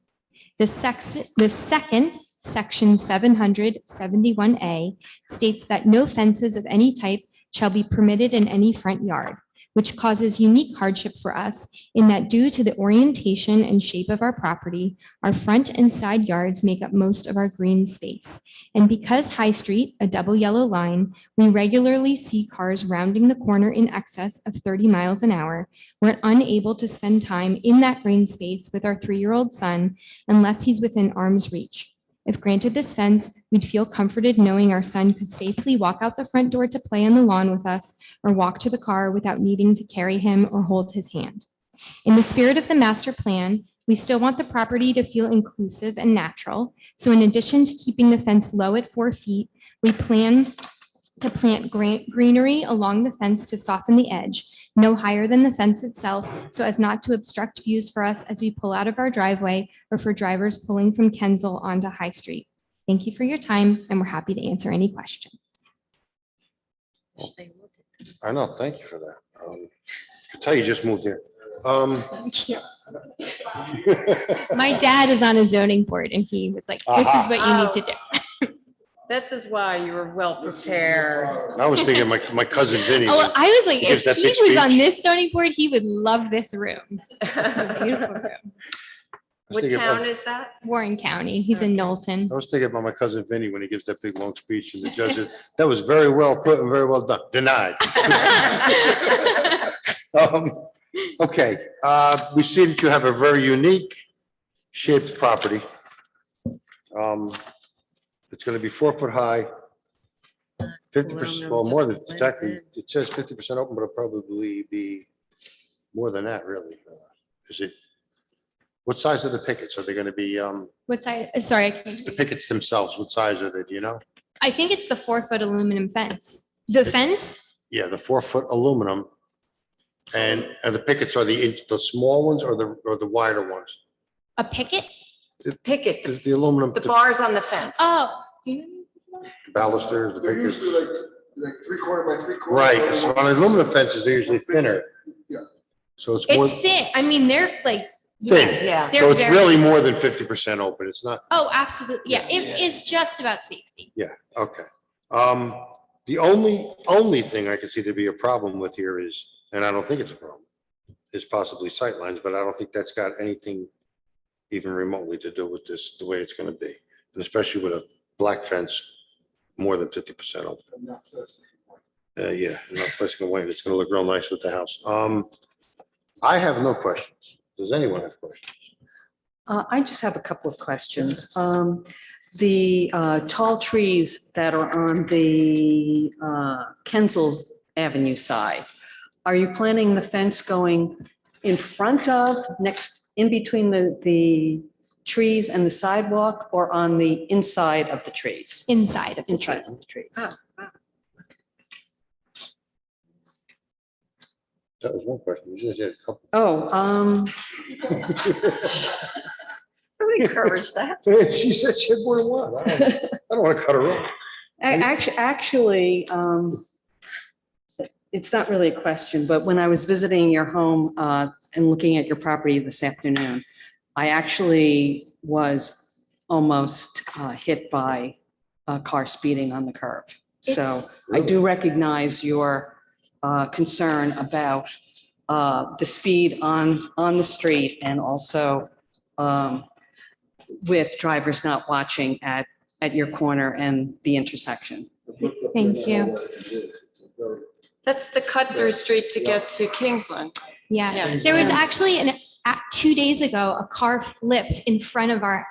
The second, Section 771A, states that no fences of any type shall be permitted in any front yard, which causes unique hardship for us in that due to the orientation and shape of our property, our front and side yards make up most of our green space. And because High Street, a double yellow line, we regularly see cars rounding the corner in excess of 30 miles an hour, we're unable to spend time in that green space with our 3-year-old son unless he's within arm's reach. If granted this fence, we'd feel comforted knowing our son could safely walk out the front door to play on the lawn with us or walk to the car without needing to carry him or hold his hand. In the spirit of the master plan, we still want the property to feel inclusive and natural. So in addition to keeping the fence low at 4 feet, we planned to plant greenery along the fence to soften the edge, no higher than the fence itself, so as not to obstruct views for us as we pull out of our driveway or for drivers pulling from Kensal onto High Street. Thank you for your time, and we're happy to answer any questions. I know, thank you for that. I can tell you just moved here. My dad is on a zoning board, and he was like, this is what you need to do. This is why you were well prepared. I was thinking my cousin Vinny. Oh, I was like, He gives if that he big was on speech. this zoning board, he would love this room. Beautiful room. What thinking town about- is that? Warren County. He's in Knowlton. I was thinking about my cousin Vinny when he gives that big long speech and the judge said, that was very well put and very well done. Denied. Okay, we see that you have a very unique shaped property. It's gonna be 4 foot high, 50%, well, more than, exactly, it says 50% open, but it'll probably be more than that, really. Is it, what size are the pickets? Are they gonna be, What size? Sorry, I can't. the pickets themselves, what size are they, do you know? I think it's the 4-foot aluminum fence. The fence, Yeah, the 4 foot aluminum. And the pickets are the small ones or the wider ones? a picket? Picket, The aluminum, the the bars on the fence. Oh, do you know? balusters, the They're pickets. usually like 3/4 by 3/4. Right, so on aluminum fences, they're usually thinner. Yeah. So it's more It's thick. I mean, they're like. thin. Yeah. They're So it's very- really more than 50% open. It's not, Oh, absolutely. Yeah, it is just about safety. yeah, okay. The only thing I can see to be a problem with here is, and I don't think it's a problem, is possibly sightlines, but I don't think that's got anything even remotely to do with this, the way it's gonna be. And especially with a black fence, more than 50% open. Yeah, not placing away. It's gonna look real nice with the house. I have no questions. Does anyone have questions? I just have a couple of questions. The tall trees that are on the Kensal Avenue side, are you planning the fence going in front of, next, in between the trees and the sidewalk, or on the inside of the trees? Inside of the Inside trees. of the trees. That was one question. You just had a couple. Oh, Somebody encourage that. She said she had more than one. I don't want to cut her off. actually, it's not really a question, but when I was visiting your home and looking at your property this afternoon, I actually was almost hit by a car speeding on the curb. So I do recognize your concern about the speed on the street and also with drivers not watching at your corner and the intersection. Thank you. That's the cut-through street to get to Kingsland. Yeah, there was actually 2 days ago, a car flipped in front of our,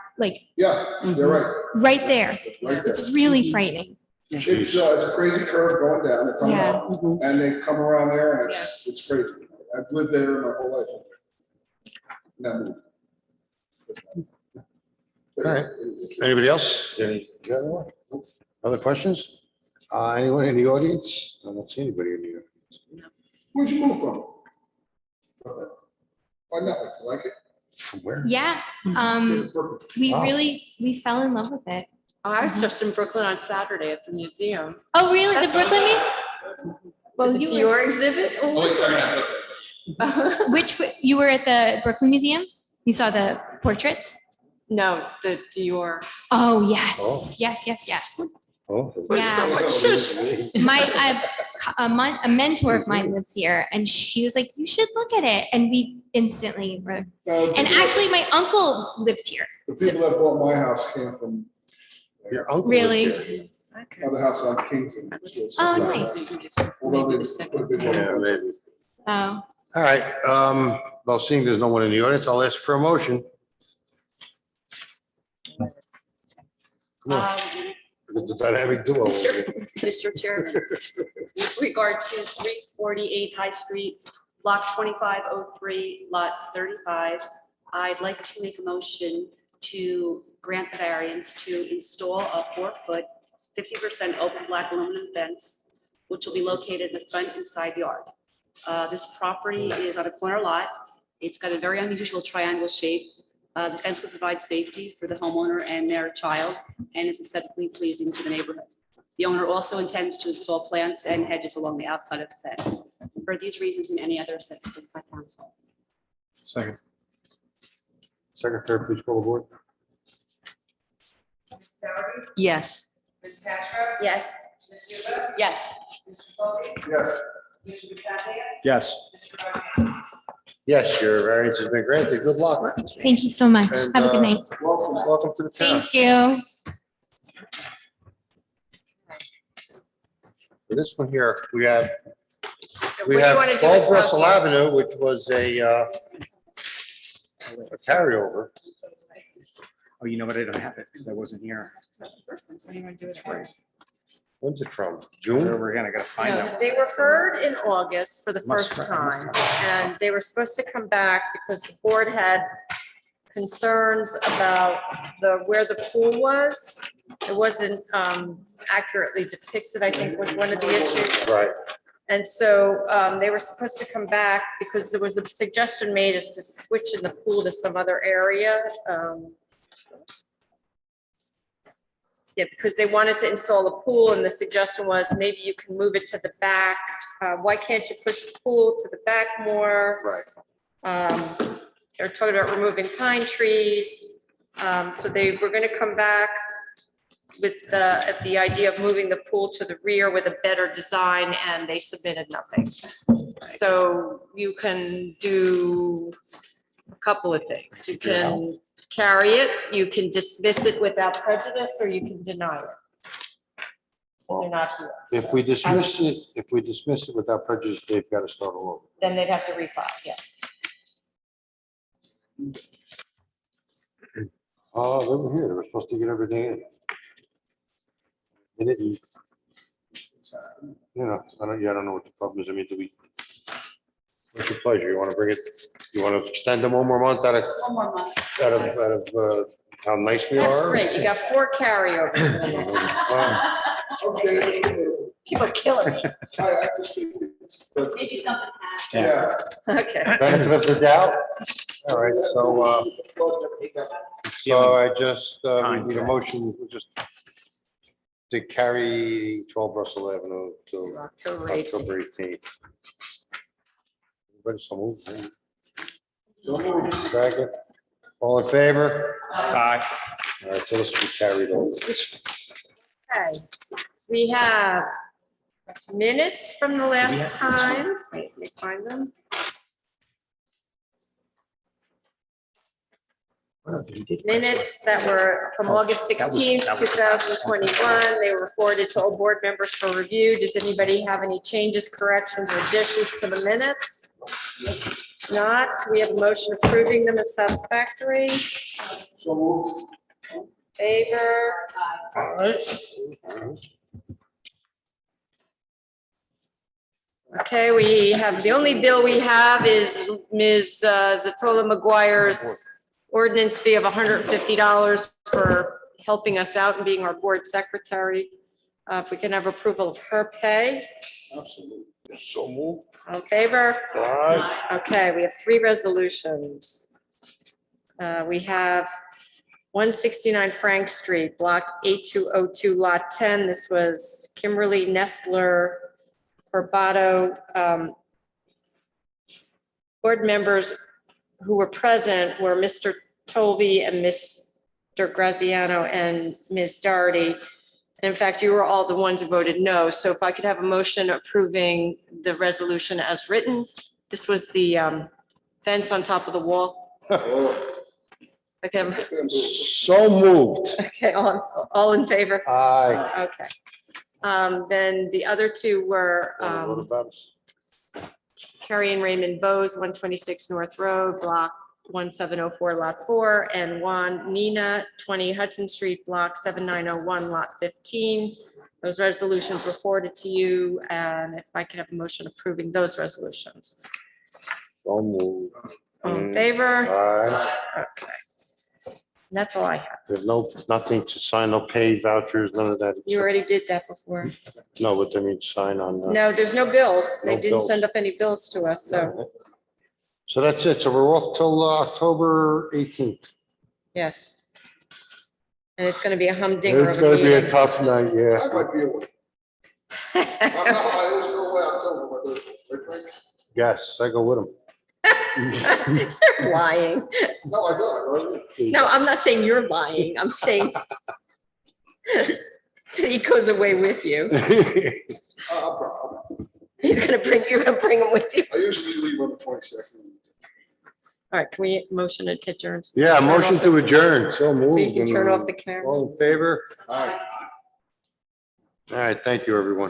Yeah, you're right. right there. Right there. It's really frightening. It's a crazy curve going down, it's coming Yeah. up, and they come around there and it's crazy. I've lived there my whole life. Never. All right. Anybody else? Any other questions? Anyone in the audience? I don't see anybody in the audience. Where'd you move from? Why not, like it? From where? Yeah, we fell in love with it. I was just in Brooklyn on Saturday at the museum. Oh, really? That's The Brooklyn meeting? Well, you Dior were, exhibit? you were at the Brooklyn Museum? You saw the portraits? No, the Dior. Oh, yes, Oh. yes. Oh. Yeah. A mentor of mine lives here and she was like, you should look at it. And we instantly were, and actually my uncle lived here. The people that bought my house came from. Your uncle. Really? The house on Kingston. Oh, nice. Yeah, maybe. Oh, All right, well, seeing there's no one in the audience, I'll ask for a motion. Come on, the dynamic duo. Mr. Chairman, with regard to 348 High Street, Block 2503, Lot 35, I'd like to make a motion to grant the variance to install a 4-foot, 50% open black aluminum fence, which will be located in the front and side yard. This property is on a corner lot. It's got a very unusual triangle shape. The fence will provide safety for the homeowner and their child and is aesthetically pleasing to the neighborhood. The owner also intends to install plants and hedges along the outside of the fence. For these reasons and any others set forth by council. Second. Secretary, please call the board. Yes. Ms. Castro? Yes. Ms. Huda? Yes. Mr. Bowman? Yes. Mr. Battaglia? Yes. Mr. Ryan? Yes, your variance has been granted. Good luck. thank you so much. And, Have a good night. Welcome to the town. Thank you. For this one here, we have What do you want to do 12 with Russell Russell? Avenue, which was a carryover. Oh, you know what? I don't have it because I wasn't here. When's it from? Where June? we're gonna gotta find No, out. they were heard in August for the Must first have- must time, and they were supposed to come back because the board had concerns about where the pool was. It wasn't accurately depicted, I think was one of the issues. Right. And so they were supposed to come back because there was a suggestion made as to switch in the pool to some other area. Yeah, because they wanted to install a pool and the suggestion was maybe you can move it to the back. Why can't you push the pool to the back more? Right. They're talking about removing pine trees. So they were gonna come back with the idea of moving the pool to the rear with a better design and they submitted nothing. So you can do a couple of things. You can carry it, you can dismiss it without prejudice, or you can deny it. And they're not here. If we dismiss it without prejudice, they've got to start all over. Then they'd have to refile, yes. Oh, they were here. They were supposed to get everything in. They didn't. You know, I don't know what the problem is. I mean, do we? What's your pleasure? You want to bring it, you want to extend them one more month out of One more month. how nice we are? That's great. You got 4 carryovers. Okay. People are killing me. I just think it's. Maybe something Yeah. Okay. Benefit of the doubt? All right, so I just, we need a motion just to carry 12 Russell Avenue to October 18th. October 18th. Everybody so moved, eh? Second, all in favor? Aye. All right, so this will be carried over. Okay, we have minutes from the last time. Wait, let me find them. Minutes that were from August 16th, 2021. They were forwarded to all board members for review. Does anybody have any changes, corrections, or additions to the minutes? Not, we have a motion approving them as satisfactory. So moved. Favor? Okay, we have, the only bill we have is Ms. Zatola McGuire's ordinance fee of $150 for helping us out and being our board secretary. If we can have approval of her pay. Absolutely. So moved. All in favor? Aye. Okay, we have 3 resolutions. We have 169 Frank Street, block 8202, lot 10. This was Kimberly Nestler, Corbato. Board members who were present were Mr. Tovey and Mr. Graziano and Ms. Doherty. And in fact, you were all the ones who voted no. So if I could have a motion approving the resolution as written. This was the fence on top of the wall. Okay, So moved. okay, all in favor? Aye. Okay. Then the other 2 were Carrie and Raymond Bose, 126 North Road, block 1704, lot 4, and Juan Nina, 20 Hudson Street, block 7901, lot 15. Those resolutions were forwarded to you, and if I could have a motion approving those resolutions. So moved. All in favor? Aye. Okay. And that's all I have. There's nothing to sign, no pay vouchers, none of that. You already did that before. No, but I mean, sign on. No, there's no bills. They No didn't bills. send up any bills to us, so, So that's it. So we're off till October 18th. yes. And it's gonna be a humdinger It's of a gonna be a meeting. tough night, I yeah. might be away. I always go away October, but Frank. Yes, I go with him. You're lying. No, I don't. No, I'm not saying you're lying. I'm saying he goes away with you. You're gonna bring him with you. I usually leave on the 22nd. All right, can we motion to adjourn? Yeah, Turn motion off to the- adjourn. So moved. So you can turn off the camera. All in favor? Aye. All right, thank you, everyone.